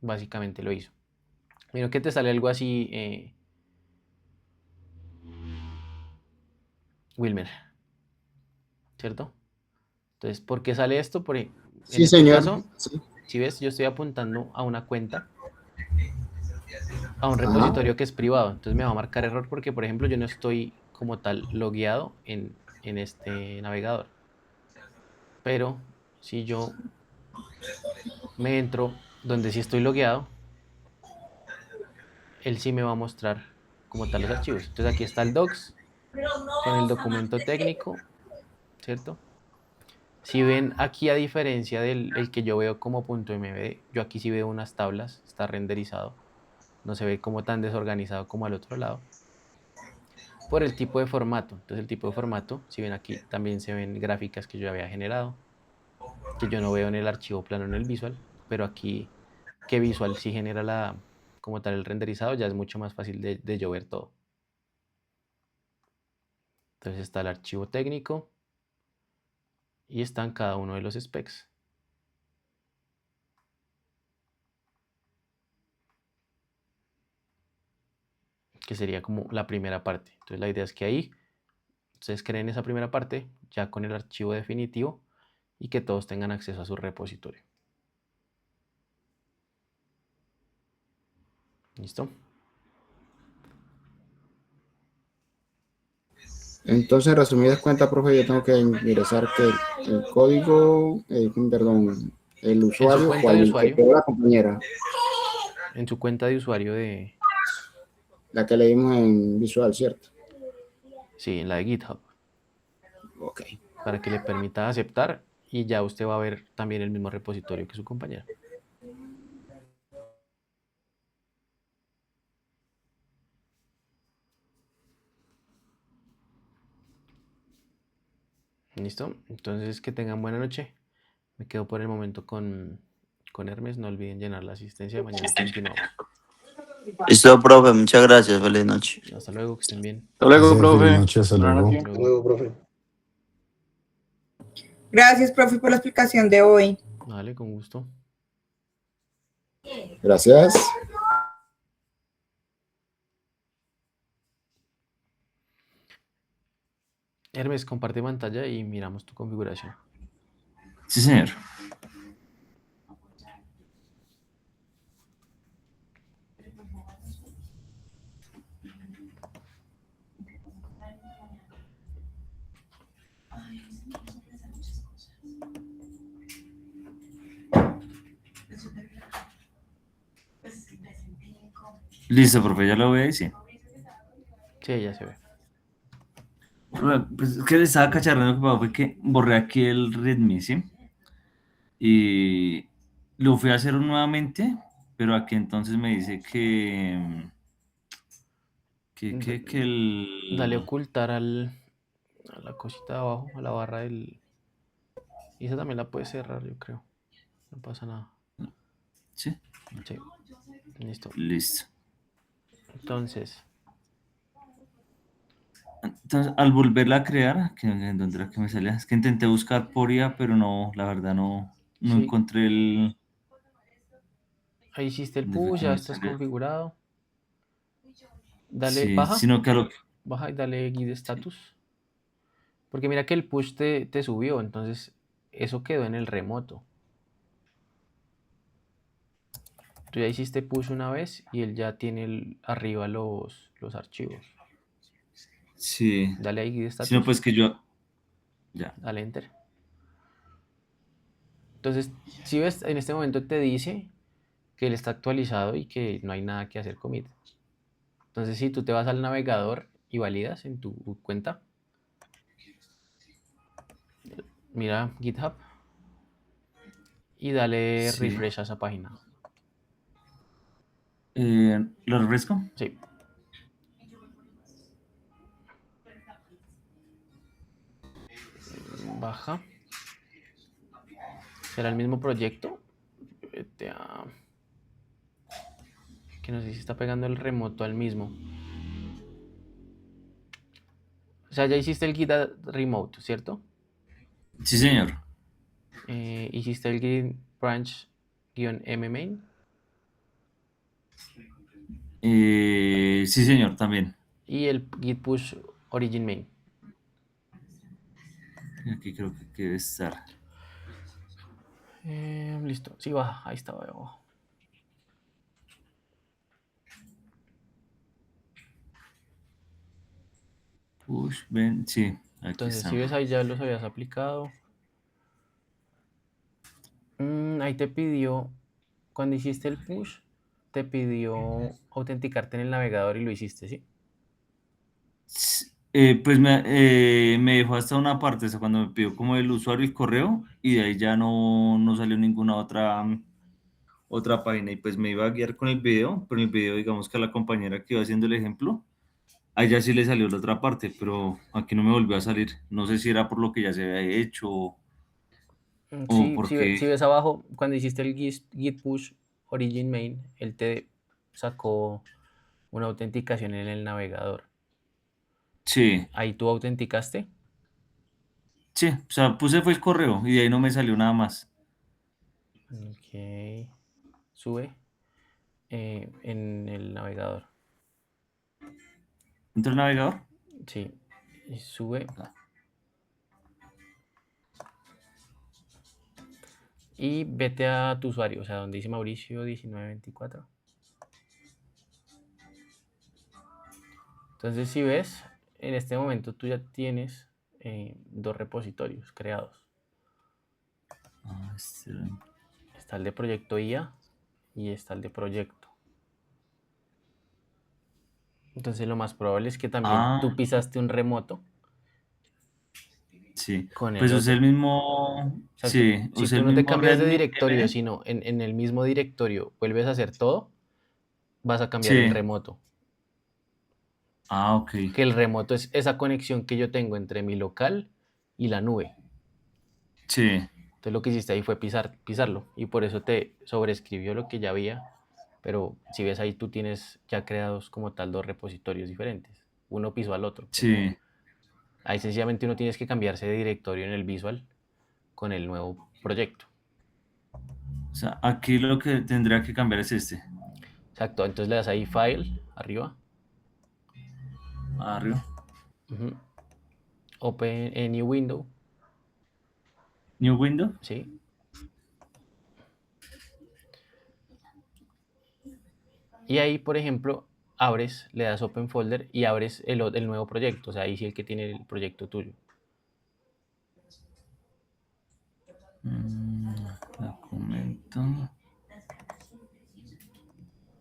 Speaker 1: básicamente lo hizo. Mira que te sale algo así, Wilmer, ¿cierto? Entonces, ¿por qué sale esto? En
Speaker 5: Sí,
Speaker 1: este
Speaker 5: señor.
Speaker 1: caso,
Speaker 5: Sí.
Speaker 1: si ves, yo estoy apuntando a una cuenta, a un
Speaker 5: Ajá.
Speaker 1: repositorio que es privado. Entonces me va a marcar error porque, por ejemplo, yo no estoy como tal logueado en este navegador. Pero si yo me entro donde sí estoy logueado, él sí me va a mostrar como tal los archivos. Entonces aquí está el docs con el documento técnico, ¿cierto? Si ven aquí, a diferencia del el que yo veo como .md, yo aquí sí veo unas tablas, está renderizado, no se ve como tan desorganizado como al otro lado, por el tipo de formato. Entonces el tipo de formato, si ven aquí, también se ven gráficas que yo había generado, que yo no veo en el archivo plano en el visual, pero aquí que visual sí genera como tal el renderizado, ya es mucho más fácil de yo ver todo. Entonces está el archivo técnico, y están cada uno de los specs. Que sería como la primera parte. Entonces la idea es que ahí ustedes creen esa primera parte ya con el archivo definitivo y que todos tengan acceso a su repositorio. ¿Listo?
Speaker 5: Entonces, resumidas cuentas, profe, yo tengo que ingresar que el código, perdón, el usuario o
Speaker 1: cuenta de
Speaker 5: el que
Speaker 1: usuario.
Speaker 5: creó la compañera,
Speaker 1: En su cuenta de usuario de...
Speaker 5: la que leímos en Visual, ¿cierto?
Speaker 1: Sí, en la de GitHub.
Speaker 5: Ok.
Speaker 1: Para que le permita aceptar y ya usted va a ver también el mismo repositorio que su compañera. ¿Listo? Entonces que tengan buena noche. Me quedo por el momento con Hermes. No olviden llenar la asistencia. Mañana continuamos.
Speaker 6: Listo, profe, muchas gracias. Feliz noche.
Speaker 1: Hasta luego, que estén bien.
Speaker 7: Hasta luego,
Speaker 8: Gracias, feliz
Speaker 7: profe.
Speaker 8: noche, hasta
Speaker 7: Buenas
Speaker 8: luego.
Speaker 7: noches.
Speaker 1: Hasta
Speaker 4: Hasta
Speaker 1: luego.
Speaker 4: luego, profe.
Speaker 2: Gracias, profe, por la explicación de hoy.
Speaker 1: Vale, con gusto.
Speaker 5: Gracias.
Speaker 1: Hermes, comparte pantalla y miramos tu configuración.
Speaker 7: Sí, señor. Listo, profe, ya lo ve, sí.
Speaker 1: Sí, ya se ve.
Speaker 7: Pues es que le estaba cacharrando, lo que pasó fue que borré aquí el readme, ¿sí? Y lo fui a hacer nuevamente, pero aquí entonces me dice que
Speaker 1: Dale
Speaker 7: el...
Speaker 1: ocultar a la cosita de abajo, a la barra del... Y esa también la puedes cerrar, yo creo. No pasa nada.
Speaker 7: Sí,
Speaker 1: Sí, listo.
Speaker 7: listo.
Speaker 1: Entonces,
Speaker 7: Entonces, al volverla a crear, ¿en dónde era que me salía? Es que intenté buscar por IA, pero no, la verdad no
Speaker 1: sí,
Speaker 7: encontré el...
Speaker 1: ahí hiciste el
Speaker 7: ¿Dónde fue
Speaker 1: push,
Speaker 7: que
Speaker 1: ya
Speaker 7: me
Speaker 1: estás
Speaker 7: salía?
Speaker 1: configurado. Dale,
Speaker 7: Sí, sino que a lo que...
Speaker 1: baja y dale git status. Porque mira que el push te subió, entonces eso quedó en el remoto. Tú ya hiciste push una vez y él ya tiene arriba los archivos.
Speaker 7: Sí,
Speaker 1: Dale ahí git
Speaker 7: sino
Speaker 1: status,
Speaker 7: pues que yo... Ya.
Speaker 1: dale enter. Entonces, si ves, en este momento te dice que él está actualizado y que no hay nada que hacer commit. Entonces, si tú te vas al navegador y validas en tu cuenta, mira GitHub y dale
Speaker 7: Sí.
Speaker 1: refresh a esa página.
Speaker 7: ¿Lo refresco?
Speaker 1: Sí. Baja. Será el mismo proyecto. Vete a... Que no sé si está pegando el remoto al mismo. O sea, ya hiciste el git remote, ¿cierto?
Speaker 7: Sí, señor.
Speaker 1: Hiciste el git branch-m main.
Speaker 7: Sí, señor, también.
Speaker 1: Y el git push origin main.
Speaker 7: Aquí creo que debe estar.
Speaker 1: Listo. Sí, baja. Ahí estaba abajo.
Speaker 7: Push, ven, sí, aquí
Speaker 1: Entonces,
Speaker 7: está.
Speaker 1: si ves ahí ya los habías aplicado. Ahí te pidió, cuando hiciste el push, te pidió autenticarte en el navegador y lo hiciste, ¿sí?
Speaker 7: Pues me dejó hasta una parte, o sea, cuando me pidió como el usuario y correo, y de ahí ya no salió ninguna otra página, y pues me iba a guiar con el video, pero en el video, digamos que a la compañera que iba haciendo el ejemplo, a ella sí le salió la otra parte, pero aquí no me volvió a salir. No sé si era por lo que ya se había hecho o
Speaker 1: Sí, si
Speaker 7: porque...
Speaker 1: ves abajo, cuando hiciste el git push origin main, él te sacó una autenticación en el navegador.
Speaker 7: Sí,
Speaker 1: Ahí tú autenticaste.
Speaker 7: Sí, o sea, puse fue el correo y de ahí no me salió nada más.
Speaker 1: Ok. Sube en el navegador.
Speaker 7: ¿Entró el navegador?
Speaker 1: Sí. Y sube. Y vete a tu usuario, o sea, donde dice Mauricio 1924. Entonces, si ves, en este momento tú ya tienes dos repositorios creados.
Speaker 7: Ah, este-
Speaker 1: Está el de proyecto IA y está el de proyecto. Entonces, lo más probable es que también
Speaker 7: Ah,
Speaker 1: tú pisaste un remoto
Speaker 7: sí.
Speaker 1: con el
Speaker 7: Pues usé el
Speaker 1: otro.
Speaker 7: mismo,
Speaker 1: Exacto.
Speaker 7: sí,
Speaker 1: Si
Speaker 7: usé
Speaker 1: tú
Speaker 7: el
Speaker 1: no te
Speaker 7: mismo
Speaker 1: cambias de
Speaker 7: Redmi
Speaker 1: directorio,
Speaker 7: MD.
Speaker 1: sino en el mismo directorio vuelves a hacer todo, vas a cambiar el
Speaker 7: Sí.
Speaker 1: remoto.
Speaker 7: Ah, ok.
Speaker 1: Que el remoto es esa conexión que yo tengo entre mi local y la nube.
Speaker 7: Sí,
Speaker 1: Entonces lo que hiciste ahí fue pisarlo y por eso te sobreescribió lo que ya había, pero si ves ahí tú tienes ya creados como tal dos repositorios diferentes. Uno pisó al otro, pues.
Speaker 7: sí.
Speaker 1: Ahí sencillamente uno tienes que cambiarse de directorio en el visual con el nuevo proyecto.
Speaker 7: O sea, aquí lo que tendría que cambiar es este.
Speaker 1: Exacto, entonces le das ahí File, arriba,
Speaker 7: Arriba.
Speaker 1: ujú, Open a New Window,
Speaker 7: New window.
Speaker 1: ¿sí? Y ahí, por ejemplo, abres, le das Open Folder y abres el nuevo proyecto, o sea, ahí sí el que tiene el proyecto tuyo.
Speaker 7: Documento.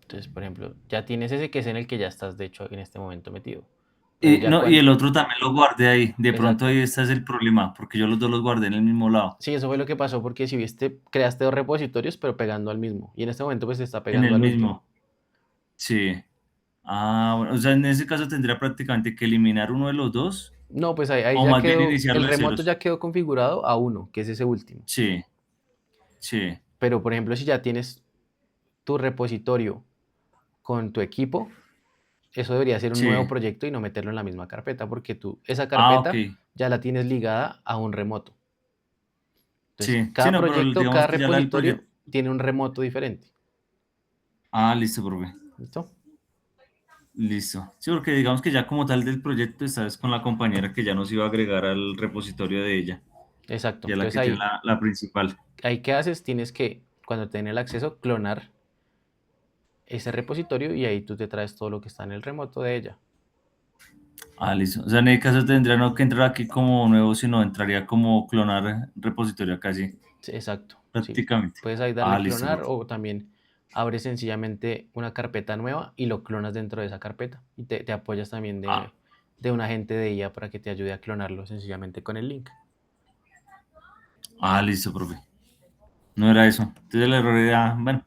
Speaker 1: Entonces, por ejemplo, ya tienes ese que es en el que ya estás, de hecho, en este momento metido. Pero ya
Speaker 7: No, y
Speaker 1: cuando...
Speaker 7: el otro también lo guardé ahí. De pronto
Speaker 1: Exacto.
Speaker 7: ahí está es el problema, porque yo los dos los guardé en el mismo lado.
Speaker 1: Sí, eso fue lo que pasó porque si viste, creaste dos repositorios, pero pegando al mismo. Y en este momento pues se está
Speaker 7: En
Speaker 1: pegando
Speaker 7: el
Speaker 1: al último.
Speaker 7: mismo. Sí. Ah, bueno, o sea, en ese caso tendría prácticamente que eliminar uno de los dos,
Speaker 1: No, pues ahí
Speaker 7: o
Speaker 1: ya
Speaker 7: más bien
Speaker 1: quedó, el
Speaker 7: iniciarlo de
Speaker 1: remoto
Speaker 7: ceros.
Speaker 1: ya quedó configurado a uno, que es ese último.
Speaker 7: Sí, sí,
Speaker 1: Pero, por ejemplo, si ya tienes tu repositorio con tu equipo, eso debería ser un nuevo
Speaker 7: sí.
Speaker 1: proyecto y no meterlo en la misma carpeta, porque tú, esa
Speaker 7: Ah, ok.
Speaker 1: carpeta ya la tienes ligada a un remoto. Entonces,
Speaker 7: Sí, sí,
Speaker 1: cada
Speaker 7: no, pero
Speaker 1: proyecto,
Speaker 7: digamos
Speaker 1: cada
Speaker 7: que ya la del
Speaker 1: repositorio
Speaker 7: proyecto.
Speaker 1: tiene un remoto diferente.
Speaker 7: Ah, listo, profe.
Speaker 1: ¿Listo?
Speaker 7: Listo. Sí, porque digamos que ya como tal del proyecto, esta vez con la compañera que ya nos iba a agregar al repositorio de ella,
Speaker 1: Exacto.
Speaker 7: ya la
Speaker 1: Entonces
Speaker 7: que tiene
Speaker 1: ahí,
Speaker 7: la principal.
Speaker 1: ahí ¿qué haces? Tienes que, cuando te den el acceso, clonar ese repositorio y ahí tú te traes todo lo que está en el remoto de ella.
Speaker 7: Ah, listo. O sea, en el caso tendría no que entrar aquí como nuevo, sino entraría como clonar repositorio casi,
Speaker 1: Sí, exacto, sí.
Speaker 7: prácticamente.
Speaker 1: Puedes ahí
Speaker 7: Ah,
Speaker 1: darle
Speaker 7: listo,
Speaker 1: clonar
Speaker 7: profe.
Speaker 1: o también abres sencillamente una carpeta nueva y lo clonas dentro de esa carpeta. Y te apoyas también
Speaker 7: Ah,
Speaker 1: de un agente de IA para que te ayude a clonarlo sencillamente con el link.
Speaker 7: listo, profe. No era eso. Entonces el error era, bueno,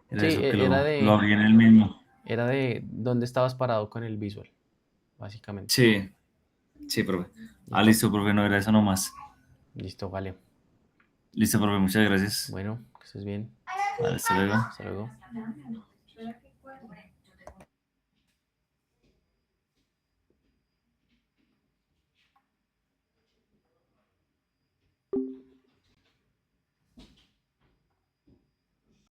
Speaker 7: era
Speaker 1: Sí,
Speaker 7: eso que
Speaker 1: era
Speaker 7: lo
Speaker 1: de,
Speaker 7: abrí en el mismo.
Speaker 1: era de dónde estabas parado con el visual, básicamente.
Speaker 7: Sí, sí, profe.
Speaker 1: ¿Listo?
Speaker 7: Listo, profe, no era eso nomás.
Speaker 1: Listo, vale.
Speaker 7: Listo, profe, muchas gracias.
Speaker 1: Bueno, que estés bien.
Speaker 7: Vale, hasta luego.
Speaker 1: Hasta luego.